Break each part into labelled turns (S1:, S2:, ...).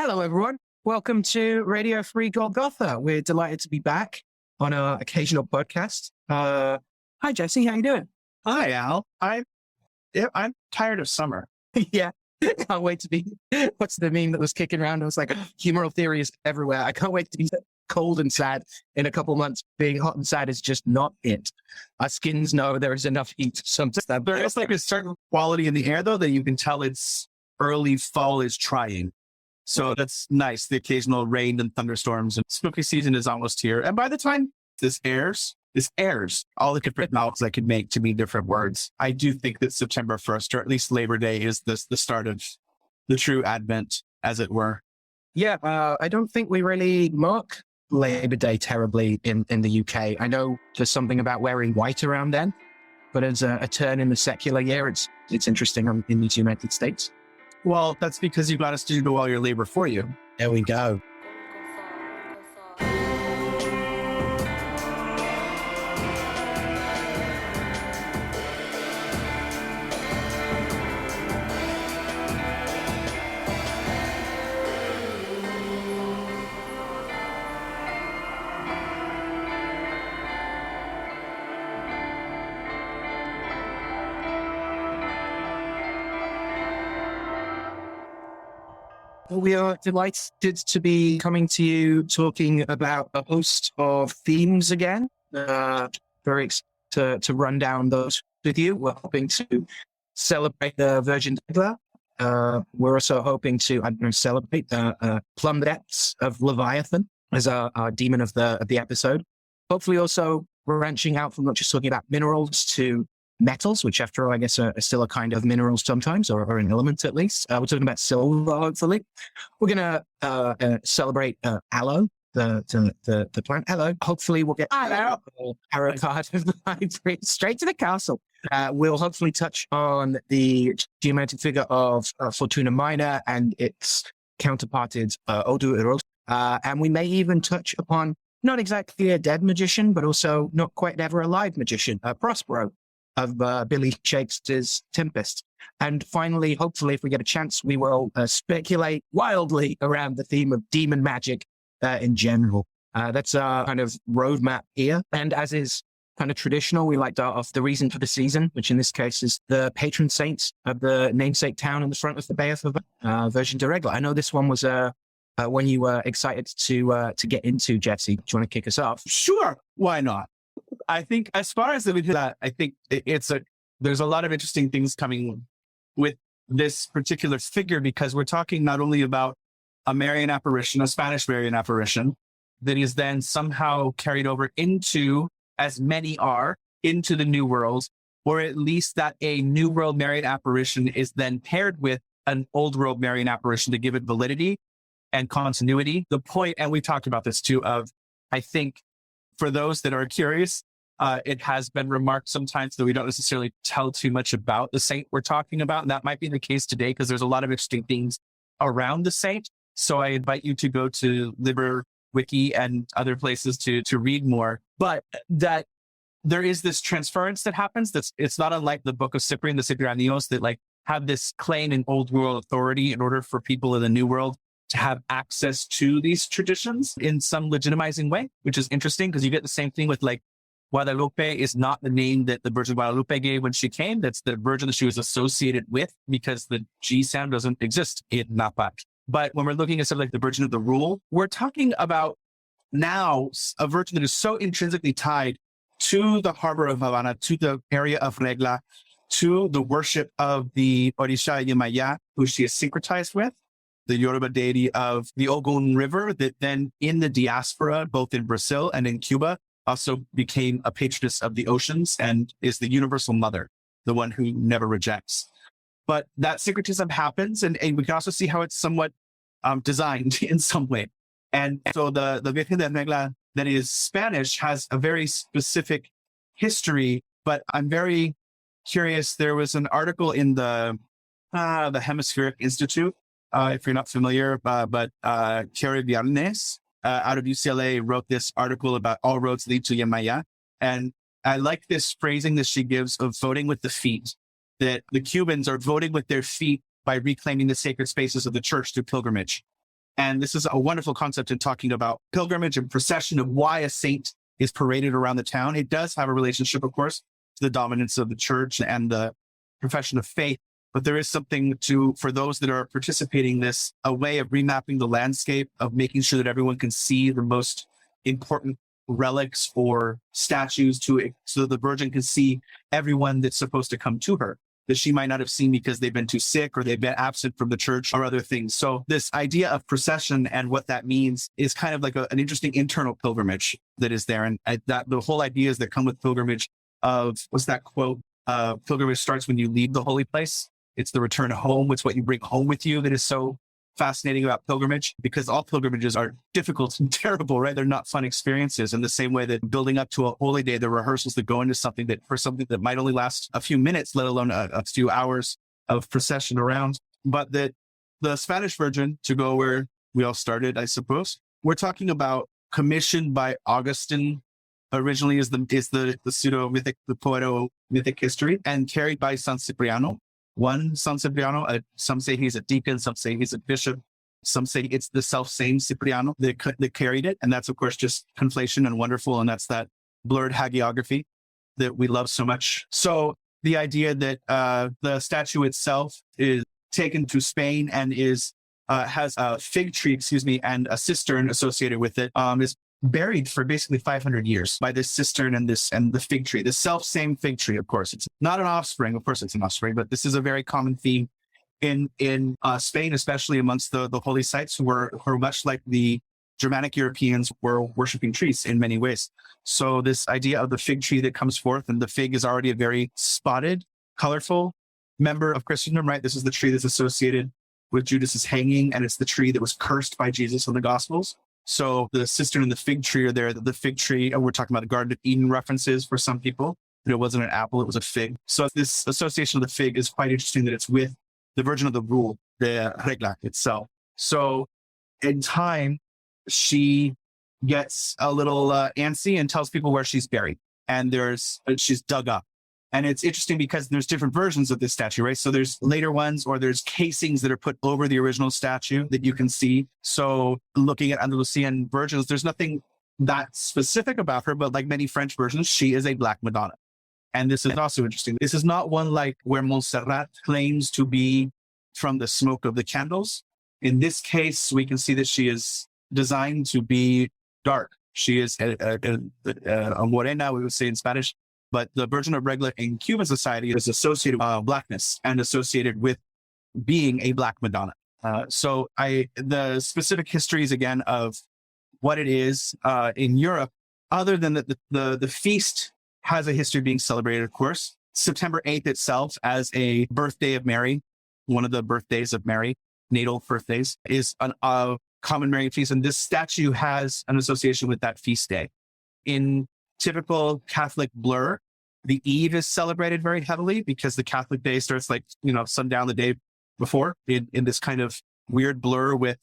S1: Hello, everyone. Welcome to Radio Free Golgotha. We're delighted to be back on our occasional podcast. Hi, Jesse. How you doing?
S2: Hi, Al. I'm tired of summer.
S1: Yeah. Can't wait to be. What's the meme that was kicking around? It was like humoral theory is everywhere. I can't wait to be cold and sad in a couple months. Being hot and sad is just not it. Our skins know there is enough heat.
S2: There is like a certain quality in the air, though, that you can tell it's early fall is trying. So that's nice. The occasional rain and thunderstorms, and spooky season is almost here. And by the time this airs, all the different mouths I could make to mean different words. I do think that September 1st, or at least Labor Day, is the start of the true Advent, as it were.
S1: Yeah, I don't think we really mark Labor Day terribly in the UK. I know there's something about wearing white around then, but as a turn in the secular year, it's interesting in these United States.
S2: Well, that's because you got us to do all your labor for you.
S1: There we go. We are delighted to be coming to you talking about a host of themes again. Very excited to run down those with you. We're hoping to celebrate the Virgin of Regla. We're also hoping to celebrate the plumb depths of Leviathan as our demon of the episode. Hopefully also branching out from not just talking about minerals to metals, which after all, I guess are still a kind of minerals sometimes, or an element at least. We're talking about silver, hopefully. We're going to celebrate aloe, the plant aloe. Hopefully we'll get tarot card of the High Priestess straight to the castle. We'll hopefully touch on the geomantic figure of Fortuna Minor and its counterparted Odu Irosun. And we may even touch upon not exactly a dead magician, but also not quite ever alive magician, Prospero, of Billy Shakespeare's Tempest. And finally, hopefully, if we get a chance, we will speculate wildly around the theme of demon magic in general. That's our kind of roadmap here. And as is kind of traditional, we like to start off the reason for the season, which in this case is the patron saints of the namesake town in the front of the Bay of Virgin of Regla. I know this one was one you were excited to get into, Jesse. Do you want to kick us off?
S2: Sure. Why not? I think as far as that, I think there's a lot of interesting things coming with this particular figure, because we're talking not only about a Marian apparition, a Spanish Marian apparition, that is then somehow carried over into, as many are, into the New World, or at least that a New World Marian apparition is then paired with an Old World Marian apparition to give it validity and continuity. The point, and we talked about this too, of, I think, for those that are curious, it has been remarked sometimes that we don't necessarily tell too much about the saint we're talking about. And that might be the case today, because there's a lot of interesting things around the saint. So I invite you to go to Liber Wiki and other places to read more. But that there is this transference that happens. It's not unlike the book of Cyprian, the Ciprianios, that like have this claim in old world authority in order for people in the new world to have access to these traditions in some legitimizing way, which is interesting, because you get the same thing with like Guadalupe is not the name that the Virgin Guadalupe gave when she came. That's the virgin that she was associated with, because the G sound doesn't exist in Napat. But when we're looking at something like the Virgin of the Rule, we're talking about now a virgin that is so intrinsically tied to the harbor of Havana, to the area of Regla, to the worship of the Orisha Yemaya, who she is syncretized with, the Yoruba deity of the Ogun River, that then in the diaspora, both in Brazil and in Cuba, also became a patroness of the oceans and is the universal mother, the one who never rejects. But that syncretism happens, and we can also see how it's somewhat designed in some way. And so the Virgin of Regla, that is Spanish, has a very specific history, but I'm very curious. There was an article in the Hemispheric Institute, if you're not familiar, but Thierry Viernes out of UCLA wrote this article about all roads lead to Yemaya. And I like this phrasing that she gives of voting with the feet, that the Cubans are voting with their feet by reclaiming the sacred spaces of the church through pilgrimage. And this is a wonderful concept in talking about pilgrimage and procession of why a saint is paraded around the town. It does have a relationship, of course, to the dominance of the church and the profession of faith. But there is something for those that are participating in this, a way of remapping the landscape, of making sure that everyone can see the most important relics or statues so that the Virgin can see everyone that's supposed to come to her, that she might not have seen because they've been too sick or they've been absent from the church or other things. So this idea of procession and what that means is kind of like an interesting internal pilgrimage that is there. And that the whole ideas that come with pilgrimage of, what's that quote? Pilgrimage starts when you leave the holy place. It's the return home. It's what you bring home with you that is so fascinating about pilgrimage, because all pilgrimages are difficult and terrible, right? They're not fun experiences. In the same way that building up to a holy day, the rehearsals that go into something that might only last a few minutes, let alone a few hours of procession around. But that the Spanish Virgin, to go where we all started, I suppose, we're talking about commissioned by Augustine. Originally is the pseudo mythic, the poeto mythic history, and carried by San Cipriano. One San Cipriano, some say he's a deacon, some say he's a bishop, some say it's the self-same Cipriano that carried it. And that's, of course, just conflation and wonderful. And that's that blurred hagiography that we love so much. So the idea that the statue itself is taken to Spain and has a fig tree, and a cistern associated with it, is buried for basically 500 years by this cistern and the fig tree, the self-same fig tree. Of course, it's not an offspring. Of course, it's an offspring, but this is a very common theme in Spain, especially amongst the holy sites, who are much like the Germanic Europeans were worshiping trees in many ways. So this idea of the fig tree that comes forth, and the fig is already a very spotted, colorful member of Christendom, right? This is the tree that's associated with Judas's hanging, and it's the tree that was cursed by Jesus in the Gospels. So the cistern and the fig tree are there. The fig tree, and we're talking about the Garden of Eden references for some people. It wasn't an apple, it was a fig. So this association of the fig is quite interesting, that it's with the Virgin of the Rule, the Regla itself. So in time, she gets a little antsy and tells people where she's buried. And she's dug up. And it's interesting because there's different versions of this statue, right? So there's later ones, or there's casings that are put over the original statue that you can see. So looking at Andalusian versions, there's nothing that specific about her, but like many French versions, she is a Black Madonna. And this is also interesting. This is not one like where Montserrat claims to be from the smoke of the candles. In this case, we can see that she is designed to be dark. She is a morena, we would say in Spanish. But the Virgin of Regla in Cuban society is associated with blackness and associated with being a Black Madonna. So the specific histories, again, of what it is in Europe, other than the feast has a history of being celebrated, of course. September 8th itself, as a birthday of Mary, one of the birthdays of Mary, natal birthdays, is a common Marian feast. And this statue has an association with that feast day. In typical Catholic blur, the eve is celebrated very heavily because the Catholic day starts sundown the day before, in this kind of weird blur with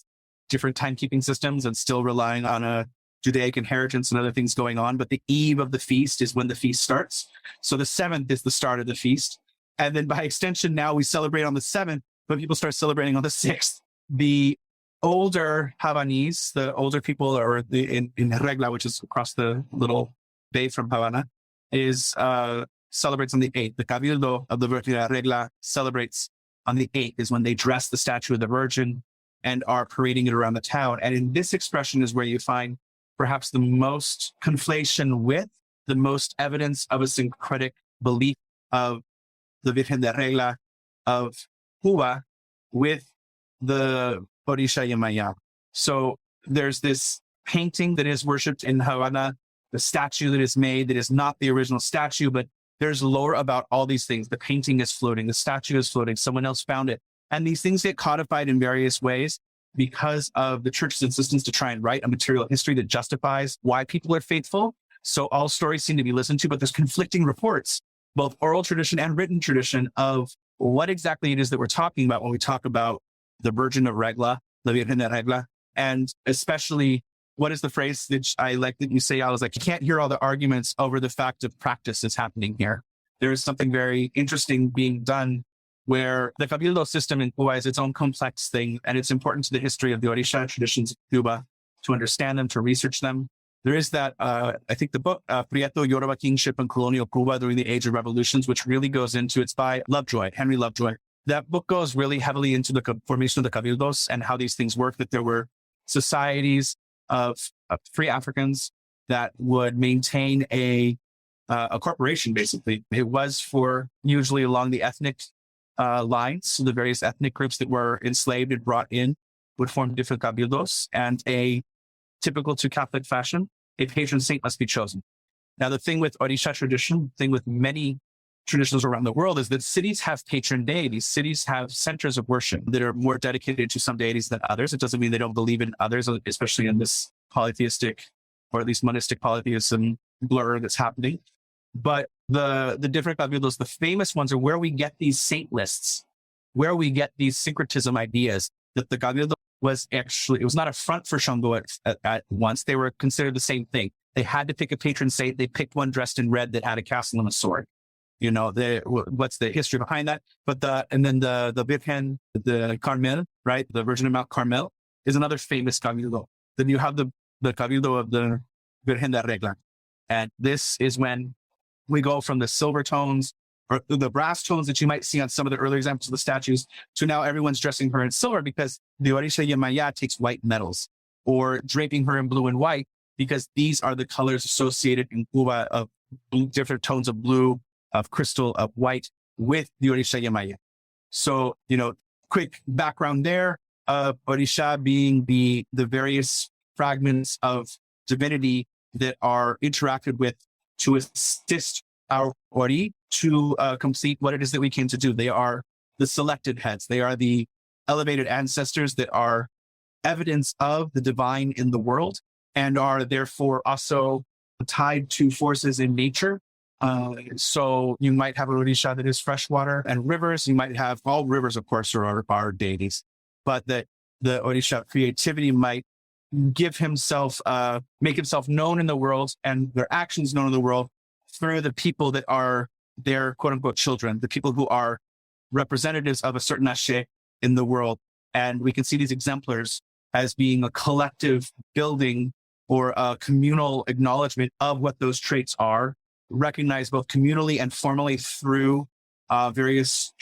S2: different timekeeping systems and still relying on a Judaic inheritance and other things going on. But the eve of the feast is when the feast starts. So the 7th is the start of the feast. And then by extension, now we celebrate on the 7th, but people start celebrating on the 6th. The older Havanese, the older people, or in Regla, which is across the little bay from Havana, celebrates on the 8th. The Cabildo of the Virgin of Regla celebrates on the 8th, is when they dress the statue of the Virgin and are parading it around the town. And in this expression is where you find perhaps the most conflation with, the most evidence of a syncretic belief of the Virgen de Regla of Cuba with the Orisha Yemaya. So there's this painting that is worshipped in Havana, the statue that is made that is not the original statue, but there's lore about all these things. The painting is floating, the statue is floating, someone else found it. And these things get codified in various ways because of the church's insistence to try and write a material history that justifies why people are faithful. So all stories seem to be listened to, but there's conflicting reports, both oral tradition and written tradition, of what exactly it is that we're talking about when we talk about the Virgin of Regla, the Virgen de Regla, and especially what is the phrase that I like that you say? I was like, you can't hear all the arguments over the fact of practice is happening here. There is something very interesting being done where the Cabildo system in Cuba is its own complex thing, and it's important to the history of the Orisha traditions of Cuba to understand them, to research them. There is that, I think the book, Prieto, Yoruba Kingship and Colonial Cuba During the Age of Revolutions, which really goes into, it's by Lovejoy, Henry Lovejoy. That book goes really heavily into the formation of the Cabildos and how these things work, that there were societies of free Africans that would maintain a corporation, basically. It was for usually along the ethnic lines. So the various ethnic groups that were enslaved and brought in would form different cabildos, and a typical to Catholic fashion, a patron saint must be chosen. Now, the thing with Orisha tradition, the thing with many traditions around the world is that cities have patron deities. Cities have centers of worship that are more dedicated to some deities than others. It doesn't mean they don't believe in others, especially in this polytheistic or at least monistic polytheism blur that's happening. But the different cabildos, the famous ones, are where we get these saint lists, where we get these syncretism ideas, that the cabildo was actually, it was not a front for Shango at once. They were considered the same thing. They had to pick a patron saint. They picked one dressed in red that had a castle and a sword. You know, what's the history behind that? But and then the Virgin, the Carmel, right? The Virgin of Mount Carmel is another famous cabildo. Then you have the cabildo of the Virgen de Regla. And this is when we go from the silver tones or the brass tones that you might see on some of the earlier examples of the statues to now everyone's dressing her in silver, because the Orisha Yemaya takes white metals, or draping her in blue and white, because these are the colors associated in Cuba of different tones of blue, of crystal, of white with the Orisha Yemaya. So, you know, quick background there of Orisha being the various fragments of divinity that are interacted with to assist our Ori to complete what it is that we came to do. They are the selected heads. They are the elevated ancestors that are evidence of the divine in the world and are therefore also tied to forces in nature. So you might have a Orisha that is freshwater and rivers. You might have, all rivers, of course, are our deities, but the Orisha creativity might give himself, make himself known in the world and their actions known in the world through the people that are their quote unquote children, the people who are representatives of a certain ashe in the world. And we can see these exemplars as being a collective building or a communal acknowledgement of what those traits are, recognized both communally and formally through various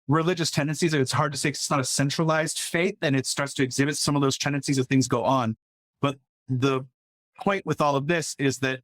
S2: religious tendencies. It's hard to say 'cause it's not a centralized faith, and it starts to exhibit some of those tendencies as things go on. But the point with all of this is that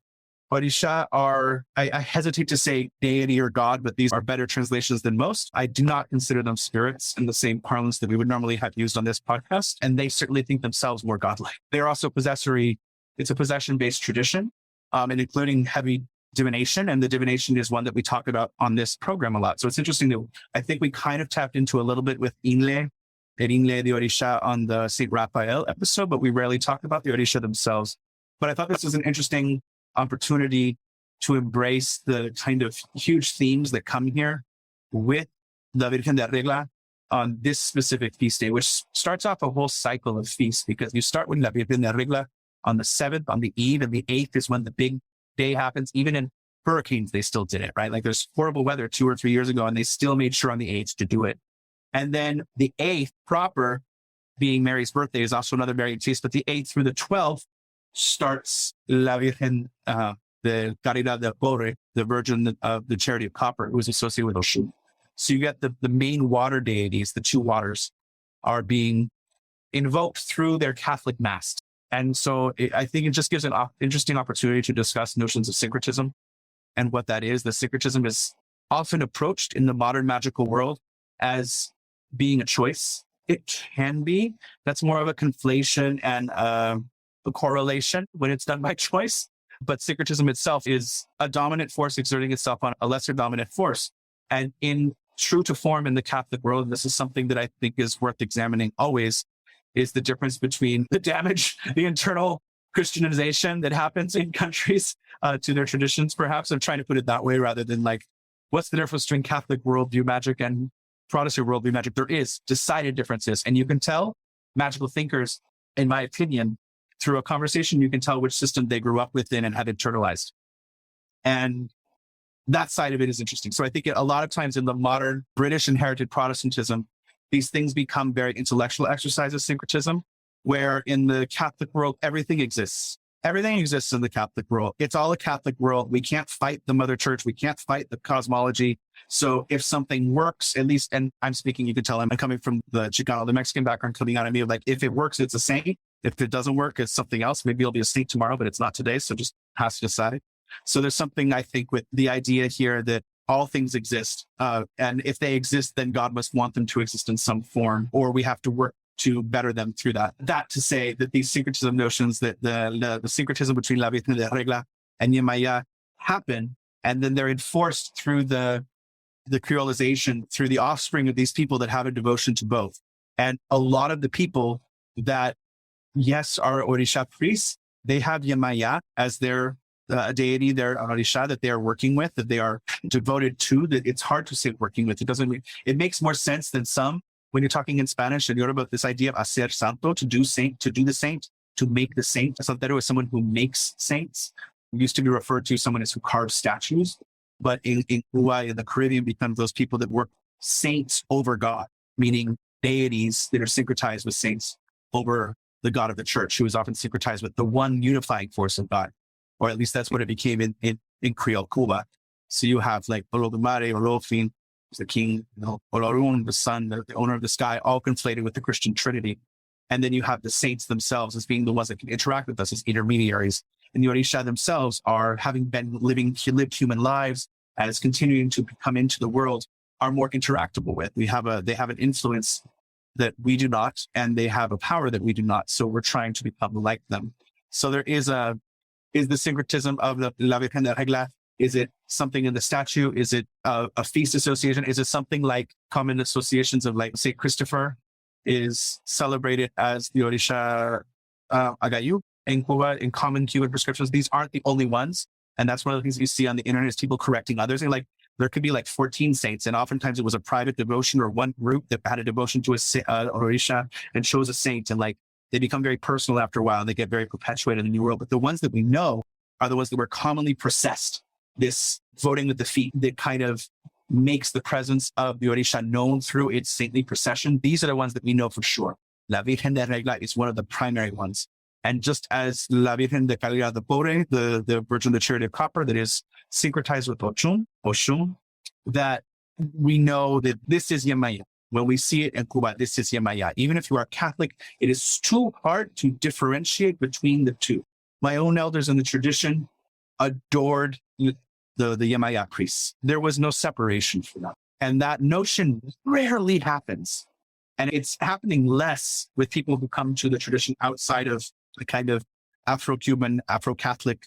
S2: Orisha are, I hesitate to say deity or God, but these are better translations than most. I do not consider them spirits in the same parlance that we would normally have used on this podcast. And they certainly think themselves more godlike. They're also possessory. It's a possession-based tradition, and including heavy divination. And the divination is one that we talk about on this program a lot. So it's interesting that I think we kind of tapped into a little bit with Inle, the Orisha on the St. Raphael episode, but we rarely talk about the Orisha themselves. But I thought this was an interesting opportunity to embrace the kind of huge themes that come here with the Virgen de Regla on this specific feast day, which starts off a whole cycle of feasts, because you start with La Virgen de Regla on the 7th, on the eve, and the 8th is when the big day happens. Even in hurricanes, they still did it, right? Like there's horrible weather 2 or 3 years ago, and they still made sure on the 8th to do it. And then the 8th proper, being Mary's birthday, is also another Marian feast, but the 8th through the 12th starts La Virgen de Caridad del Pobre, the Virgin of the Charity of Copper, who is associated with Oshun. So you get the main water deities, the 2 waters, are being invoked through their Catholic Mass. And so I think it just gives an interesting opportunity to discuss notions of syncretism and what that is. The syncretism is often approached in the modern magical world as being a choice. It can be. That's more of a conflation and a correlation when it's done by choice. But syncretism itself is a dominant force exerting itself on a lesser dominant force. And in true to form in the Catholic world, and this is something that I think is worth examining always, is the difference between the damage, the internal Christianization that happens in countries to their traditions, perhaps. I'm trying to put it that way rather than like, what's the difference between Catholic worldview magic and Protestant worldview magic? There is decided differences. And you can tell magical thinkers, in my opinion, through a conversation, you can tell which system they grew up within and have internalized. And that side of it is interesting. So I think a lot of times in the modern British inherited Protestantism, these things become very intellectual exercises, syncretism, where in the Catholic world, everything exists. Everything exists in the Catholic world. It's all a Catholic world. We can't fight the mother church. We can't fight the cosmology. So if something works, at least, and I'm speaking, you can tell I'm coming from the Chicano, the Mexican background coming out of me, like, if it works, it's a saint. If it doesn't work, it's something else. Maybe it'll be a saint tomorrow, but it's not today. So just has to decide. So there's something, I think, with the idea here that all things exist. And if they exist, then God must want them to exist in some form, or we have to work to better them through that. That to say that these syncretism notions, that the syncretism between Leviathan of Regla and Yemaya happen, and then they're enforced through the creolization, through the offspring of these people that have a devotion to both. And a lot of the people that, yes, are Orisha priests, they have Yemaya as their deity, their Orisha that they are working with, that they are devoted to, that it's hard to say working with. It makes more sense than some. When you're talking in Spanish and you're about this idea of hacer santo, to do the saint, to make the saint. Santero is someone who makes saints. It used to be referred to someone as who carves statues, but in Cuba, in the Caribbean, becomes those people that work saints over God, meaning deities that are syncretized with saints over the God of the church, who is often syncretized with the one unifying force of God, or at least that's what it became in Creole Cuba. So you have like Olodumare, Olofin, the king, Olorun, the sun, the owner of the sky, all conflated with the Christian Trinity. And then you have the saints themselves as being the ones that can interact with us as intermediaries. And the Orisha themselves are, having been lived human lives, as continuing to come into the world, are more interactable with. They have an influence that we do not, and they have a power that we do not. So we're trying to become like them. So there is the syncretism of the La Virgen de Regla. Is it something in the statue? Is it a feast association? Is it something like common associations of, like, St. Christopher is celebrated as the Orisha Agayu in Cuba, in common Cuban prescriptions? These aren't the only ones. And that's one of the things you see on the internet is people correcting others. And like, there could be like 14 saints. And oftentimes it was a private devotion or one group that had a devotion to a Orisha and chose a saint. And like, they become very personal after a while and they get very perpetuated in the new world. But the ones that we know are the ones that were commonly processed. This voting with the feet that kind of makes the presence of the Orisha known through its saintly procession. These are the ones that we know for sure. La Virgen de Regla is one of the primary ones. And just as La Virgen de Caridad de Pobre, the Virgin of the Charity of Copper, that is syncretized with Oshun, that we know that this is Yemaya. When we see it in Cuba, this is Yemaya. Even if you are Catholic, it is too hard to differentiate between the two. My own elders in the tradition adored the Yemaya priests. There was no separation for them. And that notion rarely happens. And it's happening less with people who come to the tradition outside of the kind of Afro-Cuban, Afro-Catholic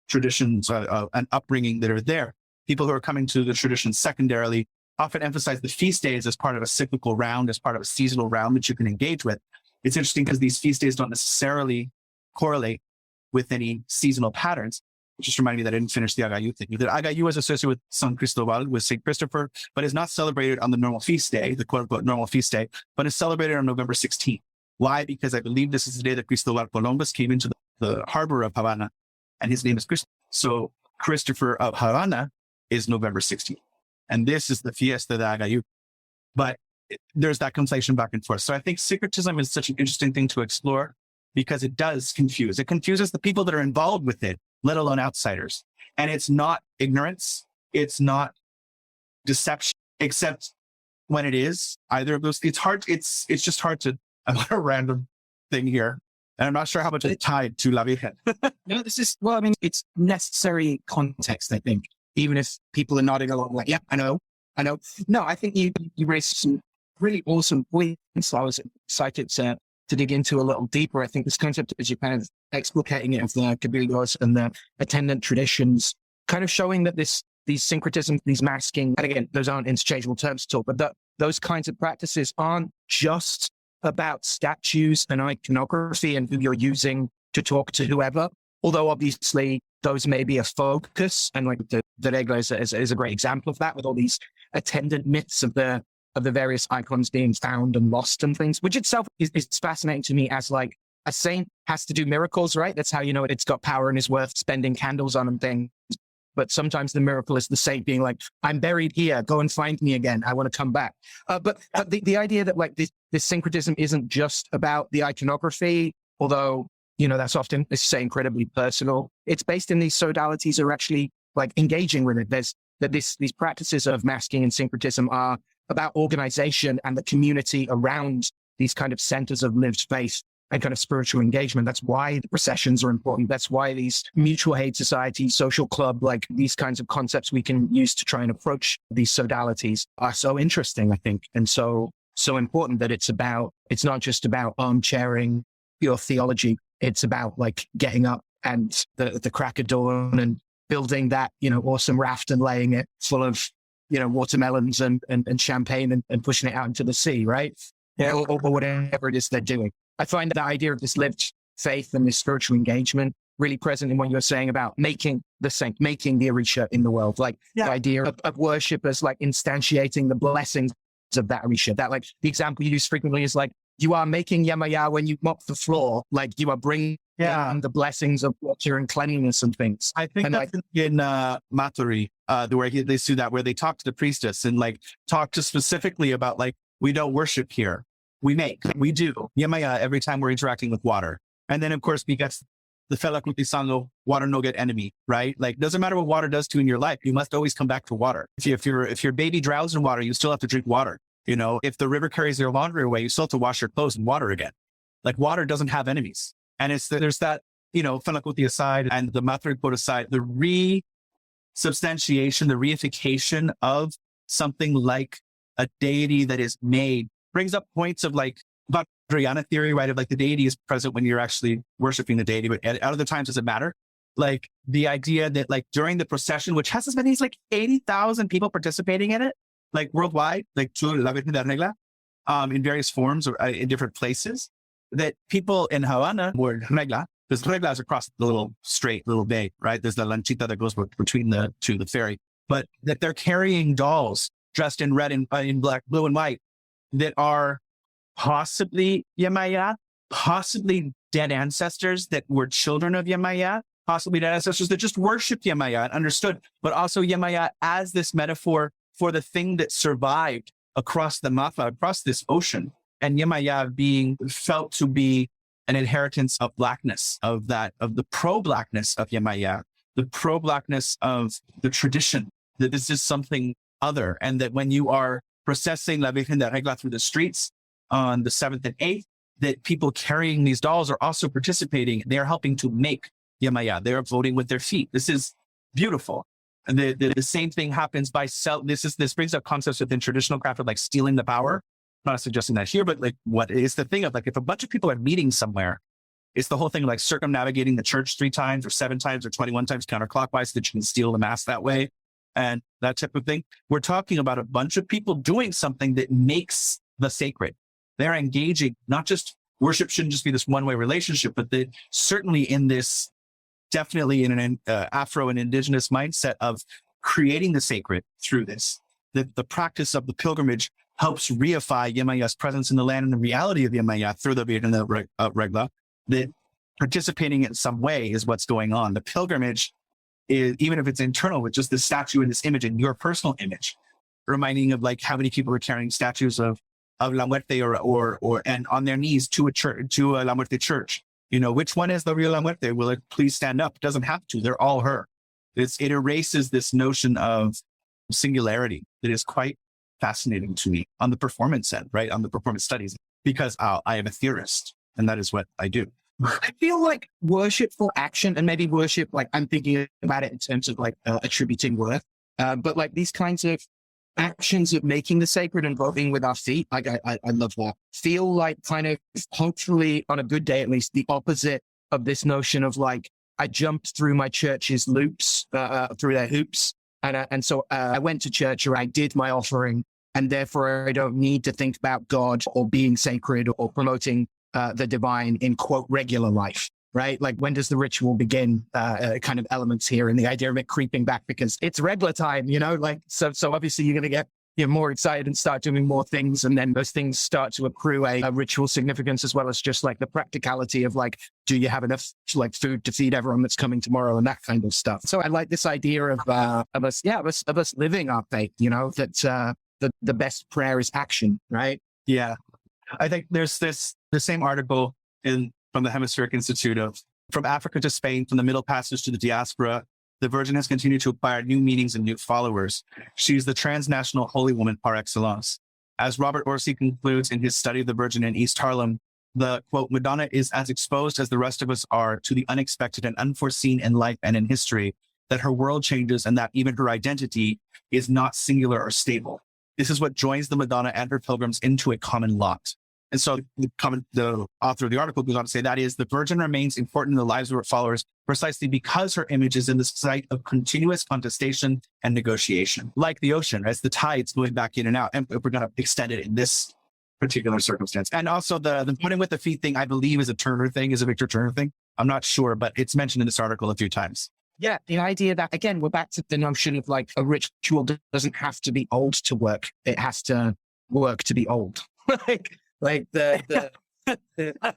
S2: traditions and upbringing that are there. People who are coming to the tradition secondarily often emphasize the feast days as part of a cyclical round, as part of a seasonal round that you can engage with. It's interesting because these feast days don't necessarily correlate with any seasonal patterns. It just reminded me that I didn't finish the Agayu thing. The Agayu is associated with San Cristobal, with St. Christopher, but is not celebrated on the normal feast day, the quote-unquote normal feast day, but is celebrated on November 16th. Why? Because I believe this is the day that Cristobal Columbus came into the harbor of Havana, and his name is Christopher. So Christopher of Havana is November 16th. And this is the Fiesta de Agayu. But there's that conflation back and forth. So I think syncretism is such an interesting thing to explore because it does confuse. It confuses the people that are involved with it, let alone outsiders. And it's not ignorance. It's not deception, except when it is either of those. It's hard. It's just hard to, I'm on a random thing here. And I'm not sure how much it's tied to La Virgen.
S1: No, it's necessary context, I think. Even if people are nodding along like, yeah, I know. No, I think you raised some really awesome points. I was excited to dig into a little deeper. I think this concept, as you kind of explicating it, of the cabildos and the attendant traditions, kind of showing that these syncretisms, these masking, and again, those aren't interchangeable terms at all, but those kinds of practices aren't just about statues and iconography and who you're using to talk to whoever. Although obviously those may be a focus, and like the Regla is a great example of that, with all these attendant myths of the various icons being found and lost and things, which itself is fascinating to me, as like a saint has to do miracles, right? That's how you know it's got power and is worth spending candles on and things. but sometimes the miracle is the saint being like, I'm buried here, go and find me again, I want to come back. But the idea that like this syncretism isn't just about the iconography, although, you know, that's often, let's say, incredibly personal. It's based in these sodalities are actually like engaging with it. There's that these practices of masking and syncretism are about organization and the community around these kind of centers of lived faith and kind of spiritual engagement. That's why the processions are important. That's why these mutual aid societies, social club, like these kinds of concepts we can use to try and approach these sodalities are so interesting, I think. And so important that it's not just about armchairing pure theology. It's about like getting up and the crack of dawn and building that, you know, awesome raft and laying it full of, you know, watermelons and champagne and pushing it out into the sea, right? Yeah, or whatever it is they're doing. I find the idea of this lived faith and this spiritual engagement really present in what you're saying about making the saint, making the Orisha in the world. Like the idea of worship as like instantiating the blessings of that Orisha. That like the example you use frequently is like, you are making Yemaya when you mop the floor, like you are bringing the blessings of water and cleanliness and things.
S2: I think
S1: and
S2: that's like, in Matori, where they do that, where they talk to the priestess and like talk to specifically about like, we don't worship here. We do Yemaya every time we're interacting with water. And then of course, because the fela kutisango, water no get enemy, right? Like doesn't matter what water does to you in your life. You must always come back to water. If your baby drowns in water, you still have to drink water. You know, if the river carries your laundry away, you still have to wash your clothes in water again. Like water doesn't have enemies. And there's that, you know, Fanakuti aside and the Matrikpot aside, the re-substantiation, the reification of something like a deity that is made brings up points of like Vajrayana theory, right? Of like the deity is present when you're actually worshiping the deity, but at other times does it matter? Like the idea that like during the procession, which has as many as like 80,000 people participating in it, like worldwide, like La Virgin of Regla, in various forms or in different places, that people in Havana were Regla, because Regla is across the little straight, little bay, right? There's the lanchita that goes between the ferry, but that they're carrying dolls dressed in red and in black, blue and white that are possibly Yemaya, possibly dead ancestors that were children of Yemaya, possibly dead ancestors that just worshipped Yemaya and understood, but also Yemaya as this metaphor for the thing that survived across the Mafa, across this ocean, and Yemaya being felt to be an inheritance of blackness, of the pro-blackness of Yemaya, the pro-blackness of the tradition, that this is something other, and that when you are processing La Virgen de Regla through the streets on the 7th and 8th, that people carrying these dolls are also participating. They are helping to make Yemaya. They are voting with their feet. This is beautiful. And the same thing happens by this brings up concepts within traditional craft of like stealing the power. I'm not suggesting that here, but like what is the thing of like if a bunch of people are meeting somewhere, it's the whole thing of like circumnavigating the church 3 times or 7 times or 21 times counterclockwise so that you can steal the mass that way and that type of thing. We're talking about a bunch of people doing something that makes the sacred. They're engaging, not just worship shouldn't just be this one-way relationship, but that certainly in this, definitely in an Afro and indigenous mindset of creating the sacred through this, that the practice of the pilgrimage helps reify Yemaya's presence in the land and the reality of Yemaya through the Virgin of Regla, that participating in some way is what's going on. The pilgrimage is, even if it's internal with just this statue and this image and your personal image, reminding of like how many people are carrying statues of La Muerte or and on their knees to a church, to a La Muerte church. You know, which one is the real La Muerte? Will it please stand up? It doesn't have to. They're all her. It erases this notion of singularity that is quite fascinating to me on the performance end, right? On the performance studies, because I am a theorist and that is what I do.
S1: I feel like worshipful action, and maybe worship, like I'm thinking about it in terms of like attributing worth, but like these kinds of actions of making the sacred and voting with our feet, like I love that. Feel like kind of, hopefully on a good day at least, the opposite of this notion of like, I jumped through my church's loops, through their hoops. And so I went to church or I did my offering, and therefore I don't need to think about God or being sacred or promoting the divine in quote regular life, right? Like when does the ritual begin? Kind of elements here, and the idea of it creeping back because it's regular time, you know, like, so obviously you're going to get you're more excited and start doing more things. And then those things start to accrue a ritual significance, as well as just like the practicality of like, do you have enough like food to feed everyone that's coming tomorrow and that kind of stuff. So I like this idea of us living our faith, you know, that the best prayer is action, right?
S2: Yeah. I think there's the same article from the Hemispheric Institute of from Africa to Spain, from the Middle Passage to the diaspora, the Virgin has continued to acquire new meanings and new followers. She's the transnational holy woman par excellence. As Robert Orsi concludes in his study of the Virgin in East Harlem, the quote, Madonna is as exposed as the rest of us are to the unexpected and unforeseen in life and in history, that her world changes and that even her identity is not singular or stable. This is what joins the Madonna and her pilgrims into a common lot. And so the author of the article goes on to say that is, the Virgin remains important in the lives of her followers precisely because her image is in the site of continuous contestation and negotiation, like the ocean, as the tides going back in and out. And we're going to extend it in this particular circumstance. And also the putting with the feet thing, I believe, is a Victor Turner thing. I'm not sure, but it's mentioned in this article a few times.
S1: Yeah, the idea that, again, we're back to the notion of like a ritual doesn't have to be old to work. It has to work to be old. like the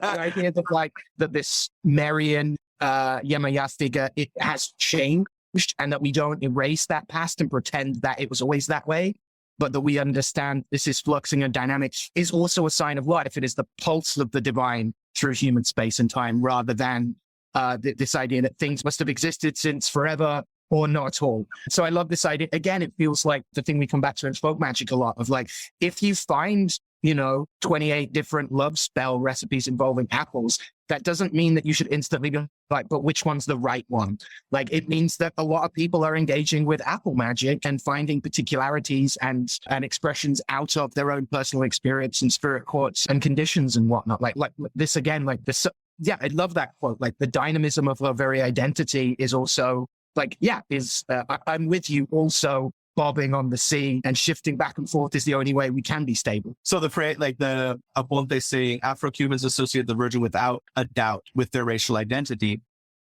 S1: idea that like that this Marian Yemaya figure, it has changed, and that we don't erase that past and pretend that it was always that way, but that we understand this is fluxing and dynamic, is also a sign of life. It is the pulse of the divine through human space and time, rather than this idea that things must have existed since forever or not at all. So I love this idea. Again, it feels like the thing we come back to in folk magic a lot of like, if you find, 28 different love spell recipes involving apples, that doesn't mean that you should instantly be like, but which one's the right one? Like, it means that a lot of people are engaging with apple magic and finding particularities and expressions out of their own personal experience and spirit courts and conditions and whatnot. Like this again, like this. Yeah, I love that quote. Like the dynamism of our very identity is also like, I'm with you also. Bobbing on the sea and shifting back and forth is the only way we can be stable.
S2: So the phrase, like the Aponte saying, Afro-Cubans associate the Virgin without a doubt with their racial identity.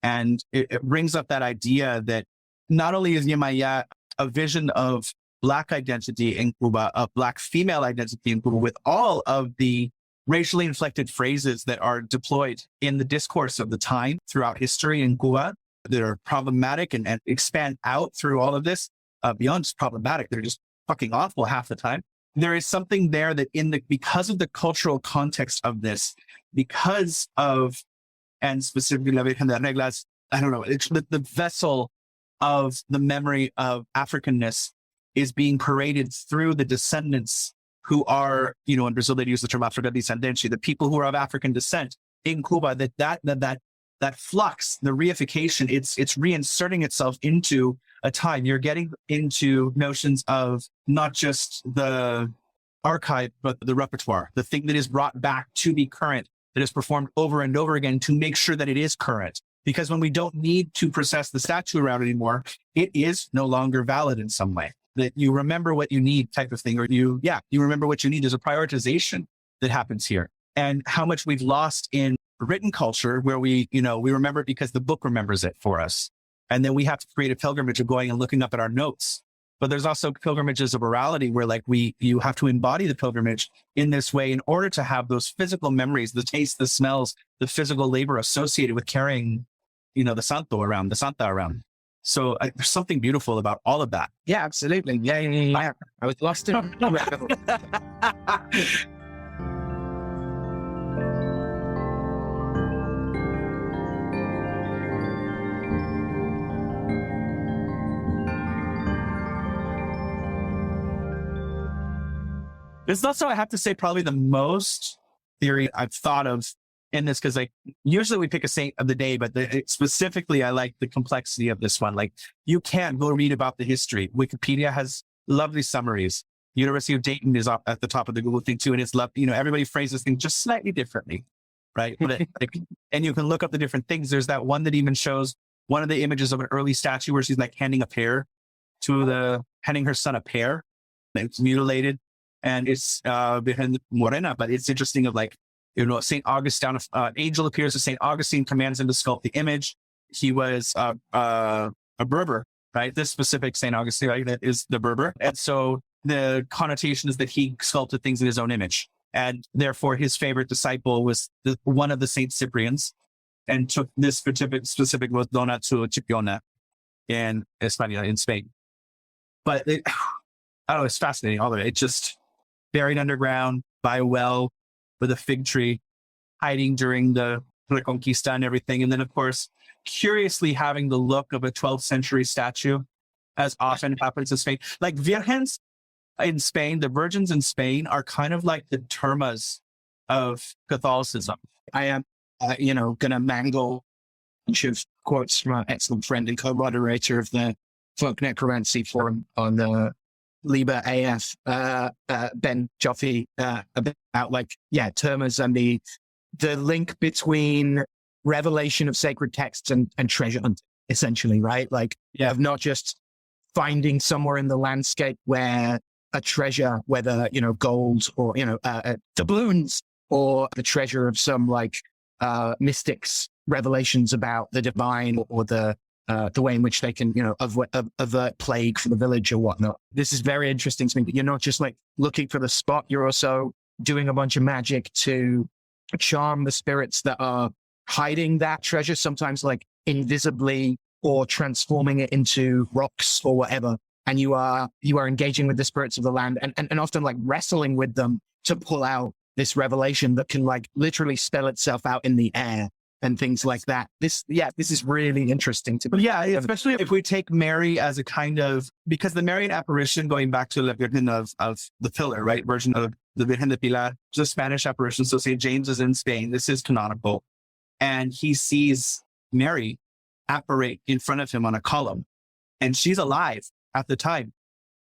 S2: And it brings up that idea that not only is Yemaya a vision of Black identity in Cuba, of Black female identity in Cuba, with all of the racially inflected phrases that are deployed in the discourse of the time throughout history in Cuba that are problematic and expand out through all of this. Beyond just problematic, they're just fucking awful half the time. There is something there that because of the cultural context of this, because of, and specifically La Virgen de Reglas, I don't know, it's the vessel of the memory of Africanness is being paraded through the descendants who are, in Brazil, they use the term Africa descendente, the people who are of African descent in Cuba, that flux, the reification, it's reinserting itself into a time. You're getting into notions of not just the archive, but the repertoire, the thing that is brought back to be current, that is performed over and over again to make sure that it is current. Because when we don't need to process the statue around anymore, it is no longer valid in some way. That you remember what you need type of thing, or you remember what you need. There's a prioritization that happens here. And how much we've lost in written culture where we remember it because the book remembers it for us. And then we have to create a pilgrimage of going and looking up at our notes. But there's also pilgrimages of orality where you have to embody the pilgrimage in this way in order to have those physical memories, the taste, the smells, the physical labor associated with carrying, the Santa around. So there's something beautiful about all of that.
S1: Yeah, absolutely. Yeah. I was lost in
S2: It's also, I have to say, probably the most theory I've thought of in this, because usually we pick a saint of the day, but specifically I like the complexity of this one. Like, you can't go read about the history. Wikipedia has lovely summaries. University of Dayton is up at the top of the Google thing too, and it's everybody phrases things just slightly differently, right? But and you can look up the different things. There's that one that even shows one of the images of an early statue where she's handing her son a pear. It's mutilated. And it's behind Morena, but it's interesting of St. Augustine, an angel appears to St. Augustine, commands him to sculpt the image. He was a Berber, right? This specific St. Augustine, right? That is the Berber. And so the connotation is that he sculpted things in his own image. And therefore his favorite disciple was one of the Saint Cyprians, and took this specific Dona to Chipiona in España, in Spain. But I don't know, it's fascinating. All of it. It's just buried underground by a well with a fig tree, hiding during the Reconquista and everything. And then, of course, curiously having the look of a 12th century statue, as often happens in Spain. Like Virgens in Spain, the virgins in Spain are kind of like the termas of Catholicism.
S1: I am, going to mangle a bunch of quotes from our excellent friend and co-moderator of the Folk Necromancy Forum on the Liber AF, Ben Joffe, about termas and the link between revelation of sacred texts and treasure hunting, essentially, right? Of not just finding somewhere in the landscape where a treasure, whether, gold or, doubloons, or the treasure of some mystics revelations about the divine, or the way in which they can, avert plague from the village or whatnot. This is very interesting to me. You're not just looking for the spot. You're also doing a bunch of magic to charm the spirits that are hiding that treasure, sometimes invisibly, or transforming it into rocks or whatever. And you are engaging with the spirits of the land and often wrestling with them to pull out this revelation that can literally spell itself out in the air and things like that. This is really interesting to me.
S2: Yeah, especially if we take Mary as a kind of, because the Marian apparition, going back to the Virgin of the Pillar, right? Virgin of the Virgen de Pilar, it's a Spanish apparition. So St. James is in Spain. This is canonical. And he sees Mary apparate in front of him on a column. And she's alive at the time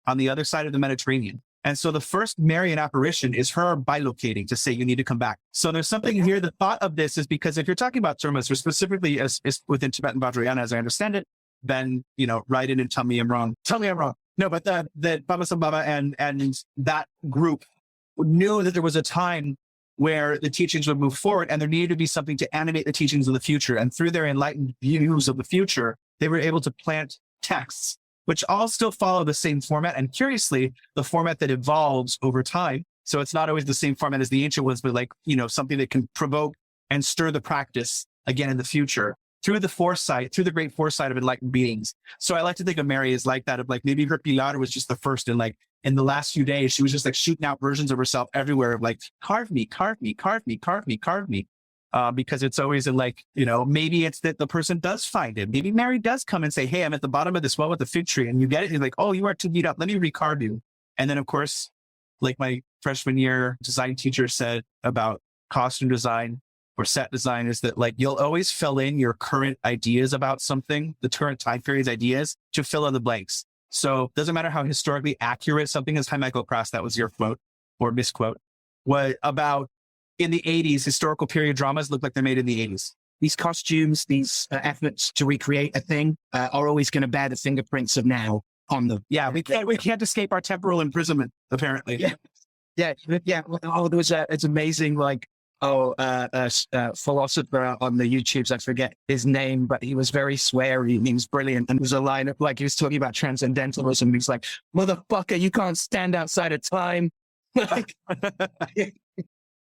S2: on the other side of the Mediterranean. And so the first Marian apparition is her bilocating to say, you need to come back. So there's something here. The thought of this is because if you're talking about termas, or specifically as within Tibetan Vajrayana, as I understand it, then, write in and tell me I'm wrong. Tell me I'm wrong. No, but that Baba Sambhava and that group knew that there was a time where the teachings would move forward, and there needed to be something to animate the teachings of the future. And through their enlightened views of the future, they were able to plant texts which all still follow the same format. And curiously, the format that evolves over time. So it's not always the same format as the ancient ones, but something that can provoke and stir the practice again in the future through the great foresight of enlightened beings. So I like to think of Mary as like that, of maybe her Pilar was just the first, and in the last few days, she was just shooting out versions of herself everywhere of carve me, carve me, carve me, carve me, carve me. Because it's always maybe it's that the person does find it. Maybe Mary does come and say, hey, I'm at the bottom of this well with the fig tree, and you get it. You're like, oh, you are too beat up. Let me recarve you. And then, of course, my freshman year design teacher said about costume design or set design is that you'll always fill in your current ideas about something, the current time period's ideas, to fill in the blanks. So it doesn't matter how historically accurate something is. Hi, Michael Cross, that was your quote or misquote. What about in the 80s, historical period dramas look like they're made in the 80s.
S1: These costumes, these efforts to recreate a thing are always going to bear the fingerprints of now on them.
S2: Yeah, we can't escape our temporal imprisonment, apparently.
S1: Yeah. Oh, there was it's amazing, philosopher on the YouTubes, I forget his name, but he was very sweary and he was brilliant. And there was a line of he was talking about transcendentalism. He was like, motherfucker, you can't stand outside of time.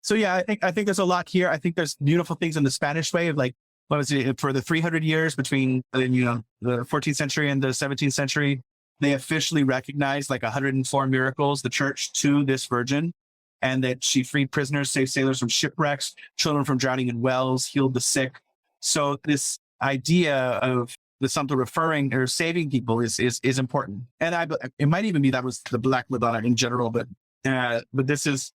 S2: So yeah, I think there's a lot here. I think there's beautiful things in the Spanish way of what was it, for the 300 years between the 14th century and the 17th century, they officially recognized 104 miracles, the church, to this virgin, and that she freed prisoners, saved sailors from shipwrecks, children from drowning in wells, healed the sick. So this idea of the Santo referring or saving people is important. And it might even be that was the Black Madonna in general, but this is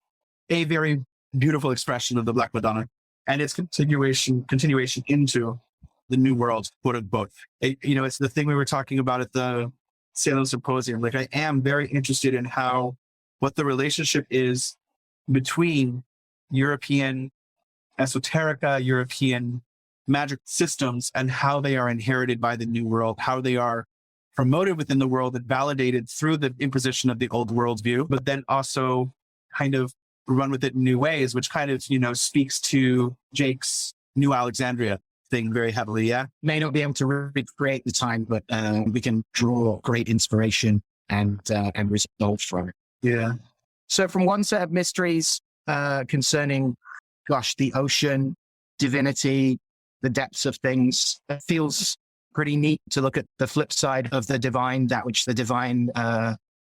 S2: a very beautiful expression of the Black Madonna and its continuation into the New World, quote unquote. It's the thing we were talking about at the Salem Symposium. I am very interested in what the relationship is between European esoterica, European magic systems, and how they are inherited by the New World, how they are promoted within the world and validated through the imposition of the old world view, but then also kind of run with it in new ways, which kind of, speaks to Jake's New Alexandria thing very heavily. Yeah.
S1: May not be able to recreate the time, but we can draw great inspiration and result from it.
S2: Yeah.
S1: So from one set of mysteries concerning, the ocean, divinity, the depths of things, it feels pretty neat to look at the flip side of the divine, that which the divine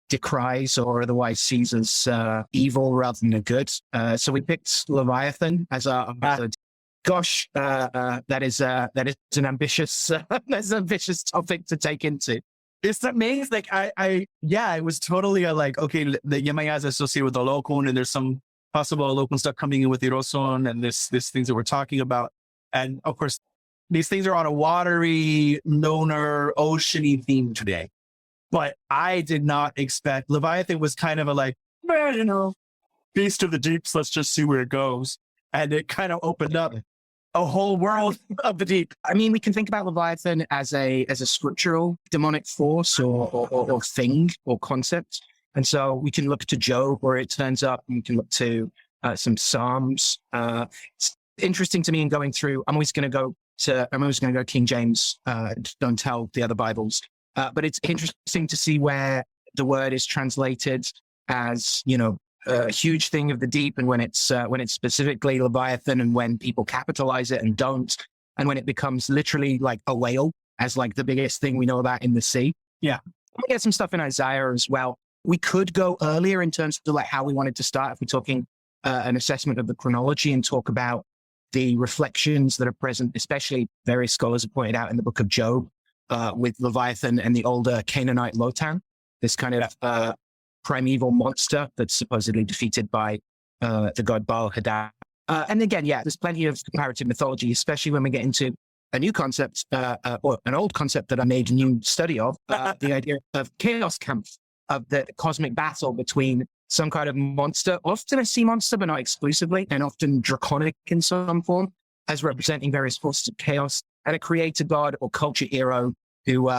S1: decries or otherwise sees as evil rather than good. So we picked Leviathan as our gosh, that is an ambitious that's an ambitious topic to take into.
S2: It's amazing. Like it was totally okay, the Yemaya is associated with Aloe, and there's some possible Aloe stuff coming in with Irosun and this things that we're talking about. And of course, these things are on a watery, loner, oceany theme today. But I did not expect Leviathan was kind of beast of the deeps. Let's just see where it goes. And it kind of opened up a whole world of the deep.
S1: I mean, we can think about Leviathan as a scriptural demonic force or thing or concept. And so we can look to Job where it turns up, and we can look to some Psalms. It's interesting to me in going through, I'm always going to go King James, don't tell the other Bibles. But it's interesting to see where the word is translated as, a huge thing of the deep, and when it's specifically Leviathan, and when people capitalize it and don't, and when it becomes literally like a whale as like the biggest thing we know about in the sea.
S2: Yeah.
S1: We get some stuff in Isaiah as well. We could go earlier in terms of like how we wanted to start if we're talking an assessment of the chronology and talk about the reflections that are present, especially various scholars have pointed out in the book of Job, with Leviathan and the older Canaanite Lotan, this kind of primeval monster that's supposedly defeated by the god Baal Hadad. And again, there's plenty of comparative mythology, especially when we get into a new concept, or an old concept that I made a new study of, the idea of chaos camp, of the cosmic battle between some kind of monster, often a sea monster, but not exclusively, and often draconic in some form, as representing various forces of chaos, and a creator god or culture hero who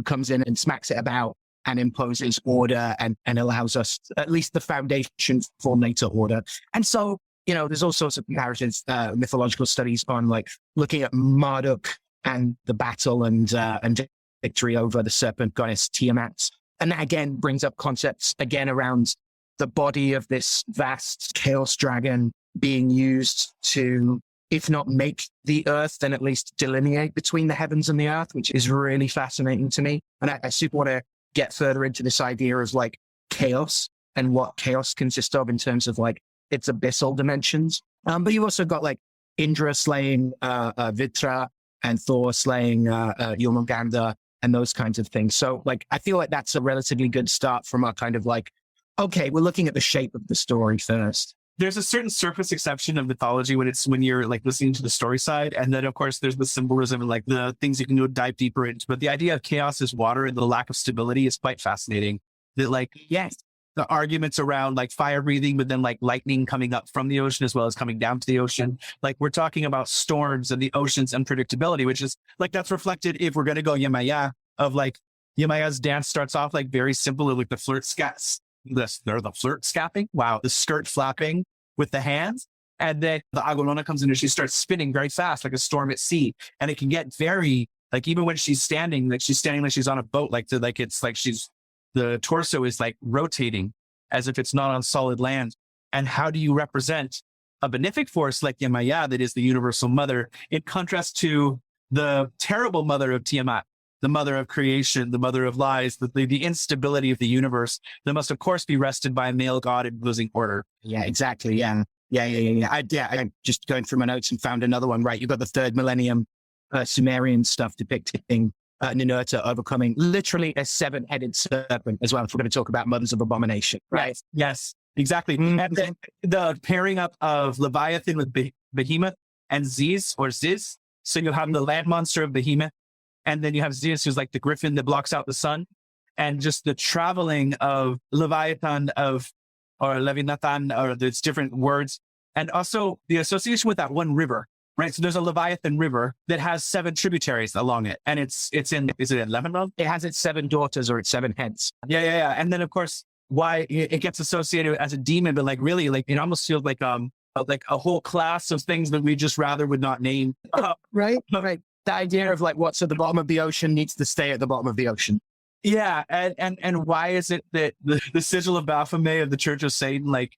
S1: comes in and smacks it about and imposes order and allows us at least the foundation for later order. And so, there's all sorts of comparative mythological studies on like looking at Marduk and the battle and victory over the serpent goddess Tiamat. And that again brings up concepts again around the body of this vast chaos dragon being used to, if not make the earth, then at least delineate between the heavens and the earth, which is really fascinating to me. And I super want to get further into this idea of like chaos and what chaos consists of in terms of like its abyssal dimensions. But you've also got like Indra slaying Vitra and Thor slaying Jormungandr and those kinds of things. So like, I feel like that's a relatively good start from a kind of like, okay, we're looking at the shape of the story first.
S2: There's a certain surface exception of mythology when you're like listening to the story side. And then of course there's the symbolism and like the things you can do dive deeper into. But the idea of chaos is water and the lack of stability is quite fascinating. That like,
S1: yes,
S2: the arguments around like fire breathing, but then like lightning coming up from the ocean as well as coming down to the ocean. Like we're talking about storms and the ocean's unpredictability, which is like, that's reflected if we're going to go Yemaya of like Yemaya's dance starts off like very simple, like the flirt scats. They're the flirt scapping. Wow. The skirt flapping with the hands. And then the Agolona comes in and she starts spinning very fast, like a storm at sea. And it can get very, like, even when she's standing like she's on a boat, the torso is like rotating as if it's not on solid land. And how do you represent a benefic force like Yemaya that is the universal mother in contrast to the terrible mother of Tiamat, the mother of creation, the mother of lies, the instability of the universe that must, of course, be wrested by a male god in losing order.
S1: Yeah, exactly. Yeah. I'm just going through my notes and found another one, right? You've got the third millennium Sumerian stuff depicting Ninurta overcoming literally a 7-headed serpent as well, if we're going to talk about mothers of abomination. Right.
S2: Yes, exactly. Mm-hmm. And then the pairing up of Leviathan with Behemoth and Ziz. So you have the land monster of Behemoth. And then you have Zeus, who's like the griffin that blocks out the sun. And just the traveling of Leviathan or there's different words. And also the association with that one river, right? So there's a Leviathan river that has 7 tributaries along it. And is it in Lebanon?
S1: It has its 7 daughters or its 7 heads.
S2: Yeah. And then of course, why it gets associated as a demon, but like really, like it almost feels like a whole class of things that we just rather would not name.
S1: Right. The idea of like what's at the bottom of the ocean needs to stay at the bottom of the ocean.
S2: Yeah, and why is it that the sigil of Baphomet of the Church of Satan like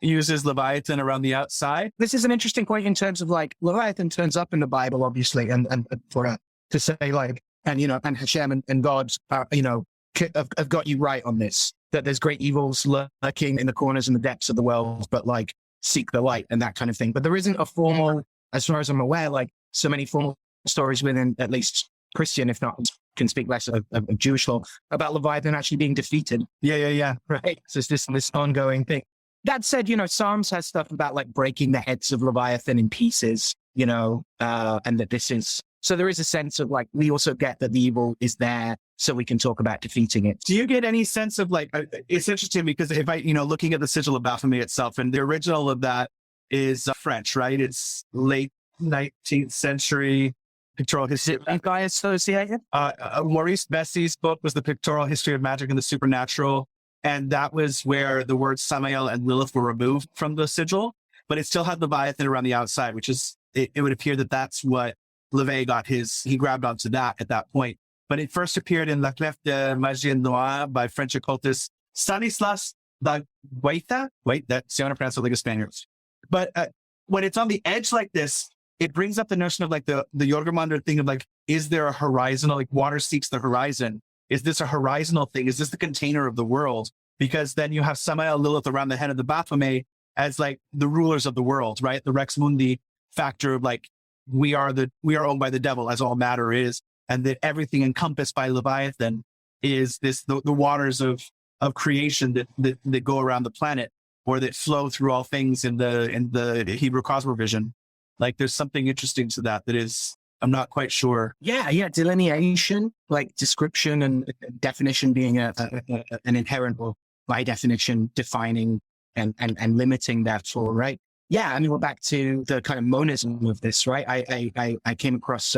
S2: uses Leviathan around the outside?
S1: This is an interesting point in terms of like Leviathan turns up in the Bible, obviously, and for to say like, and and Hashem and God, have got you right on this, that there's great evils lurking in the corners and the depths of the world, but like seek the light and that kind of thing. But there isn't a formal, as far as I'm aware, like so many formal stories within at least Christian, if not can speak less of Jewish law, about Leviathan actually being defeated.
S2: Yeah.
S1: Right. So it's this ongoing thing. That said, Psalms has stuff about like breaking the heads of Leviathan in pieces, and that this is, so there is a sense of like, we also get that the evil is there so we can talk about defeating it.
S2: Do you get any sense of like, it's interesting because if I, looking at the sigil of Baphomet itself, and the original of that is French, right? It's late 19th century pictorial history.
S1: That guy associated?
S2: Maurice Bessy's book was the Pictorial History of Magic and the Supernatural. And that was where the words Samael and Lilith were removed from the sigil, but it still had Leviathan around the outside, which is, it would appear that that's what Levay he grabbed onto that at that point. But it first appeared in La Clef de Magie Noire by French occultist Stanislas da Guaita. Wait, that's how I pronounce it like a Spaniard. But when it's on the edge like this, it brings up the notion of like the Jorgemonder thing of like, is there a horizontal, like water seeks the horizon? Is this a horizontal thing? Is this the container of the world? Because then you have Samael Lilith around the head of the Baphomet as like the rulers of the world, right? The Rex Mundi factor of like, we are owned by the devil as all matter is. And that everything encompassed by Leviathan is the waters of creation that go around the planet or that flow through all things in the Hebrew cosmovision. Like there's something interesting to that is, I'm not quite sure.
S1: Yeah. Delineation, like description and definition being an inherent, or by definition, defining and limiting that for, right? Yeah. I mean, we're back to the kind of monism of this, right? I came across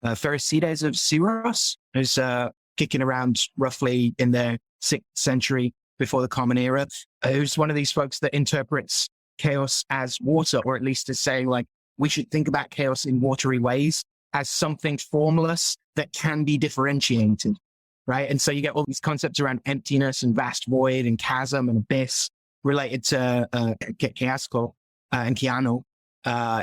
S1: Pherecydes of Syros, who's kicking around roughly in the 6th century before the Common Era, who's one of these folks that interprets chaos as water, or at least as saying like, we should think about chaos in watery ways as something formless that can be differentiated, right? And so you get all these concepts around emptiness and vast void and chasm and abyss related to chiasko and chiano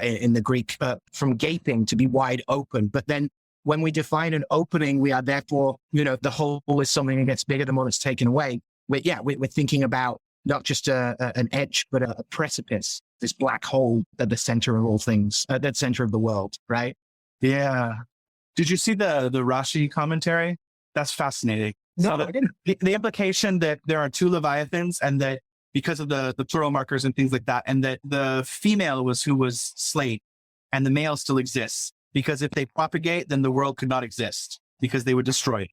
S1: in the Greek, from gaping to be wide open. But then when we define an opening, we are therefore, the whole is something that gets bigger the more it's taken away. We're thinking about not just an edge, but a precipice, this black hole at the center of all things, at the center of the world, right?
S2: Yeah. Did you see the Rashi commentary? That's fascinating.
S1: No,
S2: so
S1: I didn't.
S2: The implication that there are two Leviathans and that because of the plural markers and things like that, and that the female was who was slain and the male still exists, because if they propagate, then the world could not exist because they would destroy it.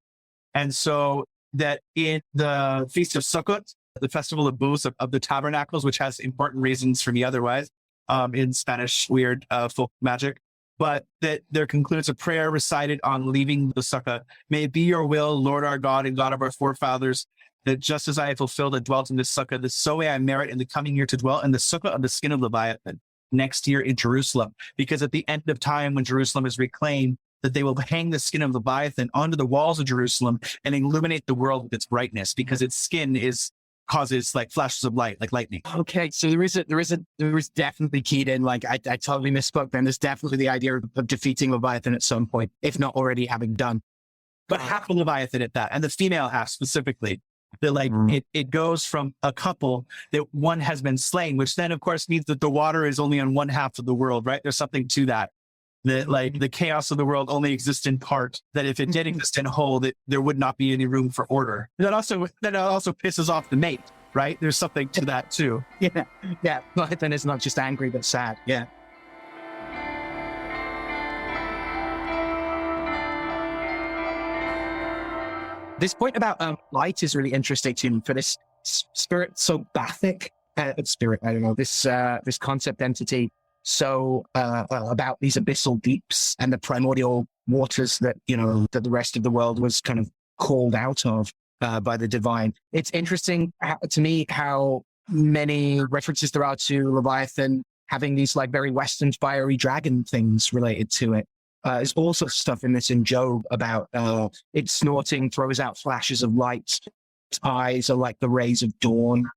S2: And so that in the Feast of Sukkot, the festival of booths of the tabernacles, which has important reasons for me otherwise, in Spanish weird folk magic, but that there concludes a prayer recited on leaving the sukkah. May it be your will, Lord our God and God of our forefathers, that just as I have fulfilled and dwelt in this sukkah, the so way I merit in the coming year to dwell in the sukkah of the skin of Leviathan next year in Jerusalem. Because at the end of time, when Jerusalem is reclaimed, that they will hang the skin of Leviathan onto the walls of Jerusalem and illuminate the world with its brightness, because its skin causes like flashes of light, like lightning.
S1: Okay, so there is definitely keyed in. Like I totally misspoke. Then there's definitely the idea of defeating Leviathan at some point, if not already having done.
S2: But half a Leviathan at that, and the female half specifically. That like it goes from a couple that one has been slain, which then of course means that the water is only on one half of the world, right? There's something to that. That like the chaos of the world only exists in part, that if it did exist in whole, that there would not be any room for order. That also pisses off the mate, right? There's something to that too.
S1: Yeah. Leviathan is not just angry, but sad. Yeah. This point about light is really interesting to me for this spirit, so bathic spirit. I don't know, this concept entity. So about these abyssal deeps and the primordial waters that, that the rest of the world was kind of called out of by the divine. It's interesting to me how many references there are to Leviathan having these like very Western fiery dragon things related to it. There's also stuff in this in Job about it snorting throws out flashes of light. Its eyes are like the rays of dawn.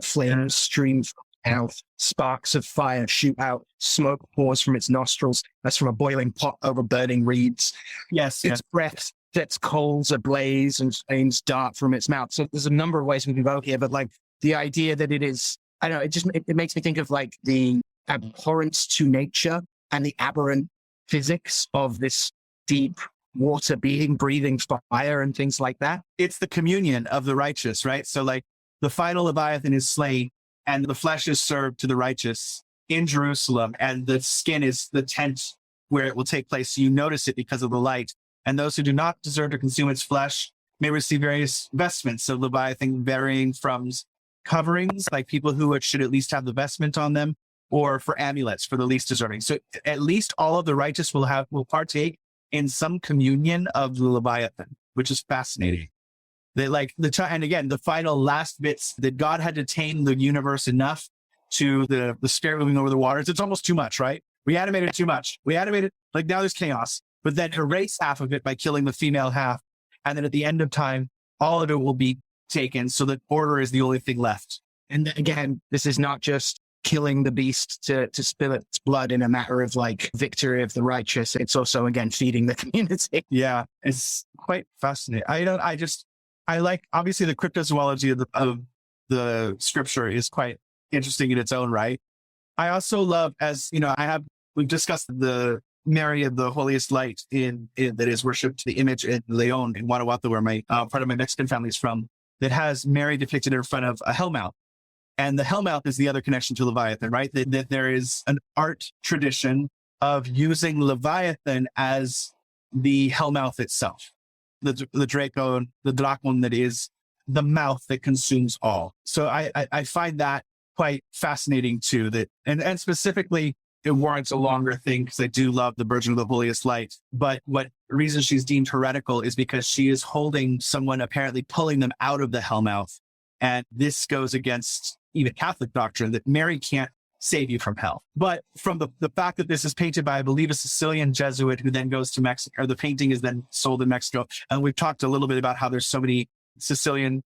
S1: Flames stream from its mouth. Sparks of fire shoot out. Smoke pours from its nostrils. That's from a boiling pot over burning reeds.
S2: Yes.
S1: Its breath sets coals ablaze and flames dart from its mouth. So there's a number of ways we can go here, but like the idea that it is, I don't know, it makes me think of like the abhorrence to nature and the aberrant physics of this deep water being breathing fire and things like that.
S2: It's the communion of the righteous, right? So like the final Leviathan is slain and the flesh is served to the righteous in Jerusalem, and the skin is the tent where it will take place. So you notice it because of the light. And those who do not deserve to consume its flesh may receive various vestments of Leviathan, varying from coverings, like people who should at least have the vestment on them, or for amulets for the least deserving. So at least all of the righteous will partake in some communion of the Leviathan, which is fascinating. They like and again, the final last bits that God had to tame the universe enough to the spirit moving over the waters. It's almost too much, right? We animated too much. We animated, like now there's chaos, but then erase half of it by killing the female half. And then at the end of time, all of it will be taken so that order is the only thing left.
S1: And again, this is not just killing the beast to spill its blood in a matter of like victory of the righteous. It's also, again, feeding the community.
S2: Yeah, it's quite fascinating. I like, obviously the cryptozoology of the scripture is quite interesting in its own right. I also love, as you know, we've discussed the Mary of the holiest light that is worshipped, the image in Leon in Guanajuato, where my part of my Mexican family is from, that has Mary depicted in front of a hellmouth. And the hellmouth is the other connection to Leviathan, right? That there is an art tradition of using Leviathan as the hellmouth itself, the Dracon, the Dracon that is the mouth that consumes all. So I find that quite fascinating too, that, and specifically it warrants a longer thing because I do love the Virgin of the holiest light. But what reason she's deemed heretical is because she is holding someone, apparently pulling them out of the hellmouth. And this goes against even Catholic doctrine that Mary can't save you from hell. But from the fact that this is painted by, I believe, a Sicilian Jesuit who then goes to Mexico, or the painting is then sold in Mexico. And we've talked a little bit about how there's so many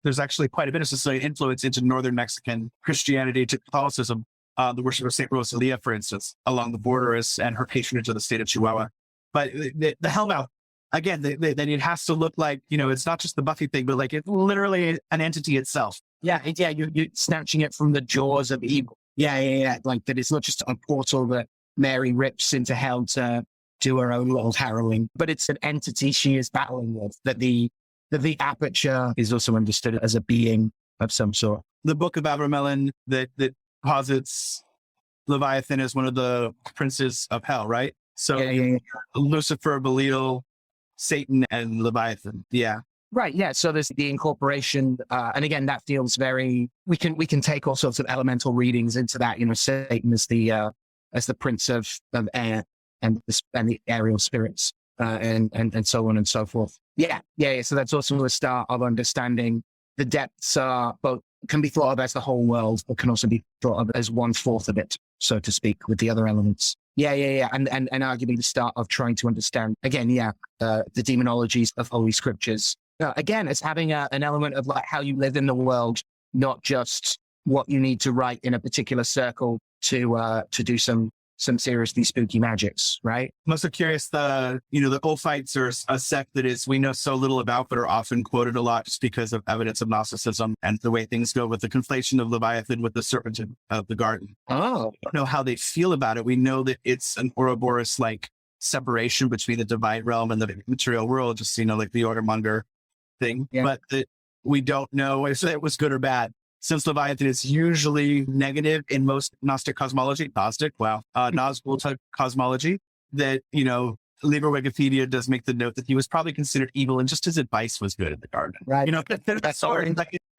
S2: there's actually quite a bit of Sicilian influence into Northern Mexican Christianity, to Catholicism. The worship of St. Rosalia, for instance, along the border and her patronage of the state of Chihuahua. But the hellmouth, again, that it has to look like, it's not just the Buffy thing, but like it's literally an entity itself.
S1: Yeah, you're snatching it from the jaws of evil. Yeah. Like that it's not just a portal that Mary rips into hell to do her own little harrowing, but it's an entity she is battling with, that the aperture is also understood as a being of some sort.
S2: The book of Abramelin that posits Leviathan as one of the princes of hell, right? So Lucifer, Belial, Satan, and Leviathan. Yeah.
S1: Right. Yeah. So there's the incorporation. And again, that feels very, we can take all sorts of elemental readings into that, Satan as the prince of air and the aerial spirits, and so on and so forth. Yeah. So that's also a start of understanding the depths can be thought of as the whole world, but can also be thought of as 1/4 of it, so to speak, with the other elements. Yeah. And arguably the start of trying to understand, again, the demonologies of Holy Scriptures. Again, as having an element of like how you live in the world, not just what you need to write in a particular circle to do some seriously spooky magics, right?
S2: I'm also curious, the Ophites are a sect that we know so little about, but are often quoted a lot just because of evidence of Gnosticism and the way things go with the conflation of Leviathan with the serpent of the garden.
S1: Oh.
S2: I don't know how they feel about it. We know that it's an Ouroboros-like separation between the divine realm and the material world, just, like the ordermonger thing, but that we don't know if it was good or bad. Since Leviathan is usually negative in most Gnostic cosmology, Nazgul type cosmology, that, Liber Wikipedia does make the note that he was probably considered evil and just his advice was good in the garden.
S1: Right.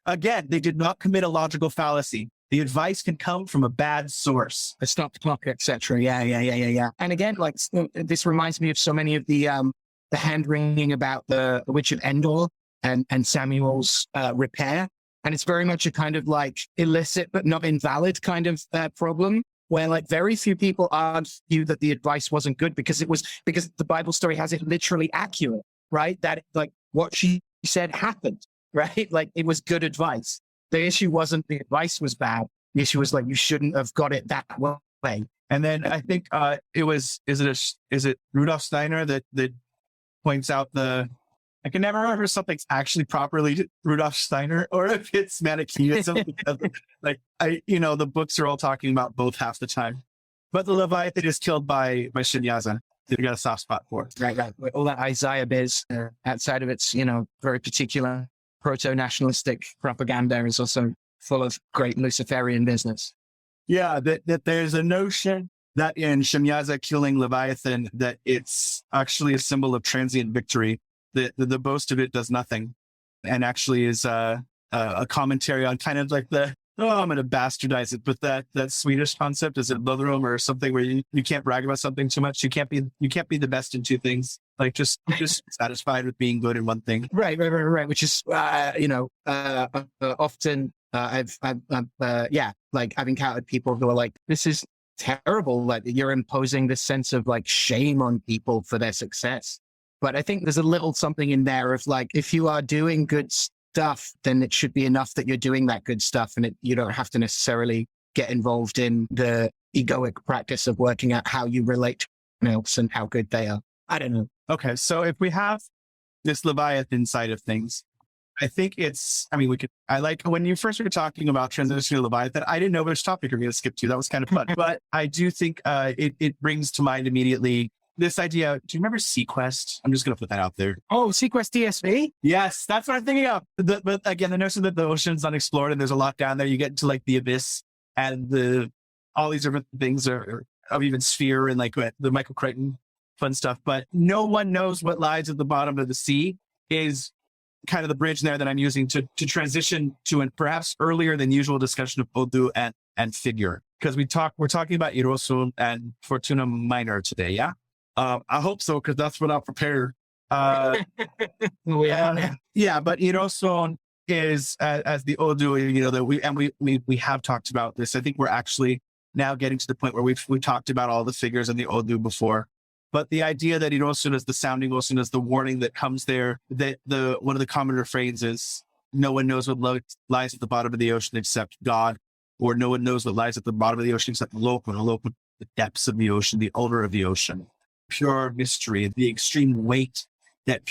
S2: Again, they did not commit a logical fallacy. The advice can come from a bad source.
S1: A stop clock, etc. Yeah. And again, like this reminds me of so many of the hand-wringing about the Witch of Endor and Samuel's repair. And it's very much a kind of like illicit but not invalid kind of problem. where like very few people argue that the advice wasn't good because the Bible story has it literally accurate, right? That like what she said happened, right? Like it was good advice. The issue wasn't the advice was bad. The issue was like you shouldn't have got it that way.
S2: And then I think is it Rudolf Steiner that points out I can never remember if something's actually properly Rudolf Steiner or if it's Manichaeism. Like the books are all talking about both half the time. But the Leviathan is killed by Shinyaza. They got a soft spot for it.
S1: Right. All that Isaiah biz outside of its, very particular proto-nationalistic propaganda is also full of great Luciferian business.
S2: Yeah, that there's a notion that in Shinyaza killing Leviathan, that it's actually a symbol of transient victory. The boast of it does nothing, and actually is a commentary on kind of like I'm going to bastardize it, but that Swedish concept, is it Lotherum or something where you can't brag about something too much. You can't be the best in two things. Like just satisfied with being good in one thing.
S1: Right. Which is often I've encountered people who are like, this is terrible. Like you're imposing this sense of like shame on people for their success. But I think there's a little something in there of like, if you are doing good stuff, then it should be enough that you're doing that good stuff. And you don't have to necessarily get involved in the egoic practice of working out how you relate to someone else and how good they are. I don't know.
S2: Okay. So if we have this Leviathan side of things, I think I like when you first were talking about transition to Leviathan, I didn't know which topic you're going to skip to. That was kind of fun. But I do think it brings to mind immediately this idea. Do you remember Sequest? I'm just going to put that out there.
S1: Oh, Sequest DSV?
S2: Yes, that's what I'm thinking of. But again, the notion that the ocean's unexplored and there's a lot down there, you get into like the abyss and all these different things are of even sphere and like the Michael Crichton fun stuff. But no one knows what lies at the bottom of the sea is kind of the bridge there that I'm using to transition to a perhaps earlier than usual discussion of Odu and figure. Because we're talking about Irosun and Fortuna Minor today, yeah? I hope so, because that's what I'll prepare. But Irosun is as the Odu, that we have talked about this. I think we're actually now getting to the point where we talked about all the figures in the Odu before. But the idea that Irosun is the sounding ocean is the warning that comes there, that one of the common refrains is, no one knows what lies at the bottom of the ocean except God, or no one knows what lies at the bottom of the ocean except Aloe, the depths of the ocean, the odor of the ocean, pure mystery, the extreme weight that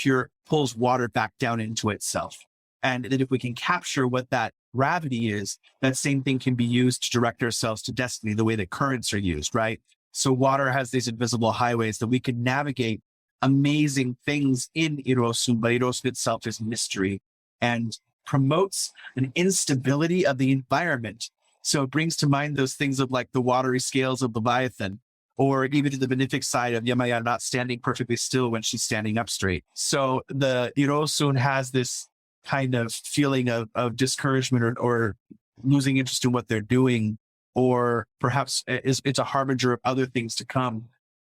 S2: pulls water back down into itself. And that if we can capture what that gravity is, that same thing can be used to direct ourselves to destiny, the way that currents are used, right? So water has these invisible highways that we can navigate amazing things in Irosun, but Irosun itself is mystery and promotes an instability of the environment. So it brings to mind those things of like the watery scales of Leviathan, or even the benefic side of Yemaya not standing perfectly still when she's standing up straight. So the Irosun has this kind of feeling of discouragement or losing interest in what they're doing, or perhaps it's a harbinger of other things to come,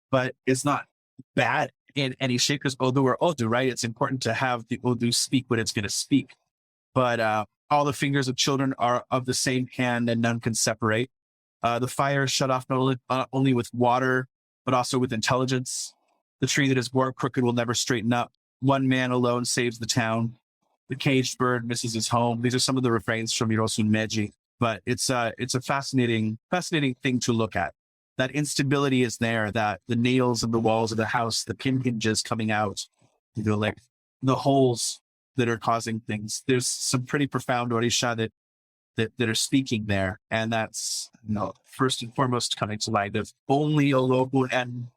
S2: but it's not bad in any shape because Odu or Odu, right? It's important to have the Odu speak what it's going to speak. But all the fingers of children are of the same hand and none can separate. The fire is shut off not only with water, but also with intelligence. The tree that is born crooked will never straighten up. One man alone saves the town. The caged bird misses his home. These are some of the refrains from Irosun Meiji. But it's a fascinating thing to look at. That instability is there, that the nails in the walls of the house, the pin hinges coming out, like the holes that are causing things. There's some pretty profound Orisha that are speaking there. And that's first and foremost coming to light of only Olobu and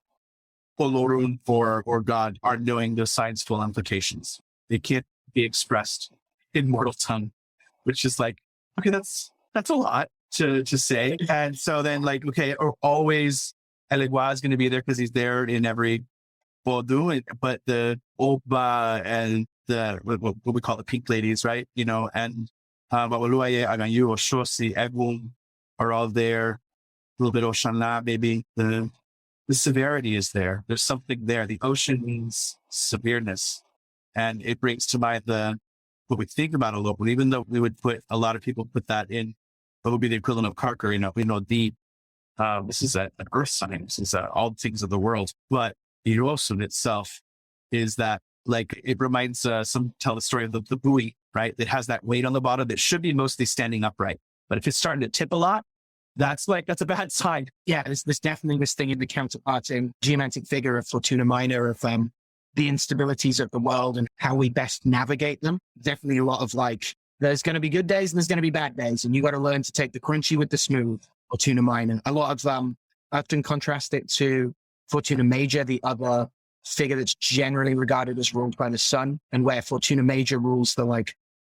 S2: Olorun or God are knowing the science full implications. They can't be expressed in mortal tongue, which is like, okay, that's a lot to say. And so then like, okay, or always Elegua is going to be there because he's there in every Odu, but the Oba and the, what we call the pink ladies, right? And Wawuluaye, Aganyu, Oshosi, Egum are all there. A little bit Oshana, maybe. The severity is there. There's something there. The ocean means severeness. And it brings to mind what we think about Aloe, even though we would a lot of people put that in what would be the equivalent of Karker, deep. This is an earth sign. This is all things of the world. But Irosun itself is that, like, it reminds tell the story of the buoy, right? That has that weight on the bottom that should be mostly standing upright. But if it's starting to tip a lot, that's a bad sign.
S1: Yeah, there's definitely this thing in the counterparting geomantic figure of Fortuna Minor of the instabilities of the world and how we best navigate them. Definitely a lot of like, there's going to be good days and there's going to be bad days, and you got to learn to take the crunchy with the smooth. Fortuna Minor. A lot of I often contrast it to Fortuna Major, the other figure that's generally regarded as ruled by the sun, and where Fortuna Major rules the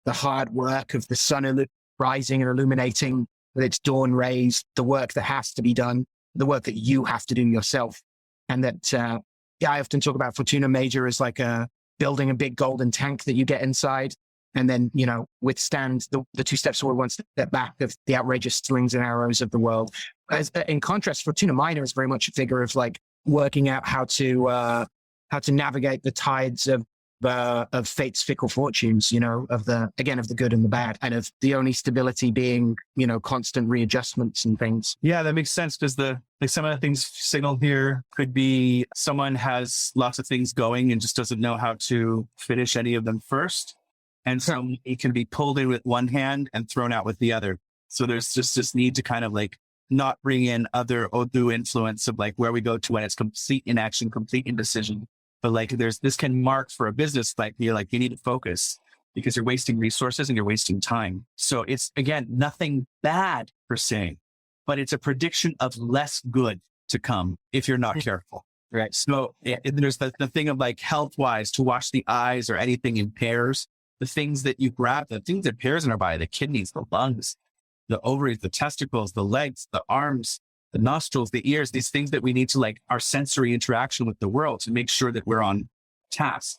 S1: hard work of the sun rising and illuminating with its dawn rays, the work that has to be done, the work that you have to do yourself. And that, I often talk about Fortuna Major as like building a big golden tank that you get inside and then, withstand the 2 steps forward, 1 step back of the outrageous slings and arrows of the world. In contrast, Fortuna Minor is very much a figure of like working out how to navigate the tides of fate's fickle fortunes, of the good and the bad, and of the only stability being, constant readjustments and things.
S2: Yeah, that makes sense, because some of the things signaled here could be someone has lots of things going and just doesn't know how to finish any of them first. And so it can be pulled in with one hand and thrown out with the other. So there's just this need to kind of like not bring in other Odu influence of like where we go to when it's complete inaction, complete indecision. But like this can mark for a business, like you need to focus because you're wasting resources and you're wasting time. So it's, again, nothing bad per se, but it's a prediction of less good to come if you're not careful. Right. So there's the thing of like health wise to wash the eyes or anything in pairs. The things that you grab, the things that pairs in our body, the kidneys, the lungs, the ovaries, the testicles, the legs, the arms, the nostrils, the ears, these things that we need to like our sensory interaction with the world to make sure that we're on task.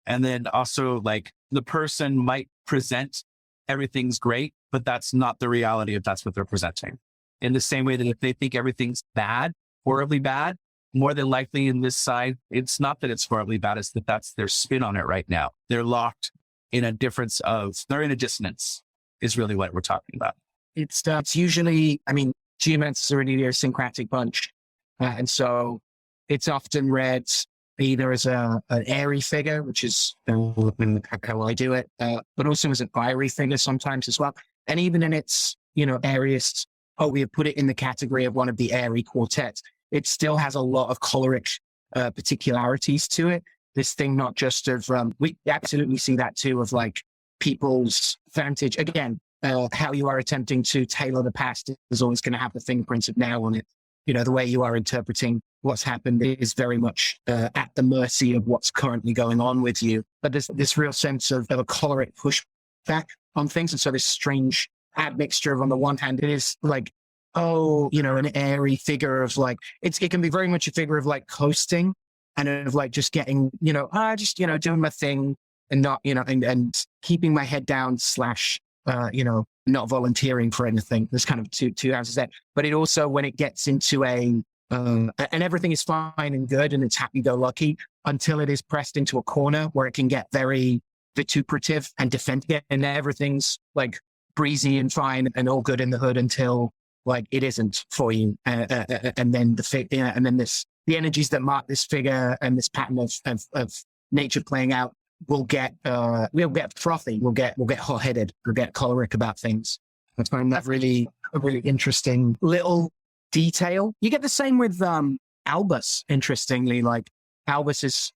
S2: And then also like the person might present everything's great, but that's not the reality if that's what they're presenting. In the same way that if they think everything's bad, horribly bad, more than likely in this side, it's not that it's horribly bad, it's that that's their spin on it right now. They're locked in a difference they're in a dissonance is really what we're talking about.
S1: It's usually, geomantics are really a syncretic bunch. And so it's often read either as an airy figure, which is how I do it, but also as an fiery figure sometimes as well. And even in its, airiest, we have put it in the category of one of the airy quartets. It still has a lot of choleric particularities to it. This thing, not just of, we absolutely see that too, of like people's vantage. Again, how you are attempting to tailor the past is always going to have the fingerprints of now on it. The way you are interpreting what's happened is very much at the mercy of what's currently going on with you. But there's this real sense of a choleric pushback on things. And so this strange admixture of, on the one hand, it is like, an airy figure of like, it can be very much a figure of like coasting and of like just getting, doing my thing and not, and keeping my head down / not volunteering for anything. There's kind of two houses there. But it also, when it gets into and everything is fine and good and it's happy-go-lucky until it is pressed into a corner where it can get very vituperative and defensive, and everything's like breezy and fine and all good in the hood until like it isn't for you. And then the energies that mark this figure and this pattern of nature playing out we'll get frothy, we'll get hot-headed, we'll get choleric about things. I find that really a really interesting little detail. You get the same with Albus, interestingly. Like Albus is,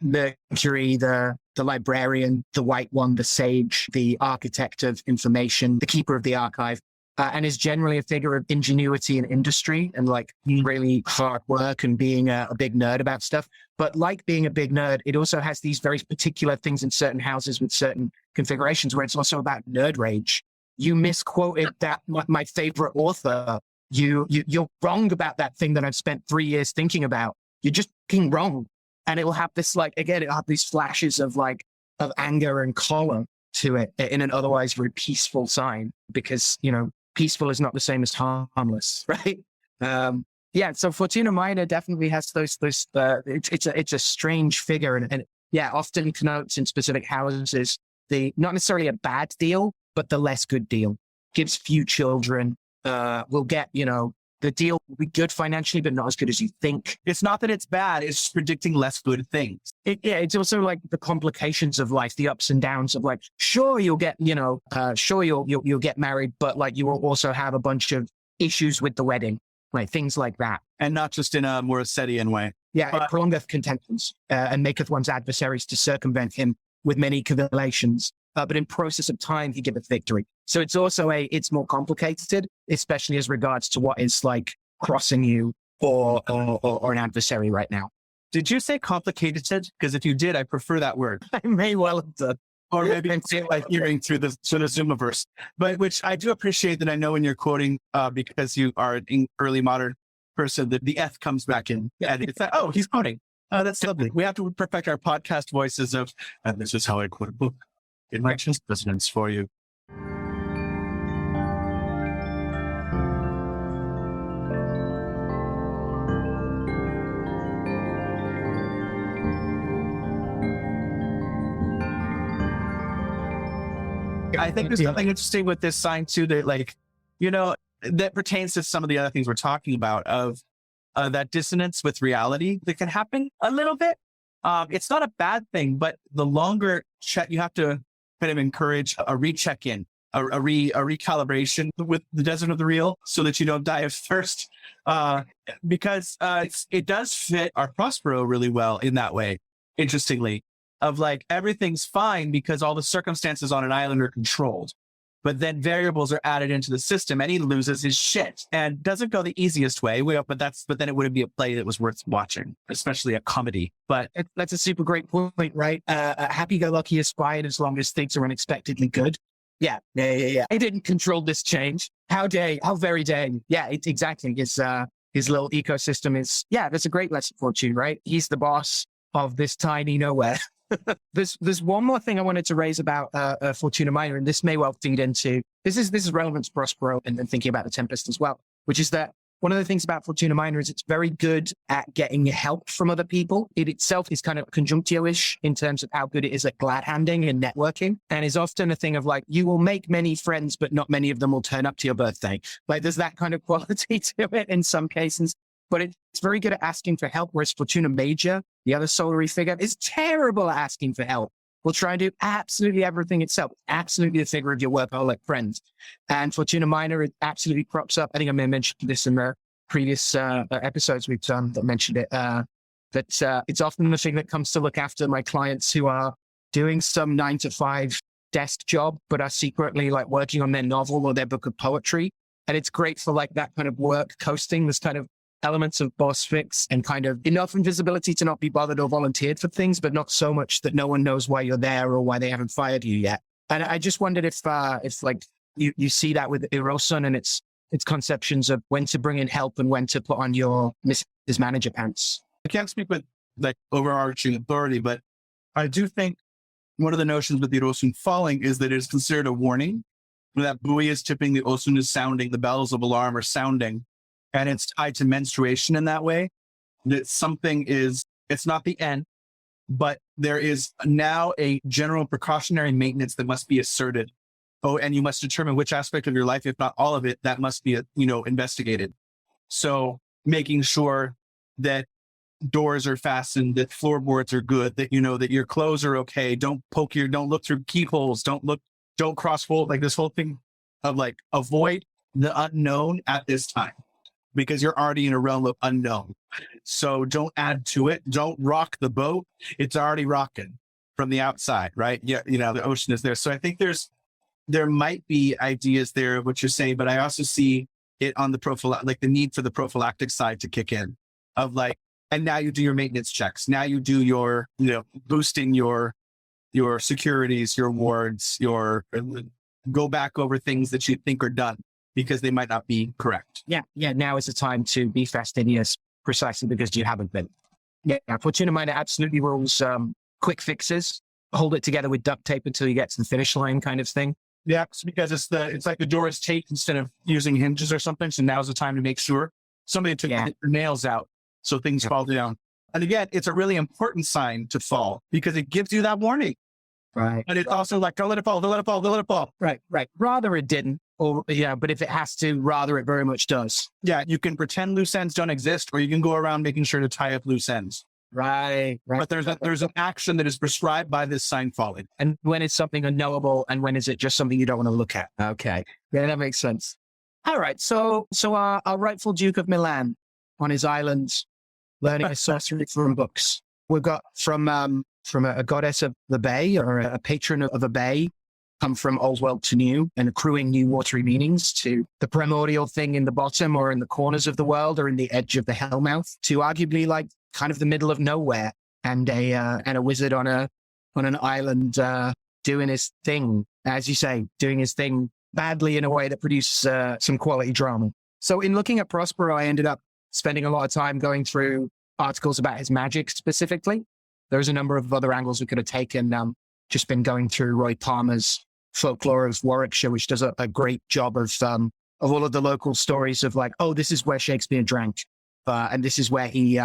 S1: Mercury, the librarian, the white one, the sage, the architect of information, the keeper of the archive, and is generally a figure of ingenuity and industry and like really hard work and being a big nerd about stuff. But like being a big nerd, it also has these very particular things in certain houses with certain configurations where it's also about nerd rage. You misquoted that my favorite author. You're wrong about that thing that I've spent 3 years thinking about. You're just fucking wrong. And it will have this it'll have these flashes of anger and choler to it in an otherwise very peaceful sign, because, peaceful is not the same as harmless, right? So Fortuna Minor definitely has those it's a strange figure and often connotes in specific houses not necessarily a bad deal, but the less good deal. Gives few children, will get, the deal will be good financially, but not as good as you think.
S2: It's not that it's bad. It's just predicting less good things.
S1: It's also like the complications of life, the ups and downs of like, sure, you'll get, sure, you'll get married, but like you will also have a bunch of issues with the wedding, like things like that.
S2: And not just in a Morissetian way.
S1: Yeah, it prolongeth contentions and maketh one's adversaries to circumvent him with many cavilitions. But in process of time, he giveth victory. So it's also it's more complicated, especially as regards to what is like crossing you or an adversary right now.
S2: Did you say complicated? Because if you did, I prefer that word.
S1: I may well have done.
S2: Or maybe I'm like hearing through the Zoomiverse, but which I do appreciate that I know when you're quoting, because you are an early modern person, that the F comes back in. Yeah. And it's like, oh, he's quoting. That's lovely. We have to perfect our podcast voices of, and this is how I quote a book in my chess resonance for you. I think there's something interesting with this sign too, that like, that pertains to some of the other things we're talking about of that dissonance with reality that can happen a little bit. It's not a bad thing, but the longer check, you have to kind of encourage a recheck in, a recalibration with the desert of the real so that you don't die of thirst. Because it does fit our Prospero really well in that way, interestingly, of like everything's fine because all the circumstances on an island are controlled. But then variables are added into the system and he loses his shit and doesn't go the easiest way. But then it wouldn't be a play that was worth watching, especially a comedy. But
S1: that's a super great point, right? Happy-go-lucky is fine as long as things are unexpectedly good. Yeah. He didn't control this change. How very dare. Yeah, exactly. His little ecosystem is, that's a great lesson for you, right? He's the boss of this tiny nowhere. There's one more thing I wanted to raise about Fortuna Minor, and this may well feed into this is relevant to Prospero and then thinking about the Tempest as well, which is that one of the things about Fortuna Minor is it's very good at getting help from other people. It itself is kind of conjunctio-ish in terms of how good it is at glad handing and networking, and is often a thing of like, you will make many friends, but not many of them will turn up to your birthday. Like there's that kind of quality to it in some cases. But it's very good at asking for help, whereas Fortuna Major, the other solary figure, is terrible at asking for help. Will try and do absolutely everything itself. Absolutely the figure of your workaholic friends. And Fortuna Minor, it absolutely crops up. I think I may have mentioned this in the previous episodes we've done that mentioned it. That it's often the thing that comes to look after my clients who are doing some 9-to-5 desk job, but are secretly like working on their novel or their book of poetry. And it's great for like that kind of work coasting, this kind of elements of boss fix and kind of enough invisibility to not be bothered or volunteered for things, but not so much that no one knows why you're there or why they haven't fired you yet. And I just wondered if like you see that with Irosun and its conceptions of when to bring in help and when to put on your Mrs. Manager pants.
S2: I can't speak with like overarching authority, but I do think one of the notions with the Irosun falling is that it is considered a warning. When that buoy is tipping, the Osun is sounding, the bells of alarm are sounding. And it's tied to menstruation in that way, that it's not the end, but there is now a general precautionary maintenance that must be asserted. Oh, and you must determine which aspect of your life, if not all of it, that must be, investigated. So making sure that doors are fastened, that floorboards are good, that, that your clothes are okay. Don't look through keyholes. Don't cross-fold, like this whole thing of like, avoid the unknown at this time. Because you're already in a realm of unknown. So don't add to it. Don't rock the boat. It's already rocking from the outside, right? Yeah, the ocean is there. So I think there might be ideas there of what you're saying, but I also see it on the like the need for the prophylactic side to kick in of like, and now you do your maintenance checks. Now you do your, boosting your securities, your wards, go back over things that you think are done, because they might not be correct.
S1: Yeah. Now is the time to be fastidious, precisely because you haven't been. Yeah. Fortuna Minor absolutely rules quick fixes, hold it together with duct tape until you get to the finish line kind of thing.
S2: Yeah, it's because it's like the door is taped instead of using hinges or something. So now's the time to make sure somebody took their nails out so things fall down. And again, it's a really important sign to fall because it gives you that warning.
S1: Right.
S2: But it's also like, don't let it fall, don't let it fall, don't let it fall.
S1: Right. Rather it didn't. Or, yeah, but if it has to, rather, it very much does.
S2: Yeah, you can pretend loose ends don't exist, or you can go around making sure to tie up loose ends.
S1: Right.
S2: But there's an action that is prescribed by this sign falling.
S1: And when is something unknowable, and when is it just something you don't want to look at? Okay. Yeah, that makes sense. All right. So our rightful Duke of Milan on his island, learning his sorcery from books. We've got from a goddess of the bay, or a patron of a bay, come from old world to new and accruing new watery meanings, to the primordial thing in the bottom or in the corners of the world or in the edge of the hellmouth, to arguably like kind of the middle of nowhere, and a wizard on an island doing his thing, as you say, doing his thing badly in a way that produces some quality drama. So in looking at Prospero, I ended up spending a lot of time going through articles about his magic specifically. There's a number of other angles we could have taken. Just been going through Roy Palmer's Folklore of Warwickshire, which does a great job of all of the local stories of like, oh, this is where Shakespeare drank, and this is where he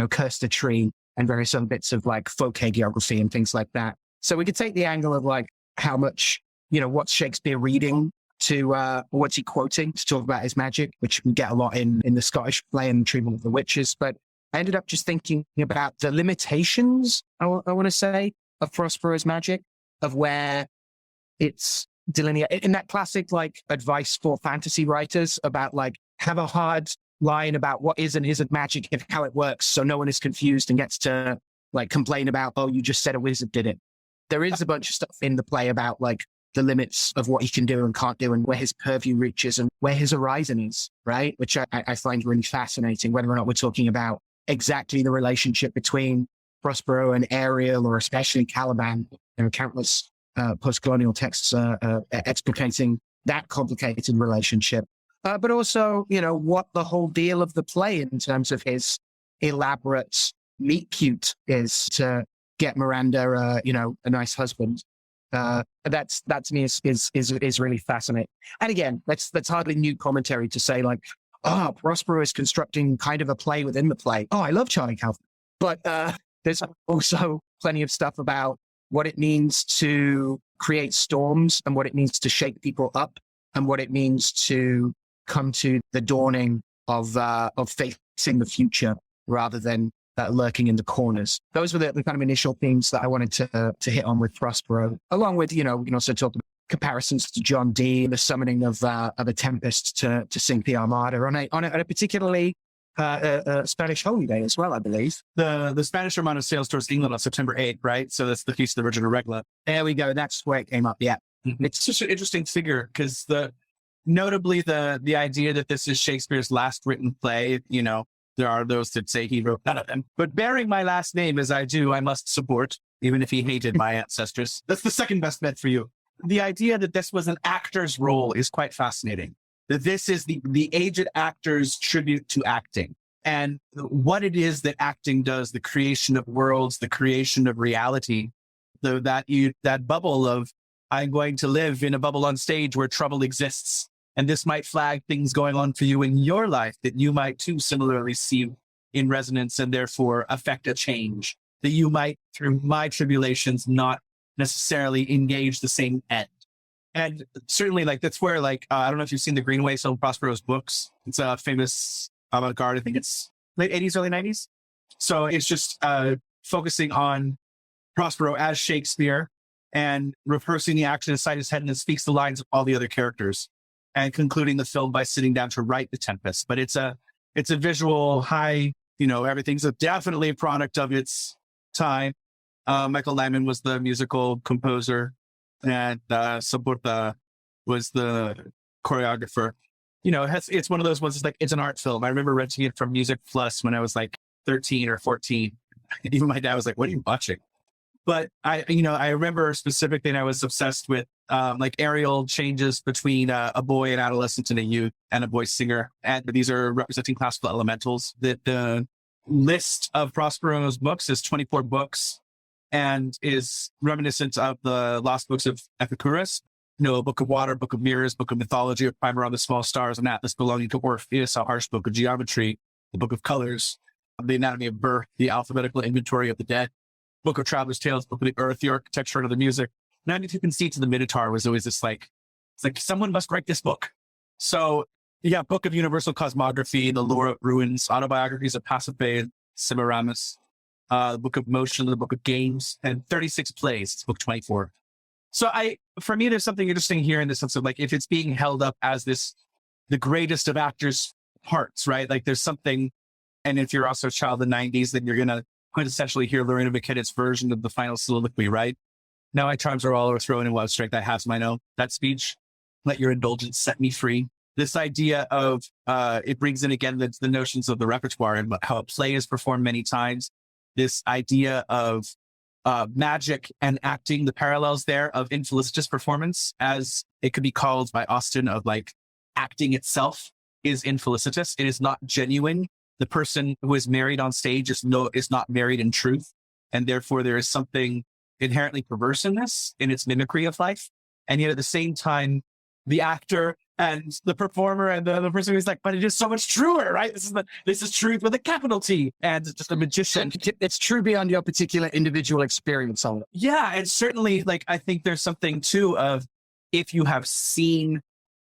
S1: cursed a tree, and various other bits of like folk hagiography and things like that. So we could take the angle of like how much, what's Shakespeare reading to, what's he quoting to talk about his magic, which we get a lot in the Scottish play and treatment of the witches. But I ended up just thinking about the limitations, I want to say, of Prospero's magic, of where it's delineated in that classic like advice for fantasy writers about like have a hard line about what is and isn't magic and how it works, so no one is confused and gets to like complain about, oh, you just said a wizard did it. There is a bunch of stuff in the play about like the limits of what he can do and can't do, and where his purview reaches and where his horizon is, right? Which I find really fascinating, whether or not we're talking about exactly the relationship between Prospero and Ariel, or especially Caliban. There are countless post-colonial texts explicating that complicated relationship. But also, what the whole deal of the play in terms of his elaborate meet cute is to get Miranda, a nice husband. That to me is really fascinating. And again, that's hardly new commentary to say like, Prospero is constructing kind of a play within the play. Oh, I love Charlie Kaufman. But there's also plenty of stuff about what it means to create storms, and what it means to shake people up, and what it means to come to the dawning of facing the future rather than lurking in the corners. Those were the kind of initial themes that I wanted to hit on with Prospero, along with, we can also talk about comparisons to John Dee, the summoning of a Tempest to sink the Armada on a particularly Spanish holy day as well, I believe.
S2: The Spanish Armada sails towards England on September 8th, right? So that's the feast of the Virgin of Regla.
S1: There we go. That's where it came up. Yeah.
S2: It's such an interesting figure because notably the idea that this is Shakespeare's last written play, there are those that say he wrote none of them. But bearing my last name as I do, I must support, even if he hated my ancestors. That's the second best bet for you. The idea that this was an actor's role is quite fascinating. That this is the aged actor's tribute to acting, and what it is that acting does, the creation of worlds, the creation of reality, that bubble of, I'm going to live in a bubble on stage where trouble exists. And this might flag things going on for you in your life that you might too similarly see in resonance, and therefore affect a change that you might, through my tribulations, not necessarily engage the same end. And certainly that's where I don't know if you've seen the Greenway, some of Prospero's books. It's a famous avant-garde. I think it's late 80s, early 90s. So it's just focusing on Prospero as Shakespeare and rehearsing the action inside his head, and then speaks the lines of all the other characters, and concluding the film by sitting down to write the Tempest. But it's a visual high, everything's definitely a product of its time. Michael Nyman was the musical composer, and Saburta was the choreographer. It's one of those ones, it's an art film. I remember renting it from Music Plus when I was 13 or 14. Even my dad was like, what are you watching? But I remember specifically, and I was obsessed with aerial changes between a boy, an adolescent, and a youth, and a voice singer. And these are representing classical elementals. The list of Prospero's books is 24 books and is reminiscent of the lost books of Epicurus. A book of water, book of mirrors, book of mythology, a primer on the small stars, an atlas belonging to Orpheus, a harsh book of geometry, the book of colors, the anatomy of birth, the alphabetical inventory of the dead, book of traveler's tales, book of the earth, the architecture of the music. 92 Conceits of the Minotaur was always this It's like, someone must write this book. So yeah, Book of Universal Cosmography, The Lore of Ruins, Autobiographies of Pasiphae, Semiramis, the Book of Motion, the Book of Games, and 36 Plays. It's book 24. So for me, there's something interesting here in the sense of like, if it's being held up as the greatest of actors' parts, right? Like there's something, and if you're also a child of the 90s, then you're going to quintessentially hear Lorena McKennett's version of the final soliloquy, right? Now my tribes are all overthrown in wild strength. I have mine own. That speech, let your indulgence set me free. This idea of, it brings in again the notions of the repertoire and how a play is performed many times. This idea of magic and acting, the parallels there of infelicitous performance, as it could be called by Austin, of like acting itself is infelicitous. It is not genuine. The person who is married on stage is not married in truth. And therefore there is something inherently perverse in this, in its mimicry of life. And yet at the same time, the actor and the performer and the person who's like, but it is so much truer, right? This is truth with a capital T, and just a magician.
S1: It's true beyond your particular individual experience on it.
S2: Yeah. And certainly, like, I think there's something too of, if you have seen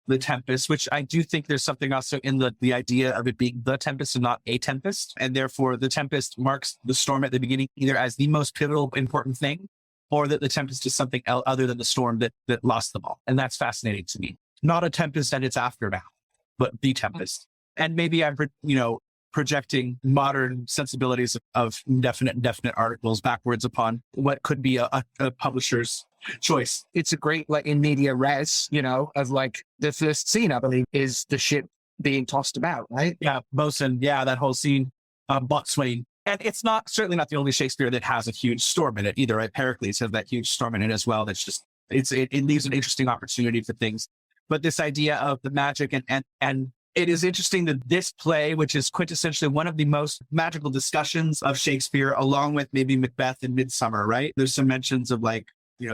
S2: the Tempest, which I do think there's something also in the idea of it being the Tempest and not a Tempest. And therefore the Tempest marks the storm at the beginning either as the most pivotal, important thing, or that the Tempest is something else other than the storm that lost them all. And that's fascinating to me. Not a Tempest and its aftermath, but the Tempest. And maybe I'm, projecting modern sensibilities of indefinite and definite articles backwards upon what could be a publisher's choice.
S1: It's a great, like, in media res, of like the first scene, I believe, is the ship being tossed about, right?
S2: Yeah, bosun. Yeah, that whole scene, boatswain. And it's certainly not the only Shakespeare that has a huge storm in it either, right? Pericles has that huge storm in it as well. That's just, it leaves an interesting opportunity for things. But this idea of the magic and it is interesting that this play, which is quintessentially one of the most magical discussions of Shakespeare, along with maybe Macbeth and Midsummer, right? There's some mentions of like,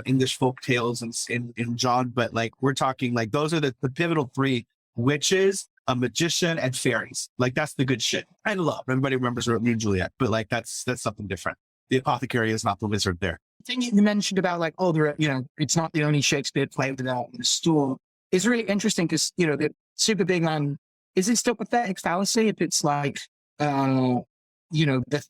S2: English folk tales in John, but like, we're talking like, those are the pivotal three: witches, a magician, and fairies. Like, that's the good shit. And love. Everybody remembers Romeo and Juliet, but like, that's something different. The apothecary is not the wizard there.
S1: The thing you mentioned about like, it's not the only Shakespeare play without the storm. It's really interesting because, the super big man, is it still pathetic fallacy if it's like, the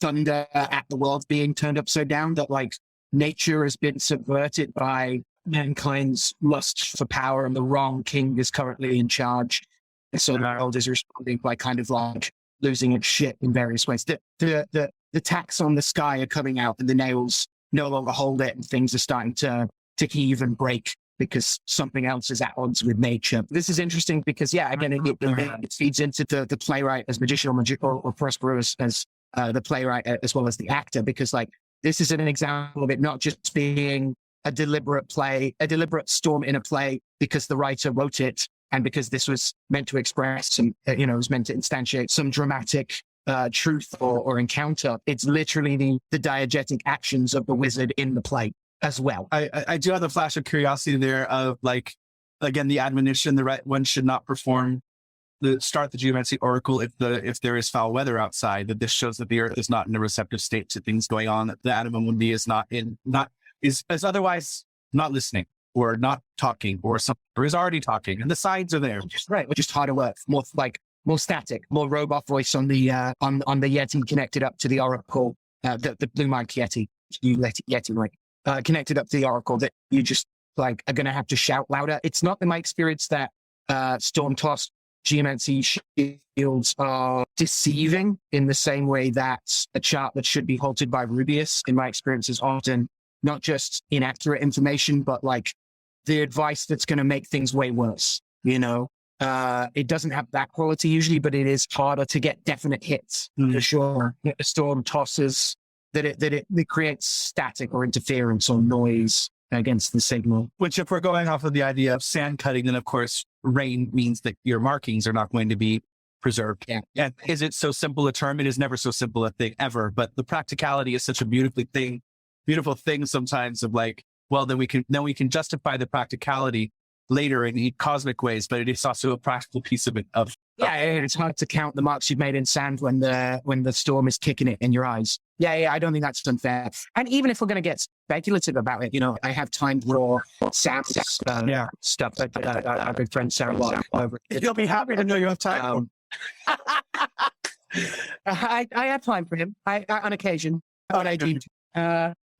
S1: thunder at the world being turned upside down, that like nature has been subverted by mankind's lust for power and the wrong king is currently in charge. And so the world is responding by kind of like losing its shit in various ways. The tacks on the sky are coming out and the nails no longer hold it and things are starting to heave and break, because something else is at odds with nature. This is interesting because, again, it feeds into the playwright as magician or Prospero as the playwright as well as the actor, because like, this is an example of it not just being a deliberate play, a deliberate storm in a play because the writer wrote it and because this was meant to express some, it was meant to instantiate some dramatic truth or encounter. It's literally the diegetic actions of the wizard in the play as well.
S2: I do have the flash of curiosity there of like, again, the admonition, the right one should not start the geomantic oracle if there is foul weather outside, that this shows that the earth is not in a receptive state to things going on, that the animal mundi is otherwise not listening or not talking or is already talking, and the signs are there.
S1: Right, which is harder work, more static, more robot voice on the Yeti connected up to the oracle, the blue mic Yeti, Yeti, right? Connected up to the oracle, that you just like are going to have to shout louder. It's not in my experience that storm-tossed geomancy shields are deceiving in the same way that a chart that should be halted by Rubius, in my experience, is often not just inaccurate information, but like the advice that's going to make things way worse. It doesn't have that quality usually, but it is harder to get definite hits for sure. A storm tosses that it creates static or interference or noise against the signal.
S2: Which, if we're going off of the idea of sand cutting, then of course rain means that your markings are not going to be preserved.
S1: Yeah.
S2: And is it so simple a term? It is never so simple a thing ever. But the practicality is such a beautiful thing sometimes of like, well, then we can justify the practicality later in cosmic ways, but it is also a practical piece of it.
S1: Yeah, it's hard to count the marks you've made in sand when the storm is kicking it in your eyes. Yeah, I don't think that's unfair. And even if we're going to get speculative about it, I have time for Sam's stuff. Our good friend Sarah Watt over.
S2: You'll be happy to know you have time.
S1: I have time for him. I on occasion, but I do.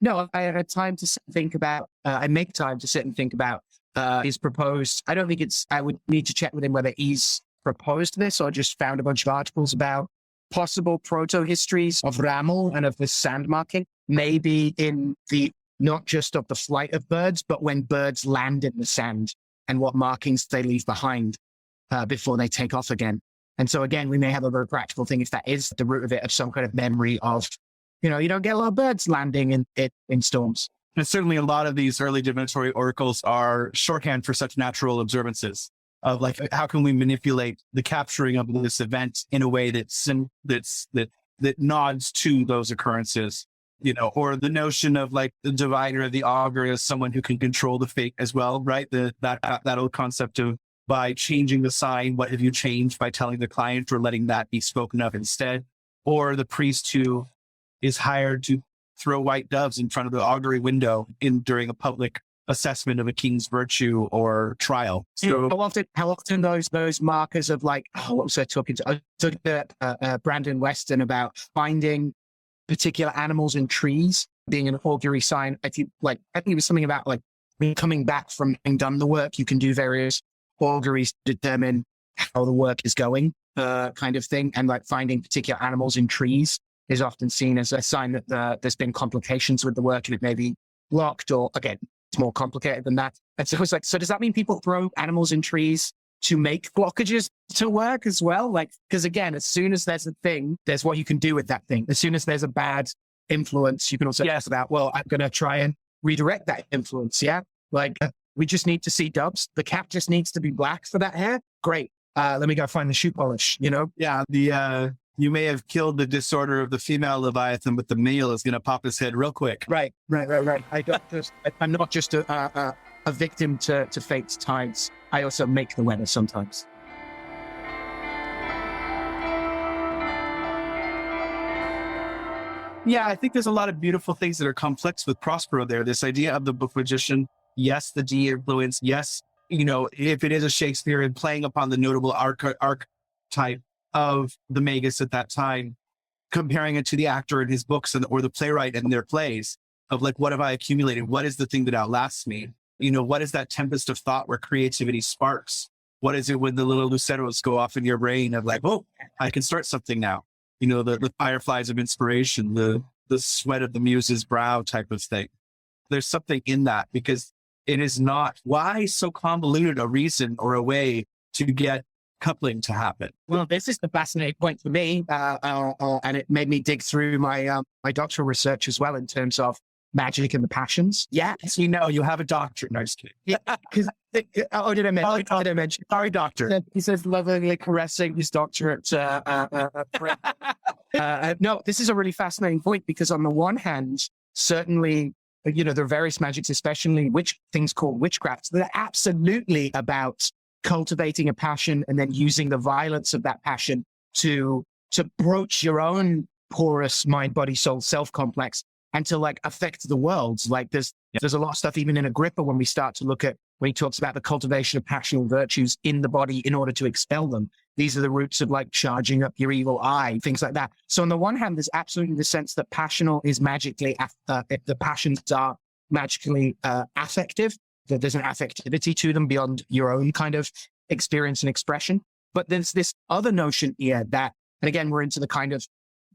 S1: No, I had time to think about. I make time to sit and think about his proposed. I don't think it's. I would need to check with him whether he's proposed this or just found a bunch of articles about possible proto-histories of Ramel and of the sand marking, maybe in the, not just of the flight of birds, but when birds land in the sand and what markings they leave behind before they take off again. And so again, we may have a very practical thing if that is the root of it, of some kind of memory of, you don't get a lot of birds landing in storms.
S2: And certainly a lot of these early divinatory oracles are shorthand for such natural observances. Of like, how can we manipulate the capturing of this event in a way that nods to those occurrences, or the notion of like the diviner, the augur as someone who can control the fate as well, right? That old concept of by changing the sign, what have you changed by telling the client or letting that be spoken of instead, or the priest who is hired to throw white doves in front of the augury window during a public assessment of a king's virtue or trial.
S1: So how often those markers of like, what was I talking to? I talked to Brandon Weston about finding particular animals in trees being an augury sign. I think it was something about like coming back from having done the work, you can do various auguries to determine how the work is going, kind of thing. And like finding particular animals in trees is often seen as a sign that there's been complications with the work and it may be blocked, or again, it's more complicated than that. And so it's like, so does that mean people throw animals in trees to make blockages to work as well? Like, because again, as soon as there's a thing, there's what you can do with that thing. As soon as there's a bad influence, you can also ask about, well, I'm going to try and redirect that influence. Yeah. Like we just need to see doves. The cap just needs to be black for that hair. Great. Let me go find the shoe polish,
S2: Yeah. You may have killed the disorder of the female Leviathan, but the male is going to pop his head real quick.
S1: Right. I'm not just a victim to fate's tides. I also make the weather sometimes.
S2: Yeah, I think there's a lot of beautiful things that are complex with Prospero there. This idea of the book magician, yes, the D influence, yes, if it is a Shakespearean playing upon the notable archetype of the magus at that time, comparing it to the actor in his books or the playwright and their plays of like, what have I accumulated? What is the thing that outlasts me? What is that tempest of thought where creativity sparks? What is it when the little luceros go off in your brain of like, oh, I can start something now? The fireflies of inspiration, the sweat of the muse's brow type of thing. There's something in that because it is not, why so convoluted a reason or a way to get coupling to happen?
S1: Well, this is the fascinating point for me, and it made me dig through my doctoral research as well in terms of magic and the passions. Yeah,
S2: you have a doctorate. No, just kidding.
S1: Yeah, because did I mention?
S2: Sorry, doctor.
S1: He says lovingly caressing his doctorate. No, this is a really fascinating point because on the one hand, certainly, there are various magics, especially things called witchcrafts, that are absolutely about cultivating a passion and then using the violence of that passion to broach your own porous mind, body, soul, self complex and to like affect the world. Like there's a lot of stuff even in Agrippa when we start to look at, when he talks about the cultivation of passional virtues in the body in order to expel them. These are the roots of like charging up your evil eye, things like that. So on the one hand, there's absolutely the sense that passional is magically, the passions are magically affective, that there's an affectivity to them beyond your own kind of experience and expression. But there's this other notion here that, and again, we're into the kind of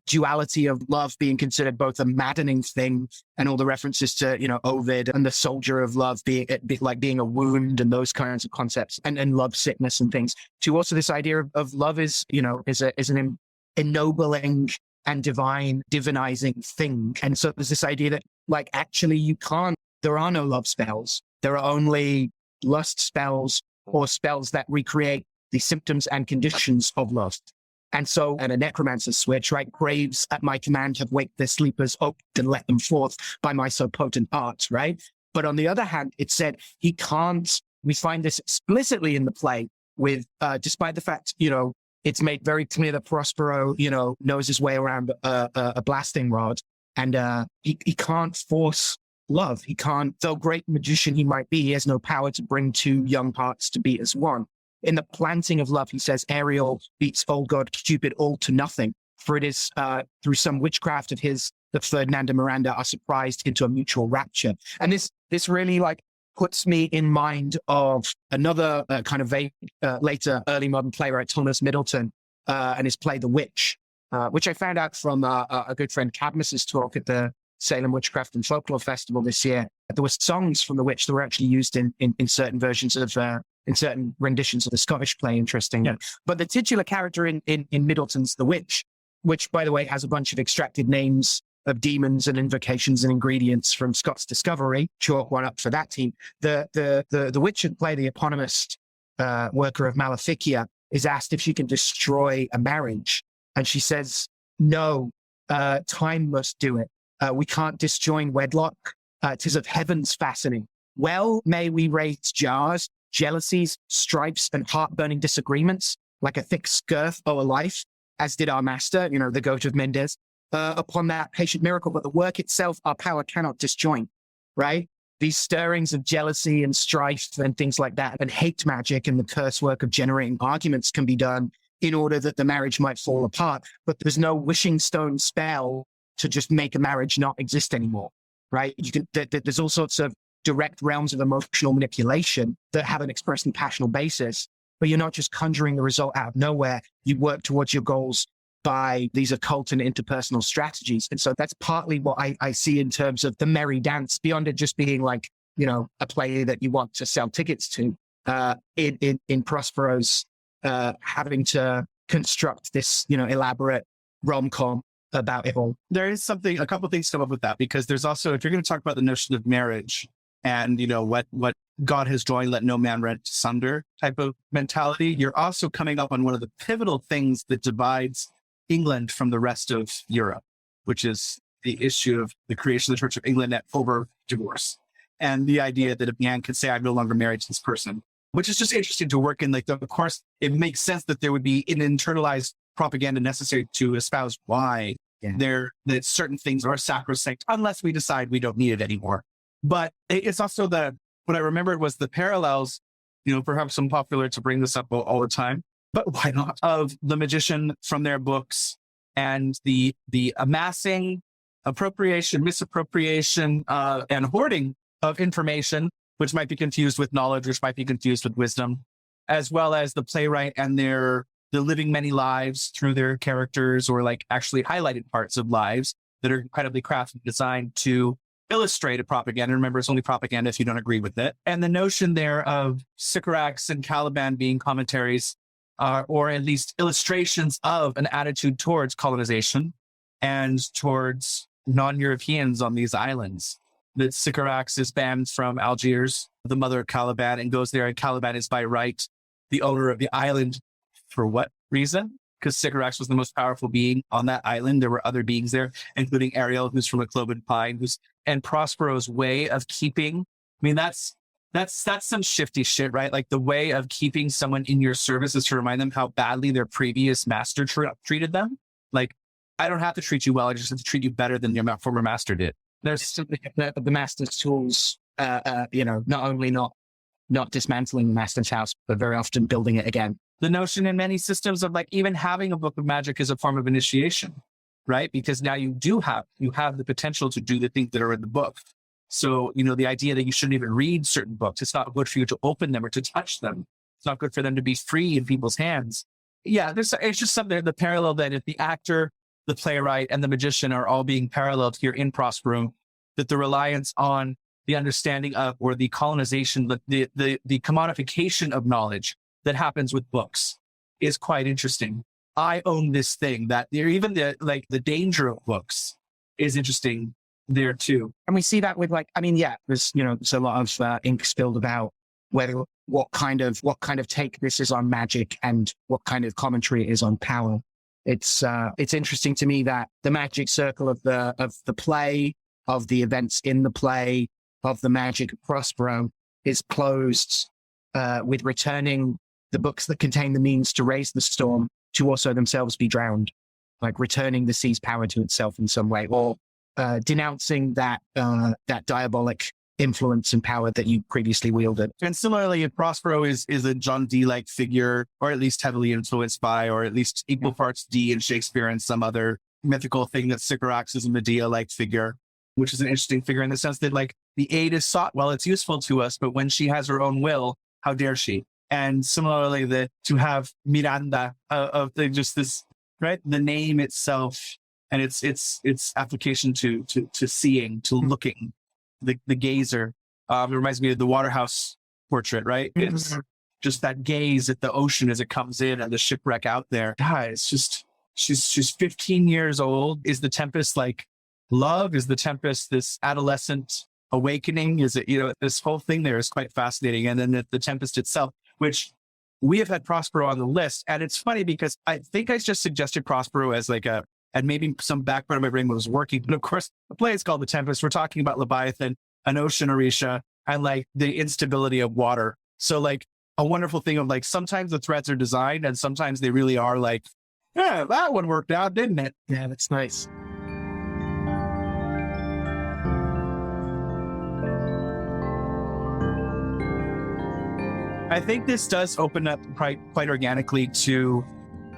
S1: duality of love being considered both a maddening thing and all the references to, Ovid and the soldier of love being a wound and those kinds of concepts and love sickness and things, to also this idea of love is an ennobling and divinizing thing. And so there's this idea that like, actually there are no love spells. There are only lust spells or spells that recreate the symptoms and conditions of love. And so, and a necromancer's switch, right? Graves at my command have waked their sleepers up and let them forth by my so potent art, right? But on the other hand, it said he can't we find this explicitly in the play with, despite the fact, it's made very clear that Prospero, knows his way around a blasting rod, and he can't force love. He can't, though great magician he might be, he has no power to bring two young hearts to be as one. In the planting of love, he says, Ariel beats old god Cupid all to nothing, for it is through some witchcraft of his that Ferdinand and Miranda are surprised into a mutual rapture. And this really puts me in mind of another kind of later early modern playwright, Thomas Middleton, and his play The Witch, which I found out from a good friend Cadmus's talk at the Salem Witchcraft and Folklore Festival this year. There were songs from The Witch that were actually used in certain versions of, in certain renditions of the Scottish play, interestingly. Yeah. But the titular character in Middleton's The Witch, which, by the way, has a bunch of extracted names of demons and invocations and ingredients from Scott's Discovery, chalk one up for that team. The witch in play, the eponymous worker of Maleficia, is asked if she can destroy a marriage. And she says, no, time must do it. We can't disjoin wedlock. 'Tis of heaven's fastening. Well, may we raise jars, jealousies, stripes, and heart-burning disagreements, like a thick scurf o'er life, as did our master, the goat of Mendes, upon that patient miracle. But the work itself, our power cannot disjoin, right? These stirrings of jealousy and strife and things like that, and hate magic and the curse work of generating arguments can be done in order that the marriage might fall apart. But there's no wishing stone spell to just make a marriage not exist anymore, right? There's all sorts of direct realms of emotional manipulation that have an expressly passional basis, but you're not just conjuring the result out of nowhere. You work towards your goals by these occult and interpersonal strategies. And so that's partly what I see in terms of the merry dance, beyond it just being a play that you want to sell tickets to, in Prospero's having to construct this, elaborate rom-com about it all.
S2: There is a couple of things come up with that, because there's also, if you're going to talk about the notion of marriage and, what God has joined, let no man rent asunder type of mentality, you're also coming up on one of the pivotal things that divides England from the rest of Europe, which is the issue of the creation of the Church of England over divorce. And the idea that a man could say, I'm no longer married to this person, which is just interesting to work in. Of course, it makes sense that there would be an internalized propaganda necessary to espouse why that certain things are sacrosanct, unless we decide we don't need it anymore. But it's also what I remembered was the parallels, perhaps I'm popular to bring this up all the time, but why not, of the magician from their books and the amassing, appropriation, misappropriation, and hoarding of information, which might be confused with knowledge, which might be confused with wisdom, as well as the playwright and the living many lives through their characters, or actually highlighted parts of lives that are incredibly crafted and designed to illustrate a propaganda. Remember, it's only propaganda if you don't agree with it. And the notion there of Sycorax and Caliban being commentaries, or at least illustrations of an attitude towards colonization and towards non-Europeans on these islands. That Sycorax is banned from Algiers, the mother of Caliban, and goes there, and Caliban is by right the owner of the island. For what reason? Because Sycorax was the most powerful being on that island. There were other beings there, including Ariel, who's from a cloven pine, and Prospero's way of keeping. I mean, that's some shifty shit, right? The way of keeping someone in your service is to remind them how badly their previous master treated them. I don't have to treat you well. I just have to treat you better than your former master did.
S1: There's simply the master's tools, not only not dismantling the master's house, but very often building it again.
S2: The notion in many systems of even having a book of magic is a form of initiation, right? Because now you have the potential to do the things that are in the book. So, the idea that you shouldn't even read certain books, it's not good for you to open them or to touch them. It's not good for them to be free in people's hands. Yeah, it's just something, the parallel that if the actor, the playwright, and the magician are all being paralleled here in Prospero, that the reliance on the understanding of, or the colonization, the commodification of knowledge that happens with books is quite interesting. I own this thing, that even the danger of books is interesting there too.
S1: And we see that with there's a lot of ink spilled about what kind of take this is on magic and what kind of commentary it is on power. It's interesting to me that the magic circle of the play, of the events in the play, of the magic of Prospero is closed with returning the books that contain the means to raise the storm to also themselves be drowned, like returning the sea's power to itself in some way, or denouncing that diabolic influence and power that you previously wielded.
S2: And similarly, Prospero is a John Dee-like figure, or at least heavily influenced by, or at least equal parts Dee in Shakespeare and some other mythical thing that Sycorax is a Medea-like figure, which is an interesting figure in the sense that like the aid is sought while it's useful to us, but when she has her own will, how dare she? And similarly, to have Miranda just this, right? The name itself and its application to seeing, to looking, the gazer. It reminds me of the Waterhouse portrait, right? It's just that gaze at the ocean as it comes in and the shipwreck out there. God, it's just, she's 15 years old. Is the Tempest like love? Is the Tempest this adolescent awakening? Is it, this whole thing there is quite fascinating. And then the Tempest itself, which we have had Prospero on the list. And it's funny because I think I just suggested Prospero as like and maybe some background of my brain was working. But of course, the play is called The Tempest. We're talking about Leviathan, an ocean Orisha, and like the instability of water. So like a wonderful thing of like, sometimes the threats are designed and sometimes they really are like, yeah, that one worked out, didn't it?
S1: Yeah, that's nice.
S2: I think this does open up quite organically to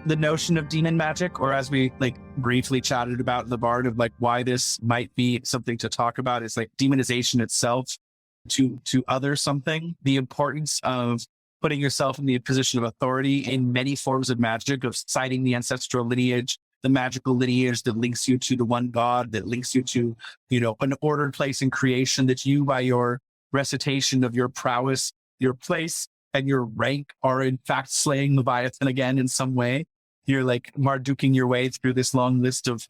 S2: the notion of demon magic, or as we like briefly chatted about in the Bard of like why this might be something to talk about is like demonization itself to other something, the importance of putting yourself in the position of authority in many forms of magic, of citing the ancestral lineage, the magical lineage that links you to the one God, that links you to, an ordered place in creation, that you by your recitation of your prowess, your place, and your rank are in fact slaying Leviathan again in some way. You're like Marduking your way through this long list of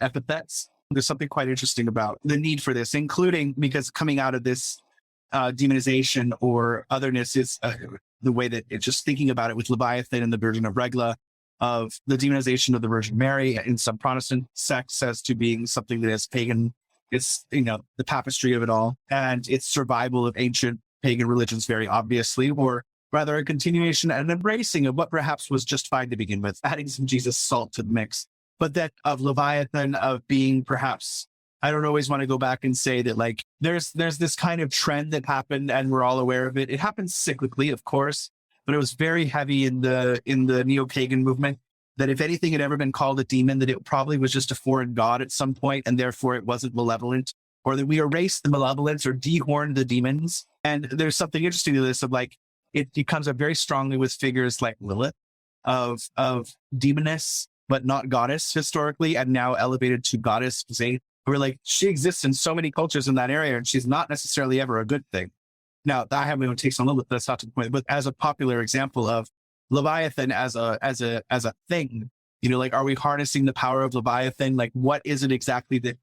S2: epithets. There's something quite interesting about the need for this, including because coming out of this demonization or otherness is the way that it's just thinking about it with Leviathan and the Virgin of Regla, of the demonization of the Virgin Mary in some Protestant sects as to being something that is pagan. It's, the tapestry of it all and its survival of ancient pagan religions, very obviously, or rather a continuation and embracing of what perhaps was just fine to begin with, adding some Jesus salt to the mix. But that of Leviathan, of being perhaps, I don't always want to go back and say that like there's this kind of trend that happened and we're all aware of it. It happens cyclically, of course, but it was very heavy in the neo-pagan movement, that if anything had ever been called a demon, that it probably was just a foreign god at some point, and therefore it wasn't malevolent, or that we erased the malevolence or dehorned the demons. And there's something interesting to this of like, it comes up very strongly with figures like Lilith of demoness, but not goddess historically, and now elevated to goddess. We're like, she exists in so many cultures in that area, and she's not necessarily ever a good thing. Now, I have my own takes on Lilith, that's not to the point, but as a popular example of Leviathan as a thing, like, are we harnessing the power of Leviathan? Like, what is it exactly that,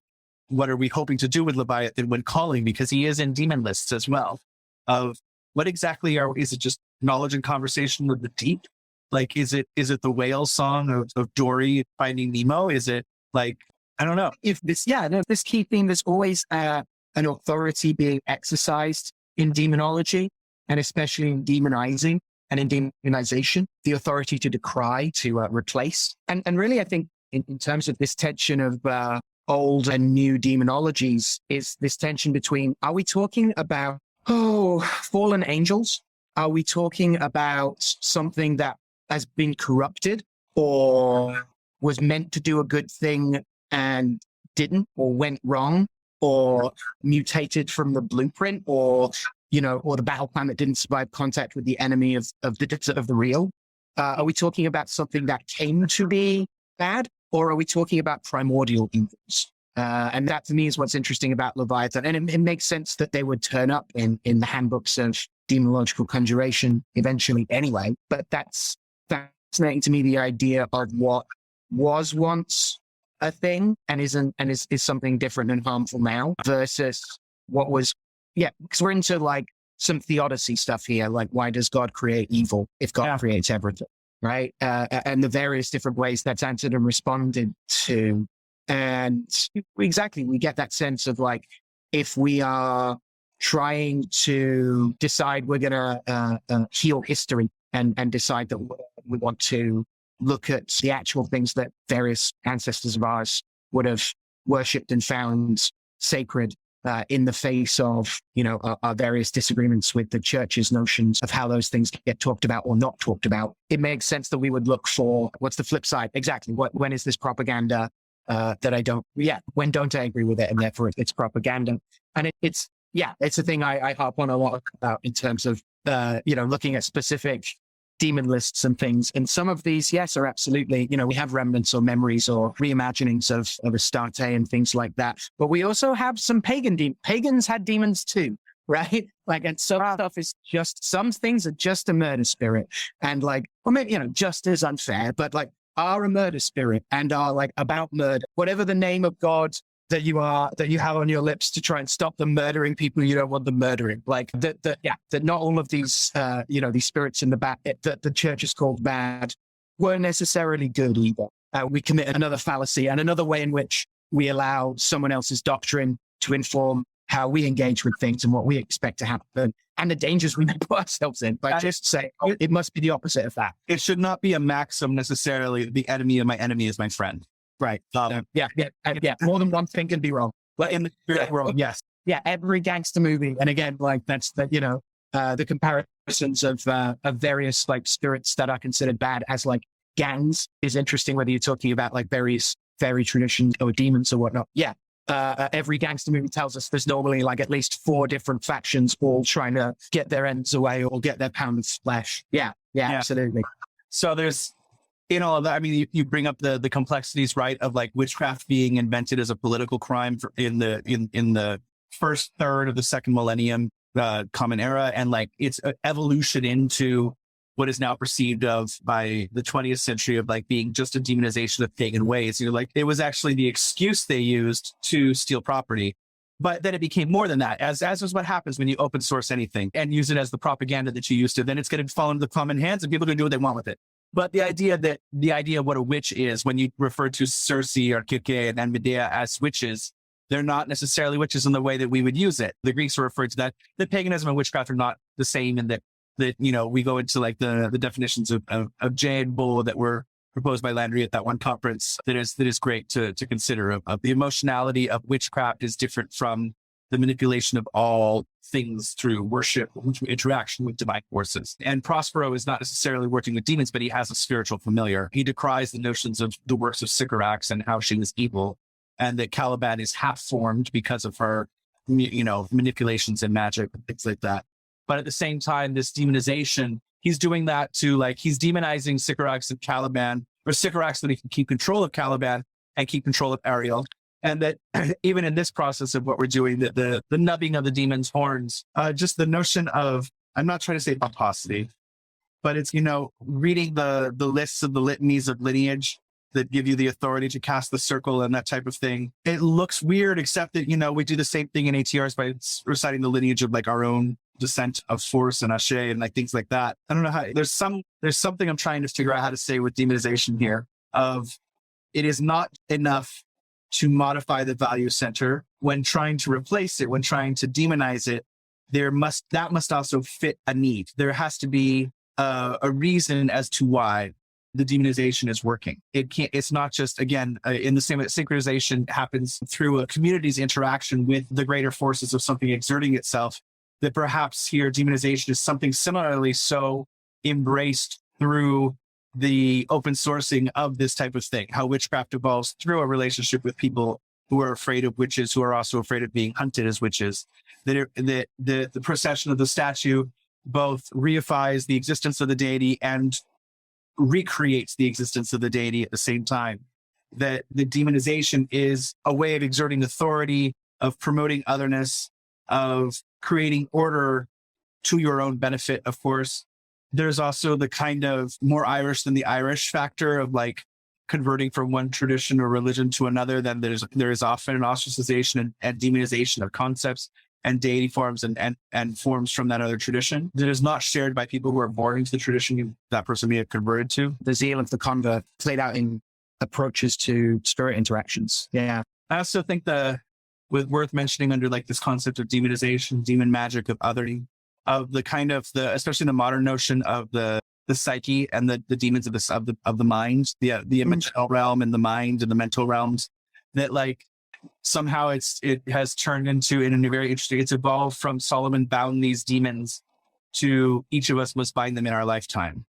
S2: what are we hoping to do with Leviathan when calling? Because he is in demon lists as well. Of what exactly is it just knowledge and conversation with the deep? Like, is it the whale song of Dory finding Nemo? Is it like, I don't know.
S1: If this key theme, there's always an authority being exercised in demonology, and especially in demonizing and in demonization, the authority to decry, to replace. And really, I think in terms of this tension of old and new demonologies, is this tension between, are we talking about, fallen angels? Are we talking about something that has been corrupted or was meant to do a good thing and didn't, or went wrong, or mutated from the blueprint, or the battle plan that didn't survive contact with the enemy of the real? Are we talking about something that came to be bad, or are we talking about primordial evils? And that to me is what's interesting about Leviathan. And it makes sense that they would turn up in the handbooks of demonological conjuration eventually anyway. But that's fascinating to me, the idea of what was once a thing and is something different and harmful now versus what was, because we're into like some theodicy stuff here. Like, why does God create evil if God creates everything, right? And the various different ways that's answered and responded to. And exactly, we get that sense of like, if we are trying to decide we're going to heal history and decide that we want to look at the actual things that various ancestors of ours would have worshipped and found sacred in the face of, our various disagreements with the church's notions of how those things get talked about or not talked about. It makes sense that we would look for what's the flip side. Exactly. When is this propaganda that I don't, when don't I agree with it? And therefore it's propaganda. And it's a thing I harp on a lot about in terms of, looking at specific demon lists and things. And some of these, yes, are absolutely, we have remnants or memories or reimaginings of Astarte and things like that. But we also have some pagans had demons too, right? Like, and some stuff is some things are just a murder spirit. And like, or maybe, just as unfair, but like are a murder spirit and are like about murder, whatever the name of God that you have on your lips to try and stop them murdering people you don't want them murdering. Like that not all of these, these spirits in the bad, that the church is called bad, weren't necessarily good either. We commit another fallacy and another way in which we allow someone else's doctrine to inform how we engage with things and what we expect to happen and the dangers we may put ourselves in. But just say, it must be the opposite of that.
S2: It should not be a maxim necessarily. The enemy of my enemy is my friend. Right.
S1: More than one thing can be wrong.
S2: But in the spirit world, yes.
S1: Yeah. Every gangster movie. And again, like that's the, the comparisons of various like spirits that are considered bad as like gangs is interesting, whether you're talking about like various fairy traditions or demons or whatnot. Yeah. Every gangster movie tells us there's normally like at least 4 different factions all trying to get their ends away or get their pound of flesh. Yeah. Absolutely.
S2: So there's, in all of that, I mean, you bring up the complexities, right, of like witchcraft being invented as a political crime in the first third of the second millennium Common Era, and like its evolution into what is now perceived of by the 20th century of like being just a demonization of pagan ways. Like it was actually the excuse they used to steal property. But then it became more than that, as is what happens when you open source anything and use it as the propaganda that you used to. Then it's going to fall into the common hands and people are going to do what they want with it. But the idea of what a witch is, when you refer to Circe or Kike and Medea as witches, they're not necessarily witches in the way that we would use it. The Greeks referred to that. The paganism and witchcraft are not the same in that we go into like the definitions of Jade Bull that were proposed by Landry at that one conference that is great to consider. Of the emotionality of witchcraft is different from the manipulation of all things through worship, interaction with divine forces. And Prospero is not necessarily working with demons, but he has a spiritual familiar. He decries the notions of the works of Syncretic and how she was evil, and that Caliban is half formed because of her, manipulations and magic and things like that. But at the same time, this demonization, he's doing that to he's demonizing Syncretic and Caliban, or Syncretic so that he can keep control of Caliban and keep control of Ariel. And that even in this process of what we're doing, that the nubbing of the demon's horns, just the notion of, I'm not trying to say pomposity, but it's, reading the lists of the litanies of lineage that give you the authority to cast the circle and that type of thing. It looks weird, except that, we do the same thing in ATRs by reciting the lineage of like our own descent of Force and Ashe and like things like that. I don't know how, there's something I'm trying to figure out how to say with demonization here of it is not enough to modify the value center. When trying to replace it, when trying to demonize it, that must also fit a need. There has to be a reason as to why the demonization is working. It's not just, again, in the same way that synchronization happens through a community's interaction with the greater forces of something exerting itself, that perhaps here demonization is something similarly so embraced through the open sourcing of this type of thing, how witchcraft evolves through a relationship with people who are afraid of witches, who are also afraid of being hunted as witches, that the procession of the statue both reifies the existence of the deity and recreates the existence of the deity at the same time. That the demonization is a way of exerting authority, of promoting otherness, of creating order to your own benefit, of course. There's also the kind of more Irish than the Irish factor of like converting from one tradition or religion to another. Then there is often an ostracization and demonization of concepts and deity forms and forms from that other tradition that is not shared by people who are born into the tradition that person may have converted to.
S1: The zeal of the convert played out in approaches to spirit interactions. Yeah.
S2: I also think the worth mentioning under like this concept of demonization, demon magic, of othering, of the kind of especially the modern notion of the psyche and the demons of the mind, the emotional realm and the mind and the mental realms, that like somehow it has turned into, in a very interesting, it's evolved from Solomon bound these demons to each of us must bind them in our lifetime.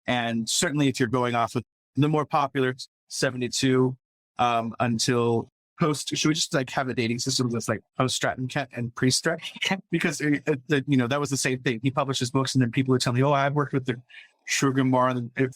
S2: And certainly if you're going off with the more popular 72 until post, should we just like have a dating system that's like post Stratton Kent and pre Stratton Kent? Because that was the same thing. He publishes books and then people would tell me, oh, I've worked with the Sugar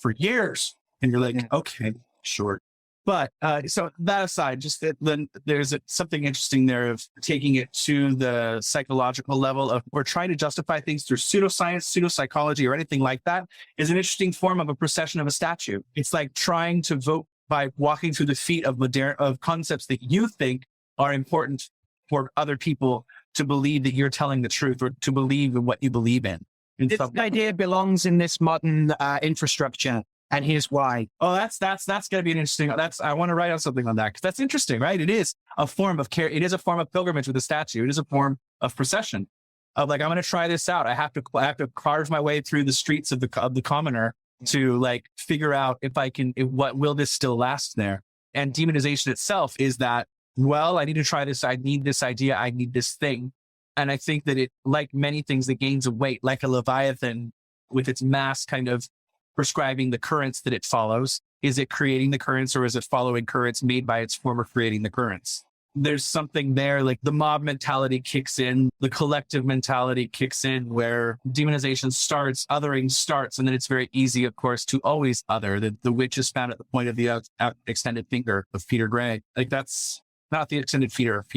S2: for years. And you're like, okay, sure. But so that aside, just then there's something interesting there of taking it to the psychological level of, or trying to justify things through pseudoscience, pseudopsychology, or anything like that is an interesting form of a procession of a statue. It's like trying to vote by walking through the feet of concepts that you think are important for other people to believe that you're telling the truth or to believe in what you believe in.
S1: This idea belongs in this modern infrastructure. And here's why.
S2: Oh, that's going to be an interesting. I want to write on something on that because that's interesting, right? It is a form of care. It is a form of pilgrimage with a statue. It is a form of procession. Of like, I'm going to try this out. I have to carve my way through the streets of the commoner to like figure out if I can. What will this still last there? And demonization itself is that. Well, I need to try this. I need this idea. I need this thing. And I think that it, like many things, that gains a weight, like a Leviathan with its mass kind of prescribing the currents that it follows. Is it creating the currents or is it following currents made by its former creating the currents? There's something there, like the mob mentality kicks in, the collective mentality kicks in where demonization starts, othering starts, and then it's very easy, of course, to always other. The witch is found at the point of the extended finger of Peter Gray. Like that's not the extended finger of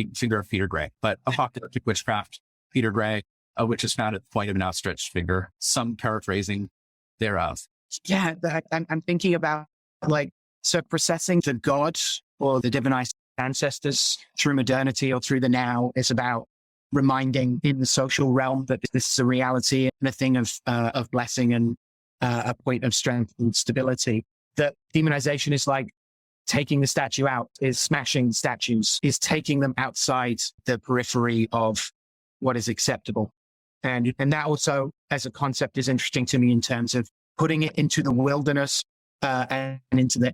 S2: Peter Gray, but apocalyptic witchcraft, Peter Gray, a witch is found at the point of an outstretched finger, some paraphrasing thereof.
S1: Yeah, I'm thinking about like, so processing the god or the divinized ancestors through modernity or through the now is about reminding in the social realm that this is a reality and a thing of blessing and a point of strength and stability. That demonization is like taking the statue out, is smashing statues, is taking them outside the periphery of what is acceptable. And that also as a concept is interesting to me in terms of putting it into the wilderness and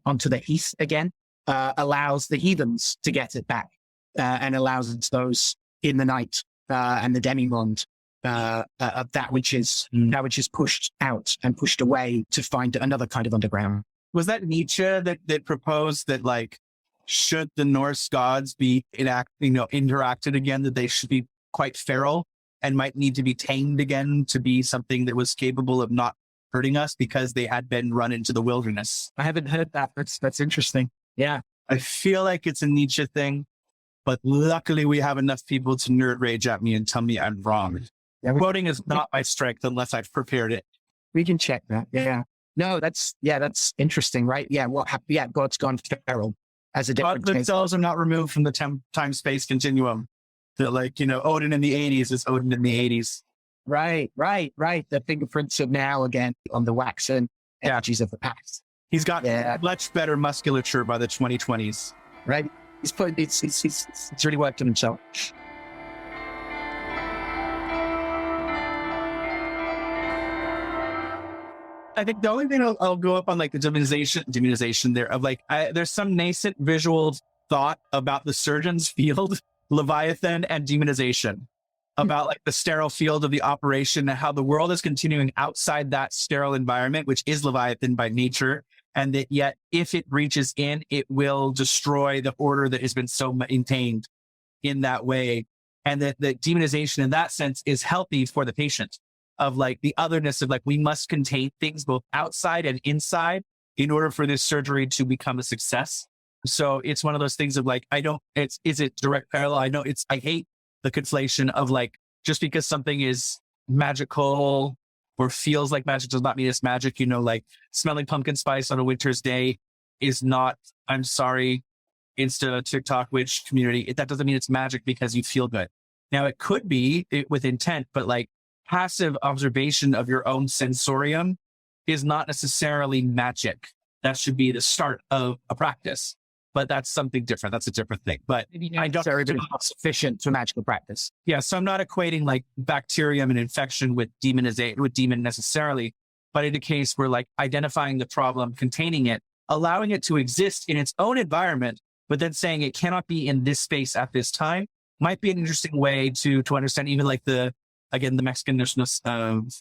S1: onto the heath again allows the heathens to get it back and allows those in the night and the demimond of that which is pushed out and pushed away to find another kind of underground.
S2: Was that Nietzsche that proposed that like should the Norse gods be interacted again, that they should be quite feral and might need to be tamed again to be something that was capable of not hurting us because they had been run into the wilderness?
S1: I haven't heard that. That's interesting. Yeah.
S2: I feel like it's a Nietzsche thing, but luckily we have enough people to nerd rage at me and tell me I'm wrong. Yeah, quoting is not my strength unless I've prepared it.
S1: We can check that. Yeah. No, that's interesting, right? Yeah. God's gone feral as a different
S2: God themselves are not removed from the time-space continuum. That Odin in the 80s is Odin in the 80s.
S1: Right. The fingerprints of now again on the wax and energies of the past.
S2: He's got much better musculature by the 2020s.
S1: Right. He's really worked on himself.
S2: I think the only thing I'll go up on like the demonization there of like, there's some nascent visual thought about the surgeon's field, Leviathan and demonization, about like the sterile field of the operation and how the world is continuing outside that sterile environment, which is Leviathan by nature. And that yet if it reaches in, it will destroy the order that has been so maintained in that way. And that the demonization in that sense is healthy for the patient, of like the otherness of like, we must contain things both outside and inside in order for this surgery to become a success. So it's one of those things of like, is it direct parallel? I hate the conflation of like, just because something is magical or feels like magic does not mean it's magic. Like smelling pumpkin spice on a winter's day is not, I'm sorry, Insta, TikTok, witch community. That doesn't mean it's magic because you feel good. Now it could be with intent, but like passive observation of your own sensorium is not necessarily magic. That should be the start of a practice. but that's something different. That's a different thing. But
S1: I don't think it's not sufficient to magical practice.
S2: Yeah, so I'm not equating like bacterium and infection with demon necessarily, but in a case where like identifying the problem, containing it, allowing it to exist in its own environment, but then saying it cannot be in this space at this time might be an interesting way to understand even like the Mexican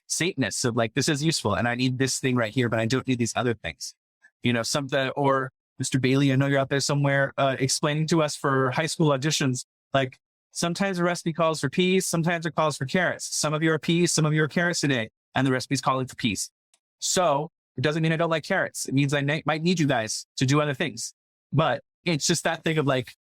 S2: Satanists of like, this is useful and I need this thing right here, but I don't need these other things. Something, or Mr. Bailey, I know you're out there somewhere explaining to us for high school auditions, like sometimes a recipe calls for peas, sometimes it calls for carrots. Some of you are peas, some of you are carrots today, and the recipe's calling for peas. So it doesn't mean I don't like carrots. It means I might need you guys to do other things. But it's just that thing of like,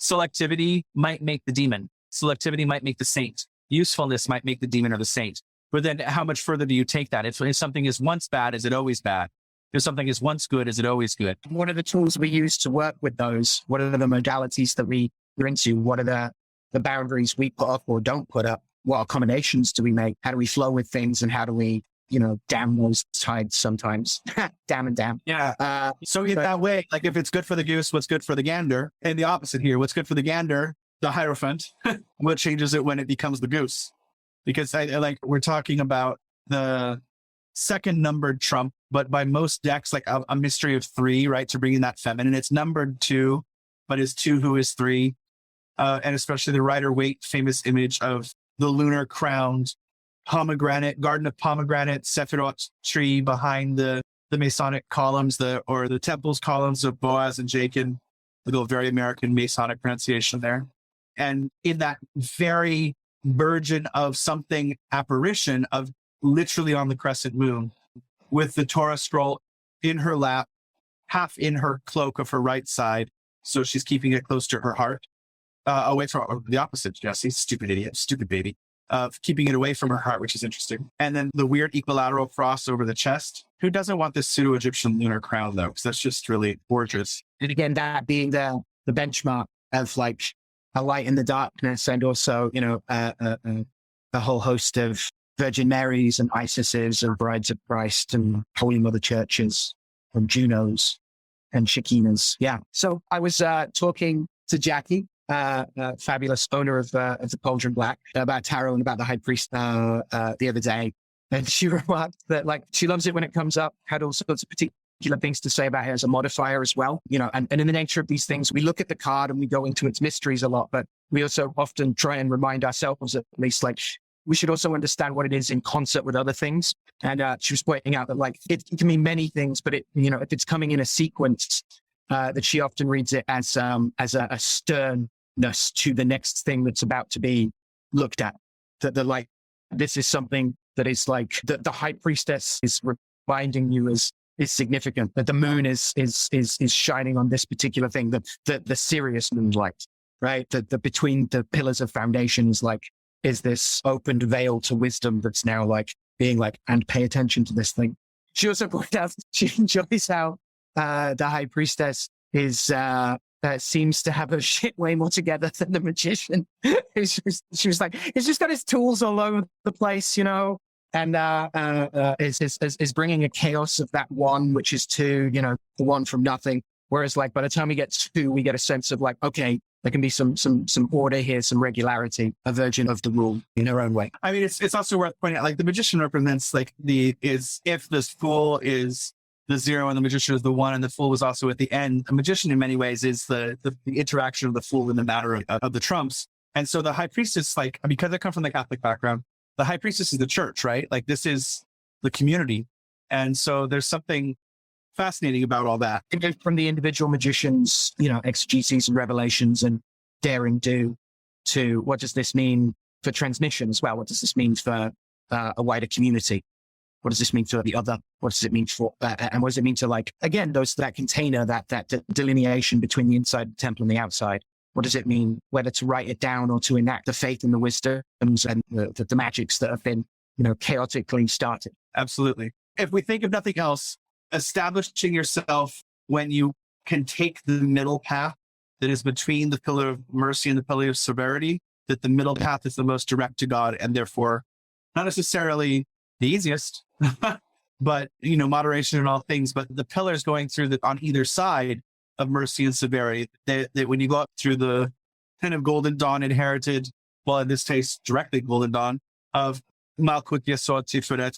S2: selectivity might make the demon. Selectivity might make the saint. Usefulness might make the demon or the saint. But then how much further do you take that? If something is once bad, is it always bad? If something is once good, is it always good?
S1: What are the tools we use to work with those? What are the modalities that we're into? What are the boundaries we put up or don't put up? What accommodations do we make? How do we flow with things? And how do we, dam those tides sometimes? Damn.
S2: Yeah. So in that way, like if it's good for the goose, what's good for the gander? And the opposite here, what's good for the gander, the Hierophant, what changes it when it becomes the goose? Because we're talking about the second numbered trump, but by most decks, like a mystery of 3, right? To bring in that feminine, it's numbered 2, but is 2 who is 3. And especially the Rider-Waite famous image of the lunar crowned garden of pomegranate, Sephiroth tree behind the Masonic columns, or the temple's columns of Boaz and Jachin, a little very American Masonic pronunciation there. And in that very virgin of something apparition of literally on the crescent moon with the Torah scroll in her lap, half in her cloak of her right side. So she's keeping it close to her heart, away from the opposite, Jesse, stupid idiot, stupid baby, of keeping it away from her heart, which is interesting. And then the weird equilateral cross over the chest. Who doesn't want this pseudo-Egyptian lunar crown though? Because that's just really gorgeous.
S1: And again, that being the benchmark of like a light in the darkness, and also, a whole host of Virgin Marys and Isises and Brides of Christ and Holy Mother Churches and Junos and Shekinahs. Yeah. So I was talking to Jackie, fabulous owner of the Cauldron Black, about tarot and about the High Priest the other day. And she remarked that like she loves it when it comes up, had all sorts of particular things to say about it as a modifier as well. And in the nature of these things, we look at the card and we go into its mysteries a lot, but we also often try and remind ourselves at least like we should also understand what it is in concert with other things. And she was pointing out that like it can mean many things, but if it's coming in a sequence, that she often reads it as a sternness to the next thing that's about to be looked at. That the like this is something that is like the High Priestess is reminding you is significant. That the moon is shining on this particular thing. The serious moonlight, right? The between the pillars of foundations, like is this opened veil to wisdom that's now like being like, and pay attention to this thing. She also pointed out she enjoys how the High Priestess is seems to have her shit way more together than the magician. She was like, he's just got his tools all over the place, and is bringing a chaos of that one, which is 2, the one from nothing. Whereas like by the time we get 2, we get a sense of like, okay, there can be some order here, some regularity, a version of the rule in her own way.
S2: I mean, it's also worth pointing out, like the magician represents like if this fool is the 0 and the magician is the 1 and the fool was also at the end. The magician in many ways is the interaction of the fool in the matter of the trumps. And so the High Priestess, like, because I come from the Catholic background, the High Priestess is the church, right? Like this is the community. And so there's something fascinating about all that.
S1: From the individual magicians, exegeses and revelations and daring do, to what does this mean for transmission as well? What does this mean for a wider community? What does this mean for the other? What does it mean for, and what does it mean to like, again, that container, that delineation between the inside of the temple and the outside? What does it mean, whether to write it down or to enact the faith and the wisdoms and the magics that have been, chaotically started?
S2: Absolutely. If we think of nothing else, establishing yourself when you can take the middle path that is between the pillar of mercy and the pillar of severity, that the middle path is the most direct to God and therefore not necessarily the easiest, but, moderation in all things, but the pillars going through on either side of mercy and severity. That when you go up through the kind of golden dawn inherited, well, in this case, directly golden dawn of Malkuth Yesod Tiferet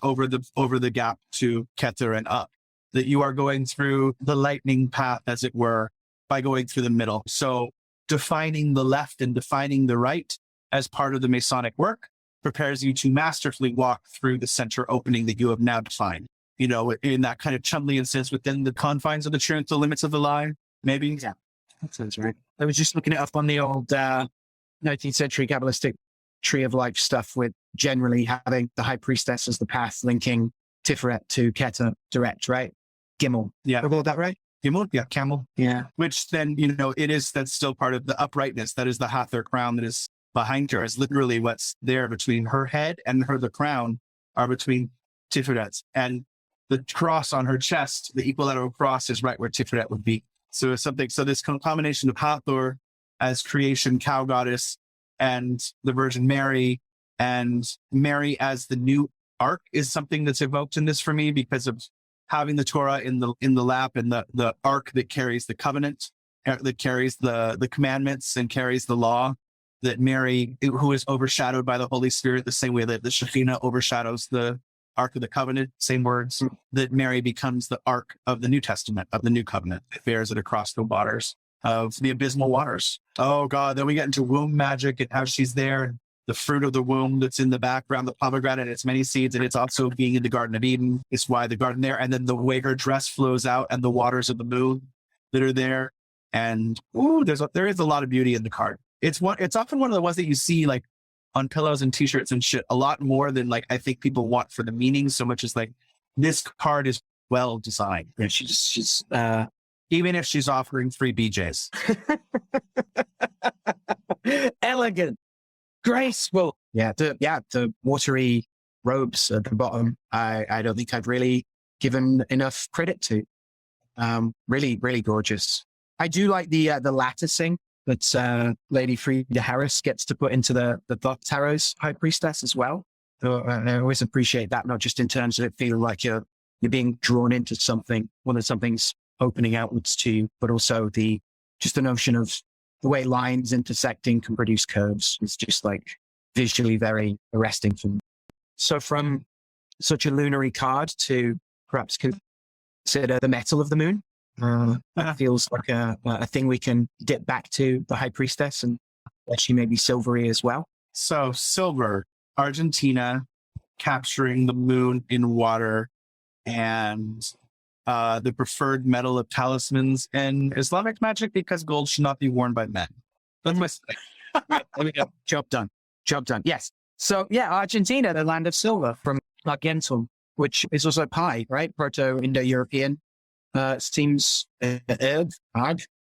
S2: over the gap to Keter and up, that you are going through the lightning path, as it were, by going through the middle. So defining the left and defining the right as part of the Masonic work prepares you to masterfully walk through the center opening that you have now defined. You know, in that kind of Chumleyan sense, within the confines of the truth, the limits of the lie, maybe.
S1: Yeah, that sounds right. I was just looking it up on the old 19th century Kabbalistic Tree of Life stuff, with generally having the High Priestess as the path linking Tiferet to Keter direct, right? Gimel.
S2: Yeah.
S1: Have I got that right?
S2: Gimel, yeah, camel.
S1: Yeah.
S2: Which then, you know, that's still part of the uprightness. That is the Hathor crown that is behind her, is literally what's there between her head and the crown are between Tiferet's. And the cross on her chest, the equilateral cross, is right where Tiferet would be. So it's something, so this combination of Hathor as creation, cow goddess, and the Virgin Mary, and Mary as the new ark is something that's evoked in this for me, because of having the Torah in the lap, and the ark that carries the covenant, that carries the commandments and carries the law, that Mary, who is overshadowed by the Holy Spirit, the same way that the Shekinah overshadows the Ark of the Covenant, same words, that Mary becomes the Ark of the New Testament, of the New Covenant, that bears it across the waters of the abysmal waters. Oh God, then we get into womb magic and how she's there, and the fruit of the womb that's in the background, the pomegranate, its many seeds, and it's also being in the Garden of Eden. It's why the garden there, and then the way her dress flows out, and the waters of the moon that are there. And there is a lot of beauty in the card. It's often one of the ones that you see like on pillows and t-shirts and shit a lot more than like I think people want for the meaning, so much as like this card is well designed.
S1: Yeah, she's
S2: even if she's offering free BJs.
S1: elegant, graceful. Yeah, the watery robes at the bottom, I don't think I've really given enough credit to. Really, really gorgeous. I do like the latticing that Lady Frida Harris gets to put into the Thoth Tarot's High Priestess as well. So I always appreciate that, not just in terms of it feeling like you're being drawn into something, when something's opening outwards to you, but also just the notion of the way lines intersecting can produce curves. It's just like visually very arresting for me. So from such a lunary card to perhaps consider the metal of the moon, feels like a thing we can dip back to the High Priestess, and that she may be silvery as well.
S2: So silver, Argentina, capturing the moon in water, and the preferred metal of talismans in Islamic magic, because gold should not be worn by men. That's my
S1: Right, there we go. Job done. Yes. So yeah, Argentina, the land of silver from Argentum, which is also pi, right? Proto-Indo-European. Seems herb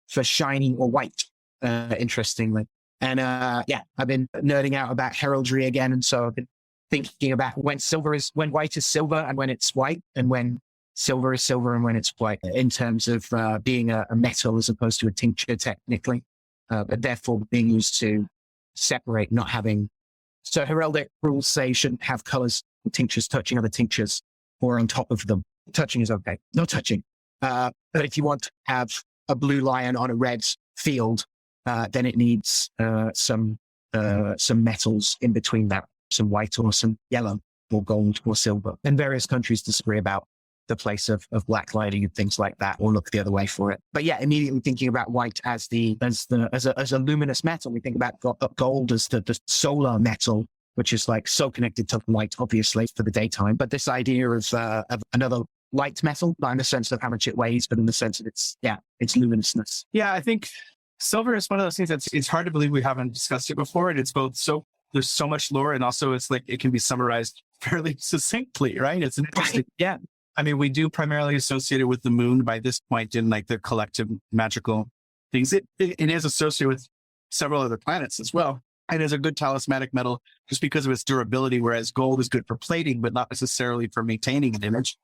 S1: for shiny or white, interestingly. And I've been nerding out about heraldry again. And so I've been thinking about when white is silver and when it's white, and when silver is silver and when it's white, in terms of being a metal as opposed to a tincture technically, but therefore being used to separate, not having. So heraldic rules say you shouldn't have colors and tinctures touching other tinctures or on top of them. Touching is okay. No touching. But if you want to have a blue lion on a red field, then it needs some metals in between that, some white or some yellow or gold or silver. And various countries disagree about the place of black lighting and things like that, or look the other way for it. But yeah, immediately thinking about white as a luminous metal, we think about gold as the solar metal, which is like so connected to light, obviously, for the daytime. But this idea of another light metal, not in the sense of how much it weighs, but in the sense of its luminousness.
S2: Yeah, I think silver is one of those things it's hard to believe we haven't discussed it before. And it's both there's so much lore, and also it's like it can be summarized fairly succinctly, right? It's an interesting.
S1: Right. Yeah.
S2: I mean, we do primarily associate it with the moon by this point in like the collective magical things. It is associated with several other planets as well. And is a good talismanic metal just because of its durability, whereas gold is good for plating, but not necessarily for maintaining an image.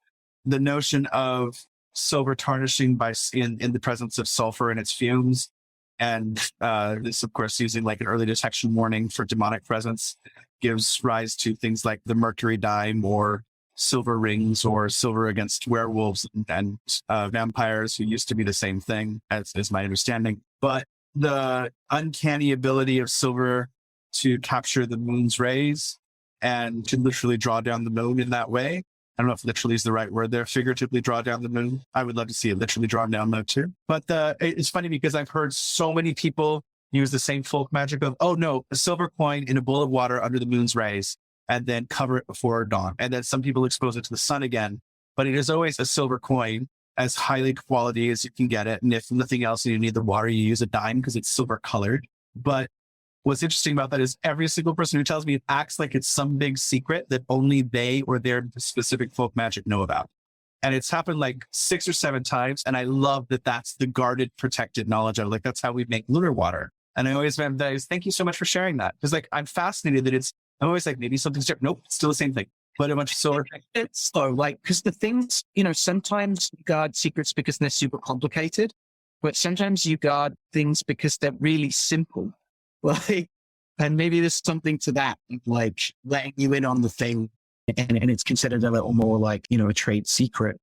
S2: The notion of silver tarnishing in the presence of sulfur and its fumes, and this, of course, using like an early detection warning for demonic presence, gives rise to things like the mercury dime or silver rings or silver against werewolves and vampires, who used to be the same thing, as is my understanding. But the uncanny ability of silver to capture the moon's rays and to literally draw down the moon in that way. I don't know if literally is the right word there, figuratively draw down the moon. I would love to see it literally drawn down though too. But it's funny because I've heard so many people use the same folk magic of, oh no, a silver coin in a bowl of water under the moon's rays, and then cover it before dawn. And then some people expose it to the sun again, but it is always a silver coin, as highly quality as you can get it. And if nothing else, and you need the water, you use a dime because it's silver colored. But what's interesting about that is every single person who tells me it acts like it's some big secret that only they or their specific folk magic know about. And it's happened like 6 or 7 times. And I love that that's the guarded, protected knowledge of, like, that's how we make lunar water. And I always emphasize, thank you so much for sharing that. Because like, I'm fascinated that I'm always like, maybe something's different. Nope, it's still the same thing. But a bunch of silver.
S1: It's so like, because the things, sometimes you guard secrets because they're super complicated, but sometimes you guard things because they're really simple. Like, and maybe there's something to that, like letting you in on the thing, and it's considered a little more like, a trade secret,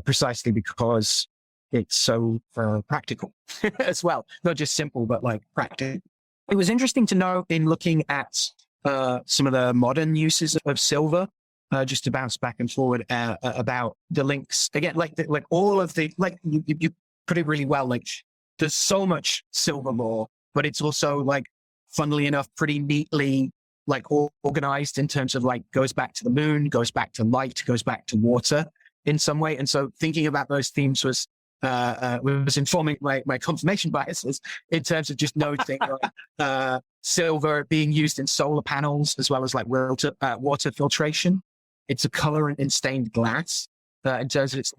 S1: precisely because it's so practical as well. Not just simple, but like practical. It was interesting to know in looking at some of the modern uses of silver, just to bounce back and forward about the links again, like all of the, like you put it really well. Like there's so much silver lore, but it's also like, funnily enough, pretty neatly like organized in terms of like goes back to the moon, goes back to light, goes back to water in some way. And so thinking about those themes was informing my confirmation biases in terms of just noting like, silver being used in solar panels as well as like water filtration. It's a color in stained glass. In terms of its,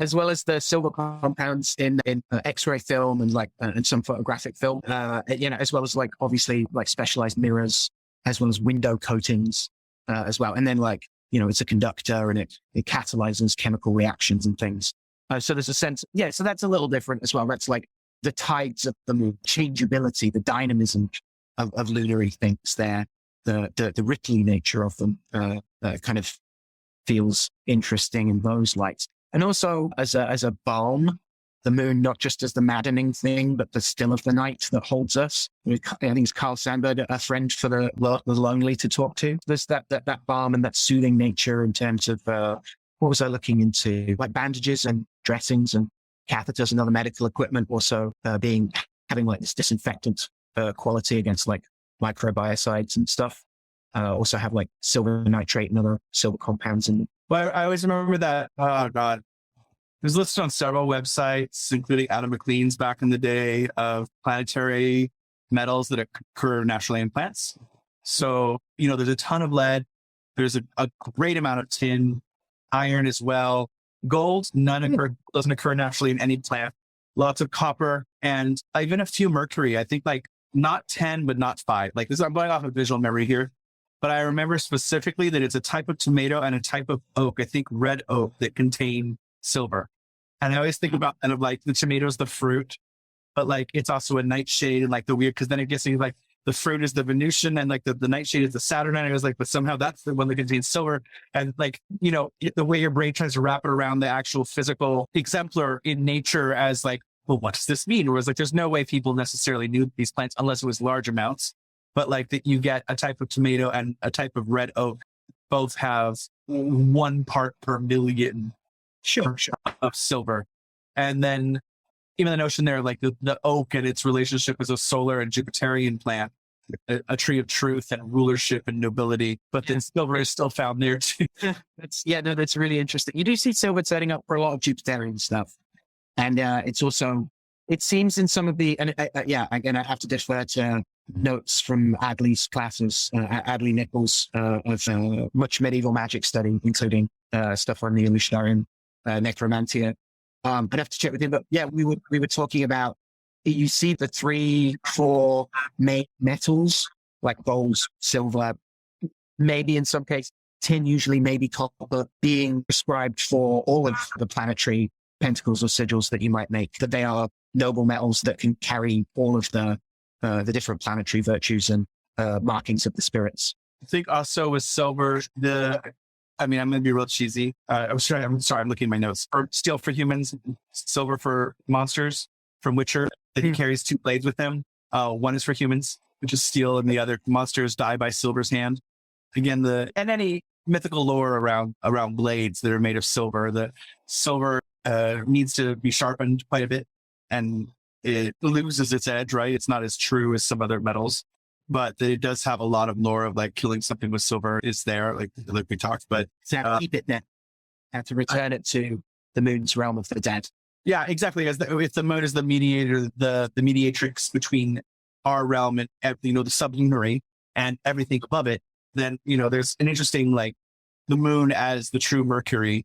S1: as well as the silver compounds in X-ray film and like and some photographic film, as well as like obviously like specialized mirrors, as well as window coatings as well. And then like it's a conductor and it catalyzes chemical reactions and things. So there's a sense, so that's a little different as well. That's like the tides of the moon, changeability, the dynamism of lunary things there, the Ripley nature of them kind of feels interesting in those lights. And also as a balm, the moon, not just as the maddening thing, but the still of the night that holds us. I think it's Carl Sandburg, a friend for the lonely to talk to. There's that balm and that soothing nature in terms of, what was I looking into? Like bandages and dressings and catheters and other medical equipment also having like this disinfectant quality against like microbiocides and stuff. Also have like silver nitrate and other silver compounds in them.
S2: Well, I always remember that. Oh God, it was listed on several websites, including Adam McLean's back in the day, of planetary metals that occur naturally in plants. So, there's a ton of lead. There's a great amount of tin, iron as well. Gold, doesn't occur naturally in any plant. Lots of copper and even a few mercury. I think like not 10, but not 5. Like this, I'm going off of visual memory here. But I remember specifically that it's a type of tomato and a type of oak, I think red oak, that contain silver. And I always think about kind of like the tomato's the fruit, but like it's also a nightshade and like the weird, because then it gets like the fruit is the Venusian and like the nightshade is the Saturnine. I was like, but somehow that's the one that contains silver. And like, the way your brain tries to wrap it around the actual physical exemplar in nature as like, well, what does this mean? Whereas like, there's no way people necessarily knew these plants unless it was large amounts. But like that you get a type of tomato and a type of red oak, both have 1 part per million of silver. And then even the notion there, like the oak and its relationship as a solar and Jupiterian plant, a tree of truth and rulership and nobility, but then silver is still found there too.
S1: That's really interesting. You do see silver setting up for a lot of Jupiterian stuff. And it's also, it seems in some of the, and again, I have to defer to notes from Adley's classes, Adley Nichols, of much medieval magic study, including stuff on the Illusionarian necromantia. I'd have to check with him, but yeah, we were talking about, you see the 3-4 main metals, like gold, silver, maybe in some case tin, usually maybe copper, being prescribed for all of the planetary pentacles or sigils that you might make, that they are noble metals that can carry all of the different planetary virtues and markings of the spirits.
S2: I think also with silver, I mean, I'm going to be real cheesy. I'm sorry, I'm looking at my notes. Or steel for humans, silver for monsters from Witcher. That he carries two blades with him. One is for humans, which is steel, and the other monsters die by silver's hand. Again, and any mythical lore around blades that are made of silver. The silver needs to be sharpened quite a bit, and it loses its edge, right? It's not as true as some other metals, but it does have a lot of lore of like killing something with silver is there, like we talked. But
S1: keep it there, have to return it to the moon's realm of the dead. Yeah, exactly.
S2: If the moon is the mediator, the mediatrix between our realm and the sublunary and everything above it, then there's an interesting like the moon as the true Mercury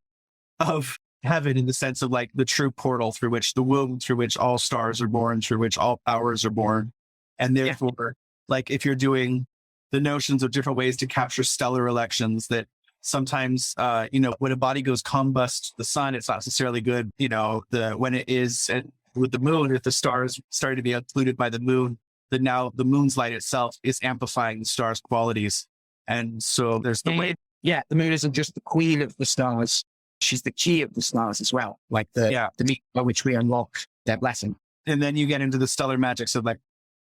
S2: of heaven, in the sense of like the true portal through which the womb, through which all stars are born, through which all powers are born. And therefore, like if you're doing the notions of different ways to capture stellar elections, that sometimes, when a body goes combust the sun, it's not necessarily good. When it is with the moon, if the stars started to be occluded by the moon, then now the moon's light itself is amplifying the star's qualities. And so there's the way.
S1: Yeah, the moon isn't just the queen of the stars. She's the key of the stars as well, like the means by which we unlock their blessing.
S2: And then you get into the stellar magics of like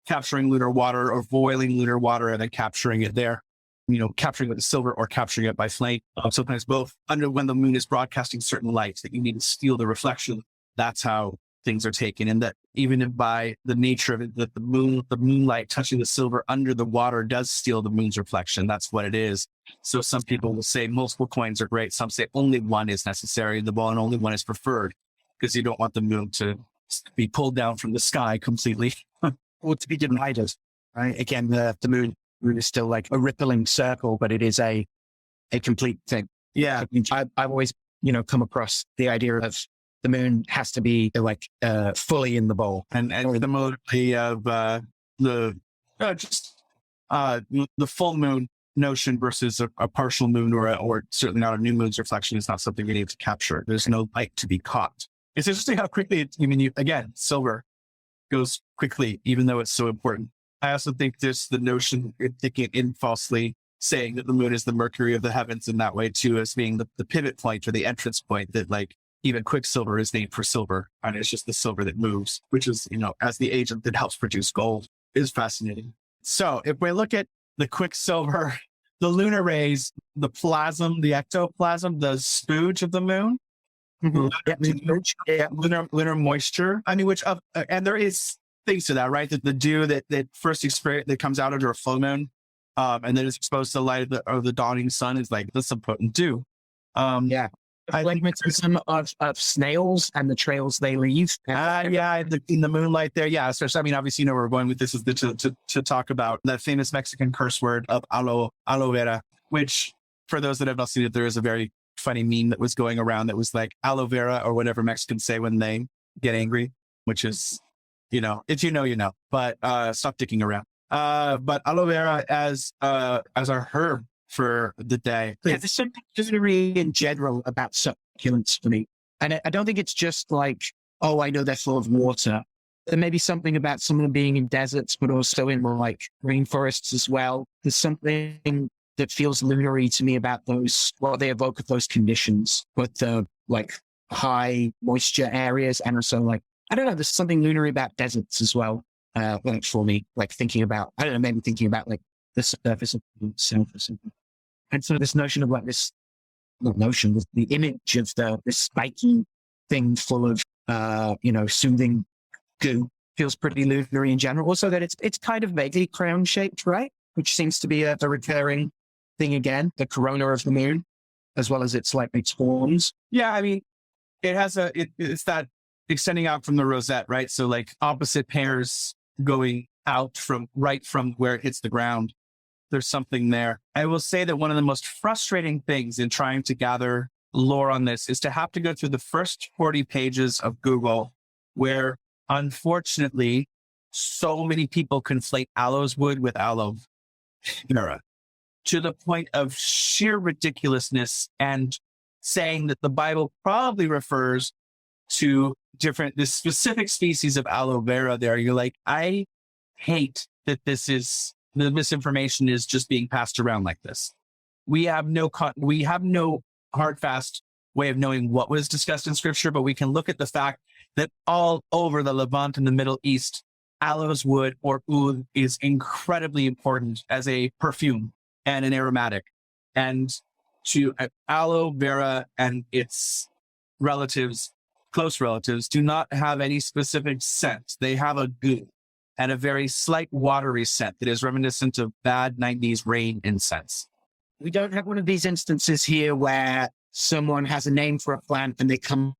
S2: capturing lunar water or boiling lunar water and then capturing it there, capturing it with silver or capturing it by flame. Sometimes both. When the moon is broadcasting certain lights that you need to steal the reflection, that's how things are taken. And that even by the nature of it, that the moonlight touching the silver under the water does steal the moon's reflection. That's what it is. So some people will say multiple coins are great. Some say only one is necessary. And only one is preferred, because you don't want the moon to be pulled down from the sky completely.
S1: Or to be divided, right? Again, the moon is still like a rippling circle, but it is a complete thing.
S2: Yeah.
S1: I've always, come across the idea of the moon has to be like fully in the bowl.
S2: And the modality of the full moon notion versus a partial moon or certainly not a new moon's reflection is not something we need to capture. There's no light to be caught. It's interesting how quickly silver goes quickly, even though it's so important. I also think there's the notion, thinking it in falsely, saying that the moon is the Mercury of the heavens in that way too, as being the pivot point or the entrance point, that like even quicksilver is named for silver, and it's just the silver that moves, which is, as the agent that helps produce gold, is fascinating. So if we look at the quicksilver, the lunar rays, the plasm, the ectoplasm, the spooge of the moon, lunar moisture. I mean, and there is things to that, right? That the dew that first experience that comes out under a full moon, and then is exposed to the light of the dawning sun is like that's some potent dew.
S1: Magnetism of snails and the trails they leave.
S2: In the moonlight there. Yeah. So, I mean, obviously, where we're going with this is to talk about that famous Mexican curse word of aloe vera, which for those that have not seen it, there is a very funny meme that was going around that was like aloe vera, or whatever Mexicans say when they get angry, which is, if you know, but stop dicking around. But aloe vera as our herb for the day.
S1: Yeah, there's something just in general about succulents for me. And I don't think it's just like, oh, I know they're full of water. There may be something about some of them being in deserts, but also in like rainforests as well. There's something that feels lunary to me about those, what they evoke of those conditions, but the like high moisture areas. And also like, I don't know, there's something lunary about deserts as well. Like for me, like thinking about, I don't know, maybe thinking about like the surface of the self or something. And so this notion of like this, the image of this spiky thing full of, soothing goo feels pretty lunary in general. Also that it's kind of vaguely crown shaped, right? Which seems to be a recurring thing again, the corona of the moon, as well as its horns.
S2: Yeah. I mean, it has it's that extending out from the rosette, right? So like opposite pairs going out from where it hits the ground. There's something there. I will say that one of the most frustrating things in trying to gather lore on this is to have to go through the first 40 pages of Google, where unfortunately so many people conflate aloes wood with aloe vera to the point of sheer ridiculousness, and saying that the Bible probably refers to this specific species of aloe vera there. You're like, I hate that the misinformation is just being passed around like this. we have no hard, fast way of knowing what was discussed in scripture, but we can look at the fact that all over the Levant and the Middle East, aloes wood or oud is incredibly important as a perfume and an aromatic. And to aloe vera and its relatives, close relatives, do not have any specific scent. They have a goo and a very slight watery scent that is reminiscent of bad 90s rain incense.
S1: We don't have one of these instances here where someone has a name for a plant and they come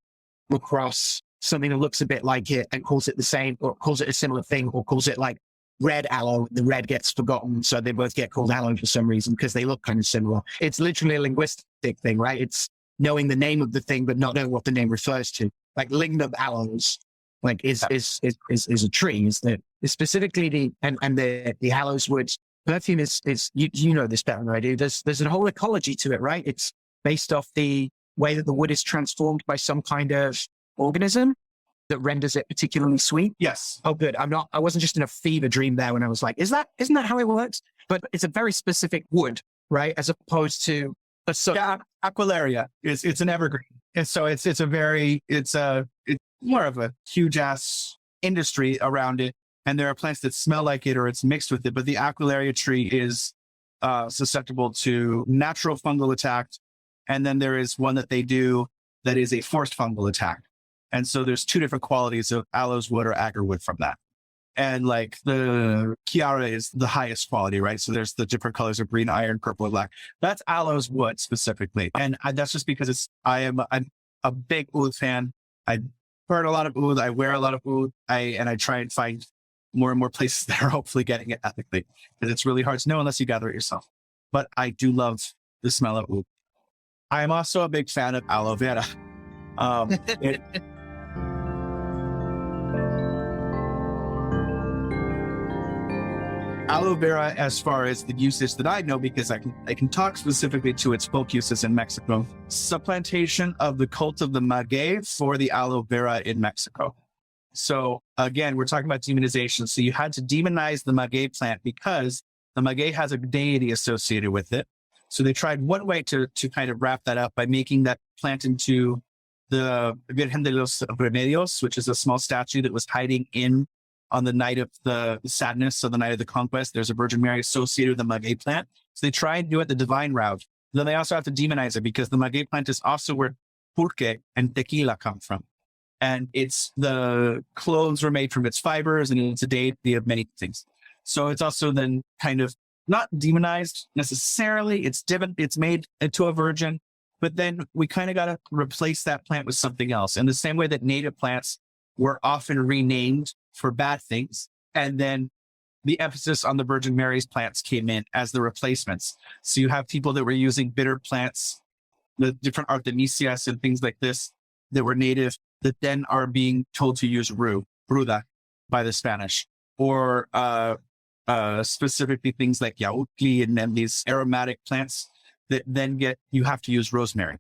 S1: across something that looks a bit like it and calls it the same, or calls it a similar thing, or calls it like red aloe. The red gets forgotten, so they both get called aloe for some reason because they look kind of similar. It's literally a linguistic thing, right? It's knowing the name of the thing but not knowing what the name refers to. Like lignum aloes, like is a tree. Is specifically the aloes wood perfume is you know this better than I do. There's a whole ecology to it, right? It's based off the way that the wood is transformed by some kind of organism that renders it particularly sweet.
S2: Yes.
S1: Oh, good. I wasn't just in a fever dream there when I was like, isn't that how it works? But it's a very specific wood, right? As opposed to
S2: Aquilaria it's an evergreen. And so it's more of a huge ass industry around it. And there are plants that smell like it or it's mixed with it. But the Aquilaria tree is susceptible to natural fungal attack. And then there is one that they do that is a forced fungal attack. And so there's two different qualities of aloes wood or agar wood from that. And like the Chiara is the highest quality, right? So there's the different colors of green, iron, purple, and black. That's aloes wood specifically. And that's just because I'm a big oud fan. I burn a lot of oud. I wear a lot of oud. And I try and find more and more places that are hopefully getting it ethically, because it's really hard to know unless you gather it yourself. But I do love the smell of oud. I am also a big fan of aloe vera. Aloe vera, as far as the usage that I know, because I can talk specifically to its folk uses in Mexico, supplantation of the cult of the maguey for the aloe vera in Mexico. So again, we're talking about demonization. So you had to demonize the maguey plant because the maguey has a deity associated with it. So they tried one way to kind of wrap that up by making that plant into the Virgin de los Remedios, which is a small statue that was hiding in on the night of the sadness, so the night of the conquest. There's a Virgin Mary associated with the maguey plant. So they try and do it the divine route. Then they also have to demonize it because the maguey plant is also where pulque and tequila come from. And it's the clothes were made from its fibers, and it's a deity of many things. So it's also then kind of not demonized necessarily. It's made into a virgin, but then we kind of got to replace that plant with something else. In the same way that native plants were often renamed for bad things. And then the emphasis on the Virgin Mary's plants came in as the replacements. So you have people that were using bitter plants, the different Artemisias and things like this that were native, that then are being told to use ruda by the Spanish, or specifically things like yautli and then these aromatic plants that then you have to use rosemary.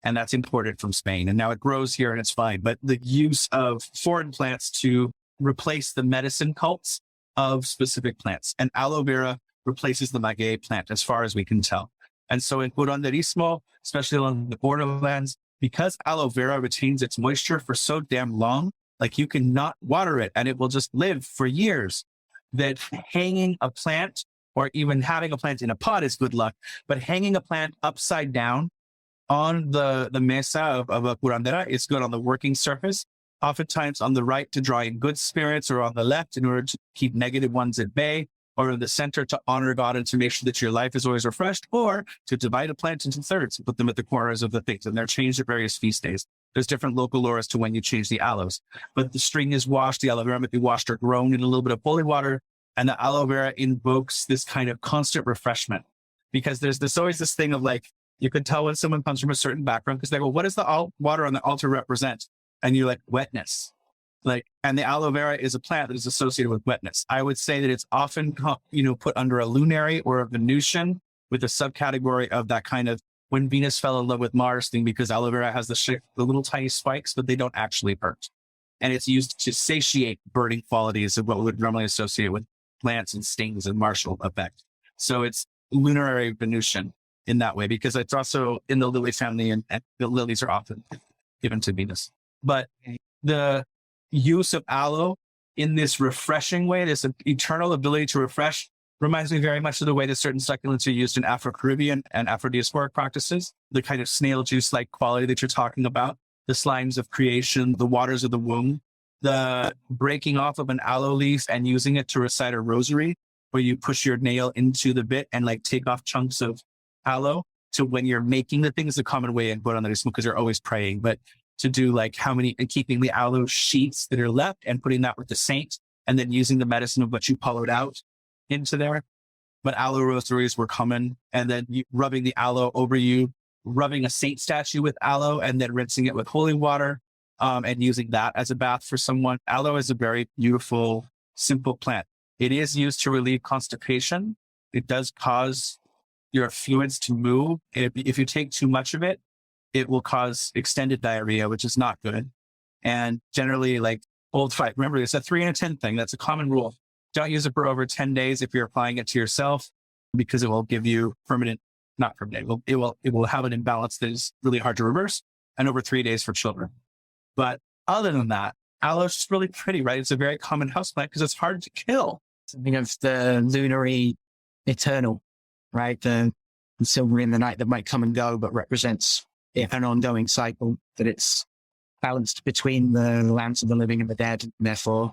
S2: And that's imported from Spain. And now it grows here and it's fine. But the use of foreign plants to replace the medicine cults of specific plants. And aloe vera replaces the maguey plant as far as we can tell. And so in curanderismo, especially along the borderlands, because aloe vera retains its moisture for so damn long, like you cannot water it and it will just live for years, that hanging a plant or even having a plant in a pot is good luck, but hanging a plant upside down on the mesa of a curandera is good on the working surface, oftentimes on the right to draw in good spirits, or on the left in order to keep negative ones at bay, or in the center to honor God and to make sure that your life is always refreshed, or to divide a plant into thirds and put them at the corners of the things. And they're changed at various feast days. There's different local lore as to when you change the aloes. But the string is washed, the aloe vera might be washed or grown in a little bit of holy water, and the aloe vera invokes this kind of constant refreshment. Because there's always this thing of like, you can tell when someone comes from a certain background because they go, what does the water on the altar represent? And you're like, wetness. And the aloe vera is a plant that is associated with wetness. I would say that it's often, put under a lunary or a Venusian, with a subcategory of that kind of when Venus fell in love with Mars thing, because aloe vera has the little tiny spikes, but they don't actually hurt. And it's used to satiate burning qualities of what we would normally associate with plants and stings and martial effect. So it's lunary Venusian. in that way, because it's also in the lily family, and the lilies are often given to Venus. But the use of aloe in this refreshing way, this eternal ability to refresh, reminds me very much of the way that certain succulents are used in Afro-Caribbean and Afro-diasporic practices, the kind of snail juice-like quality that you're talking about, the slimes of creation, the waters of the womb, the breaking off of an aloe leaf and using it to recite a rosary, where you push your nail into the bit and like take off chunks of aloe. So when you're making the things, the common way in Buddhism, because you're always praying, but to do like how many, and keeping the aloe sheets that are left and putting that with the saint, and then using the medicine of what you hollowed out into there. But aloe rosaries were common, and then rubbing the aloe over you, rubbing a saint statue with aloe, and then rinsing it with holy water, and using that as a bath for someone. Aloe is a very beautiful, simple plant. It is used to relieve constipation. It does cause your fluids to move. If you take too much of it, it will cause extended diarrhea, which is not good. And generally, like old fight, remember, it's a 3 and a 10 thing. That's a common rule. Don't use it for over 10 days if you're applying it to yourself, because it will give you not permanent. It will have an imbalance that is really hard to reverse, and over 3 days for children. But other than that, aloe is just really pretty, right? It's a very common houseplant because it's hard to kill.
S1: Something of the lunary eternal, right? The silver in the night that might come and go, but represents an ongoing cycle, that it's balanced between the lands of the living and the dead, and therefore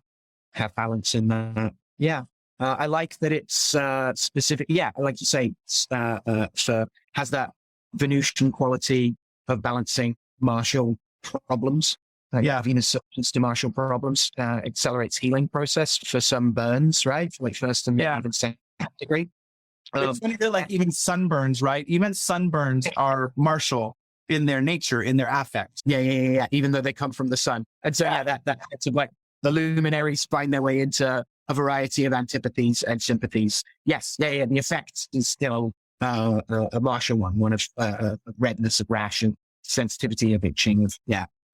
S1: have balance in the, I like that it's specific. Yeah, I like to say has that Venusian quality of balancing martial problems. Venus substance to martial problems, accelerates healing process for some burns, right? Like first and even second degree.
S2: It's funny that like even sunburns, right? Even sunburns are martial in their nature, in their affect.
S1: Yeah. Even though they come from the sun. And so that's like the luminaries find their way into a variety of antipathies and sympathies. Yes. The effect is still a martial one of redness, of rash, and sensitivity, of itching, of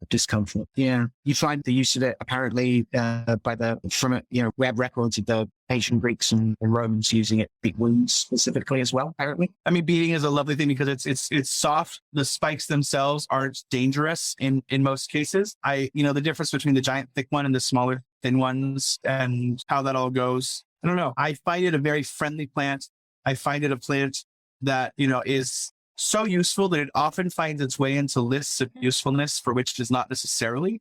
S1: discomfort. Yeah. You find the use of it apparently we have records of the ancient Greeks and Romans using it to beat wounds specifically as well, apparently.
S2: I mean, beating is a lovely thing because it's soft. The spikes themselves aren't dangerous in most cases. The difference between the giant thick one and the smaller thin ones and how that all goes, I don't know. I find it a very friendly plant. I find it a plant that, is so useful that it often finds its way into lists of usefulness for which it is not necessarily.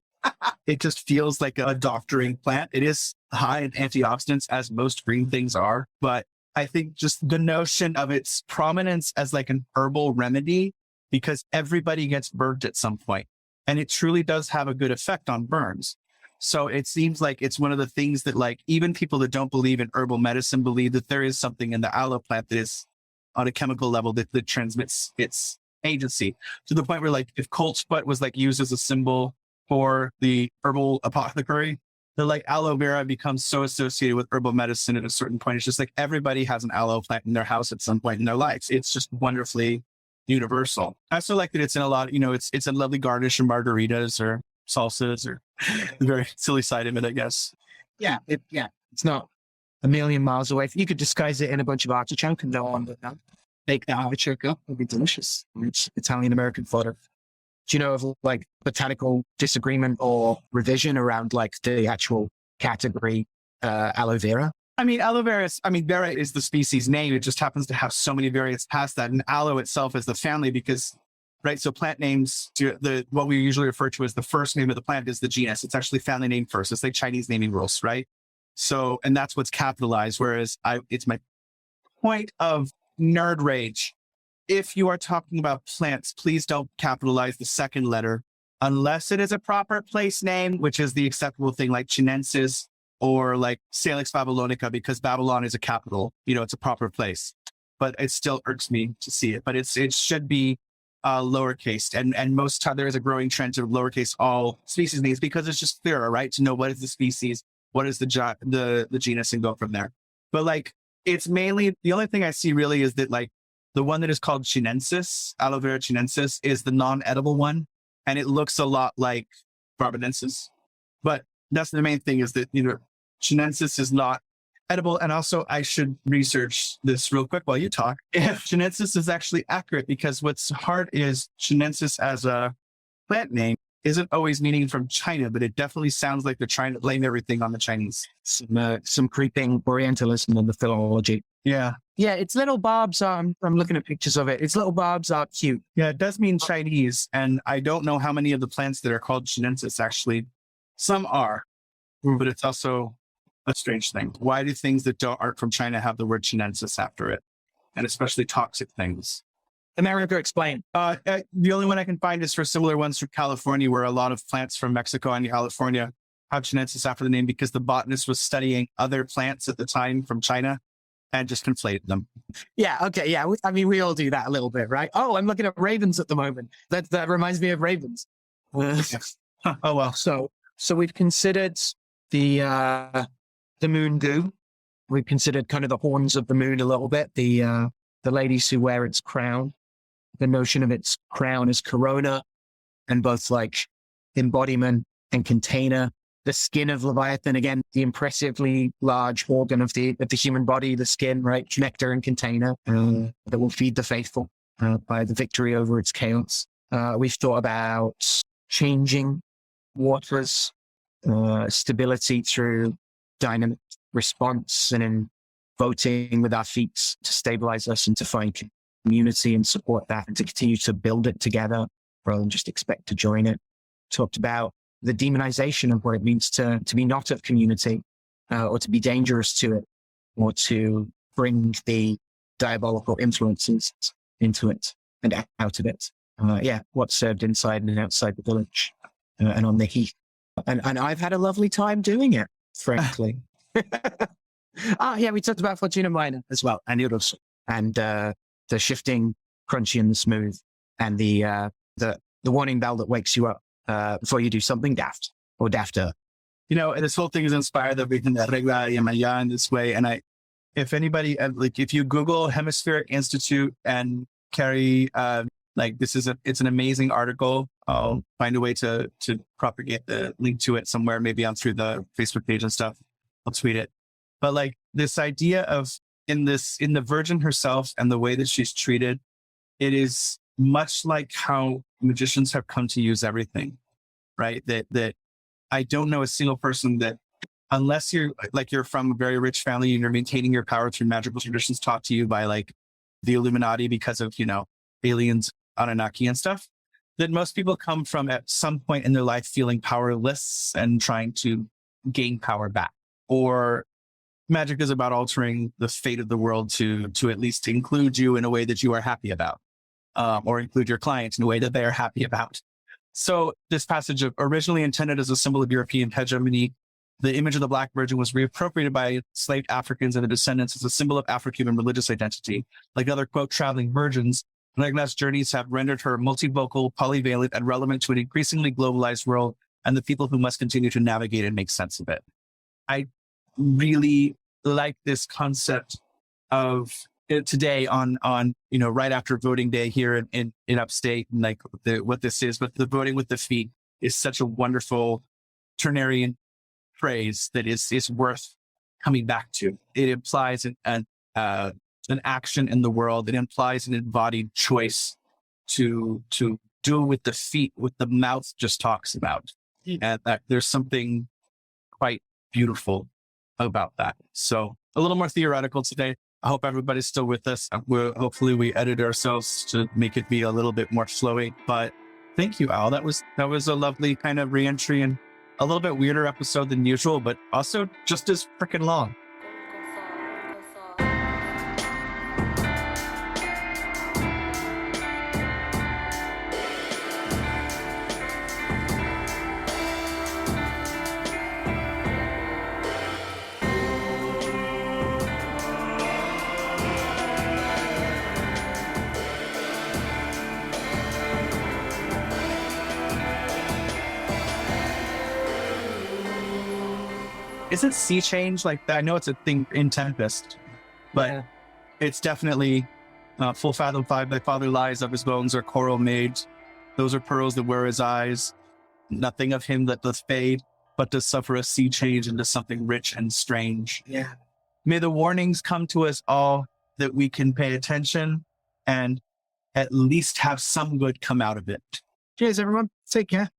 S2: It just feels like a doctoring plant. It is high in antioxidants, as most green things are. But I think just the notion of its prominence as like an herbal remedy, because everybody gets burnt at some point, and it truly does have a good effect on burns. So it seems like it's one of the things that like even people that don't believe in herbal medicine believe that there is something in the aloe plant that is on a chemical level that transmits its agency, to the point where like if colt's butt was like used as a symbol for the herbal apothecary, the like aloe vera becomes so associated with herbal medicine at a certain point. It's just like everybody has an aloe plant in their house at some point in their lives. It's just wonderfully universal. I also like that it's in a lot, it's a lovely garnish or margaritas or salsas, or the very silly side of it, I guess.
S1: Yeah. It's not a million miles away. You could disguise it in a bunch of artichoke and go on with that. Bake the artichoke up. It'd be delicious. It's Italian-American fodder. Do you know of like botanical disagreement or revision around like the actual category aloe vera?
S2: I mean, vera is the species name. It just happens to have so many variants past that. And aloe itself is the family because, right? So plant names, what we usually refer to as the first name of the plant is the genus. It's actually family name first. It's like Chinese naming rules, right? So, and that's what's capitalized. Whereas it's my point of nerd rage. If you are talking about plants, please don't capitalize the second letter unless it is a proper place name, which is the acceptable thing, like Chinensis or like Salix Babylonica, because Babylon is a capital. It's a proper place. But it still irks me to see it. But it should be lowercase, and most time there is a growing trend to lowercase all species names because it's just clearer, right? To know what is the species, what is the genus, and go from there. But like, it's mainly, the only thing I see really is that like the one that is called Chinensis, aloe vera chinensis, is the non-edible one, and it looks a lot like barbadensis. But that's the main thing, is that Chinensis is not edible. And also, I should research this real quick while you talk. If chinensis is actually accurate, because what's hard is chinensis as a plant name isn't always meaning from China, but it definitely sounds like they're trying to blame everything on the Chinese.
S1: Some creeping Orientalism in the philology.
S2: Yeah.
S1: Yeah, its little barbs are, I'm looking at pictures of it. Its little barbs are cute.
S2: Yeah, it does mean Chinese. And I don't know how many of the plants that are called chinensis actually. Some are, but it's also a strange thing. Why do things that aren't from China have the word chinensis after it? And especially toxic things.
S1: America, explain.
S2: The only one I can find is for similar ones from California, where a lot of plants from Mexico and California have chinensis after the name because the botanist was studying other plants at the time from China and just conflated them.
S1: Yeah. Okay. Yeah. We all do that a little bit, right? Oh, I'm looking at ravens at the moment. That reminds me of ravens.
S2: Oh, well.
S1: So we've considered the moon goo. We've considered kind of the horns of the moon a little bit. The ladies who wear its crown. The notion of its crown as corona, and both like embodiment and container. The skin of Leviathan, again, the impressively large organ of the human body, the skin, right? Connector and container that will feed the faithful by the victory over its chaos. We've thought about changing waters, stability through dynamic response, and in voting with our feet to stabilize us and to find community and support that, and to continue to build it together rather than just expect to join it. Talked about the demonization of what it means to be not of community, or to be dangerous to it, or to bring the diabolical influences into it and out of it. What's served inside and outside the village and on the heath. And I've had a lovely time doing it, frankly. We talked about Fortuna Minor as well, and Irosun, and the shifting, crunchy, and the smooth, and the warning bell that wakes you up before you do something daft or dafter.
S2: You know, and this whole thing is inspired by Virgin of Regla, Yemaya in this way. And if anybody, if you Google Hemispheric Institute and carry, it's an amazing article. I'll find a way to propagate the link to it somewhere, maybe on through the Facebook page and stuff. I'll tweet it. But like this idea of in the Virgin herself and the way that she's treated, it is much like how magicians have come to use everything, right? That I don't know a single person that, unless you're from a very rich family and you're maintaining your power through magical traditions taught to you by like the Illuminati because of, aliens, Anunnaki and stuff, that most people come from at some point in their life feeling powerless and trying to gain power back. Or magic is about altering the fate of the world to at least include you in a way that you are happy about, or include your clients in a way that they are happy about. So this passage originally intended as a symbol of European hegemony, the image of the Black Virgin was reappropriated by enslaved Africans and their descendants as a symbol of Afro-Cuban religious identity. Like other, quote, traveling virgins, Regla's journeys have rendered her multivocal, polyvalent, and relevant to an increasingly globalized world and the people who must continue to navigate and make sense of it. I really like this concept of today on right after voting day here in upstate, and like what this is, but the voting with the feet is such a wonderful ternarian phrase that is worth coming back to. It implies an action in the world. It implies an embodied choice to do with the feet, what the mouth just talks about. And that there's something quite beautiful about that. So a little more theoretical today. I hope everybody's still with us. Hopefully we edit ourselves to make it be a little bit more flowy, but thank you, Al. That was a lovely kind of reentry and a little bit weirder episode than usual, but also just as freaking long. Isn't sea change like that? I know it's a thing in Tempest, but It's definitely full fathom 5 thy father lies, of his bones are coral made. Those are pearls that were his eyes. Nothing of him that doth fade, but does suffer a sea change into something rich and strange.
S1: Yeah.
S2: May the warnings come to us all that we can pay attention and at least have some good come out of it.
S1: Cheers, everyone. Take care.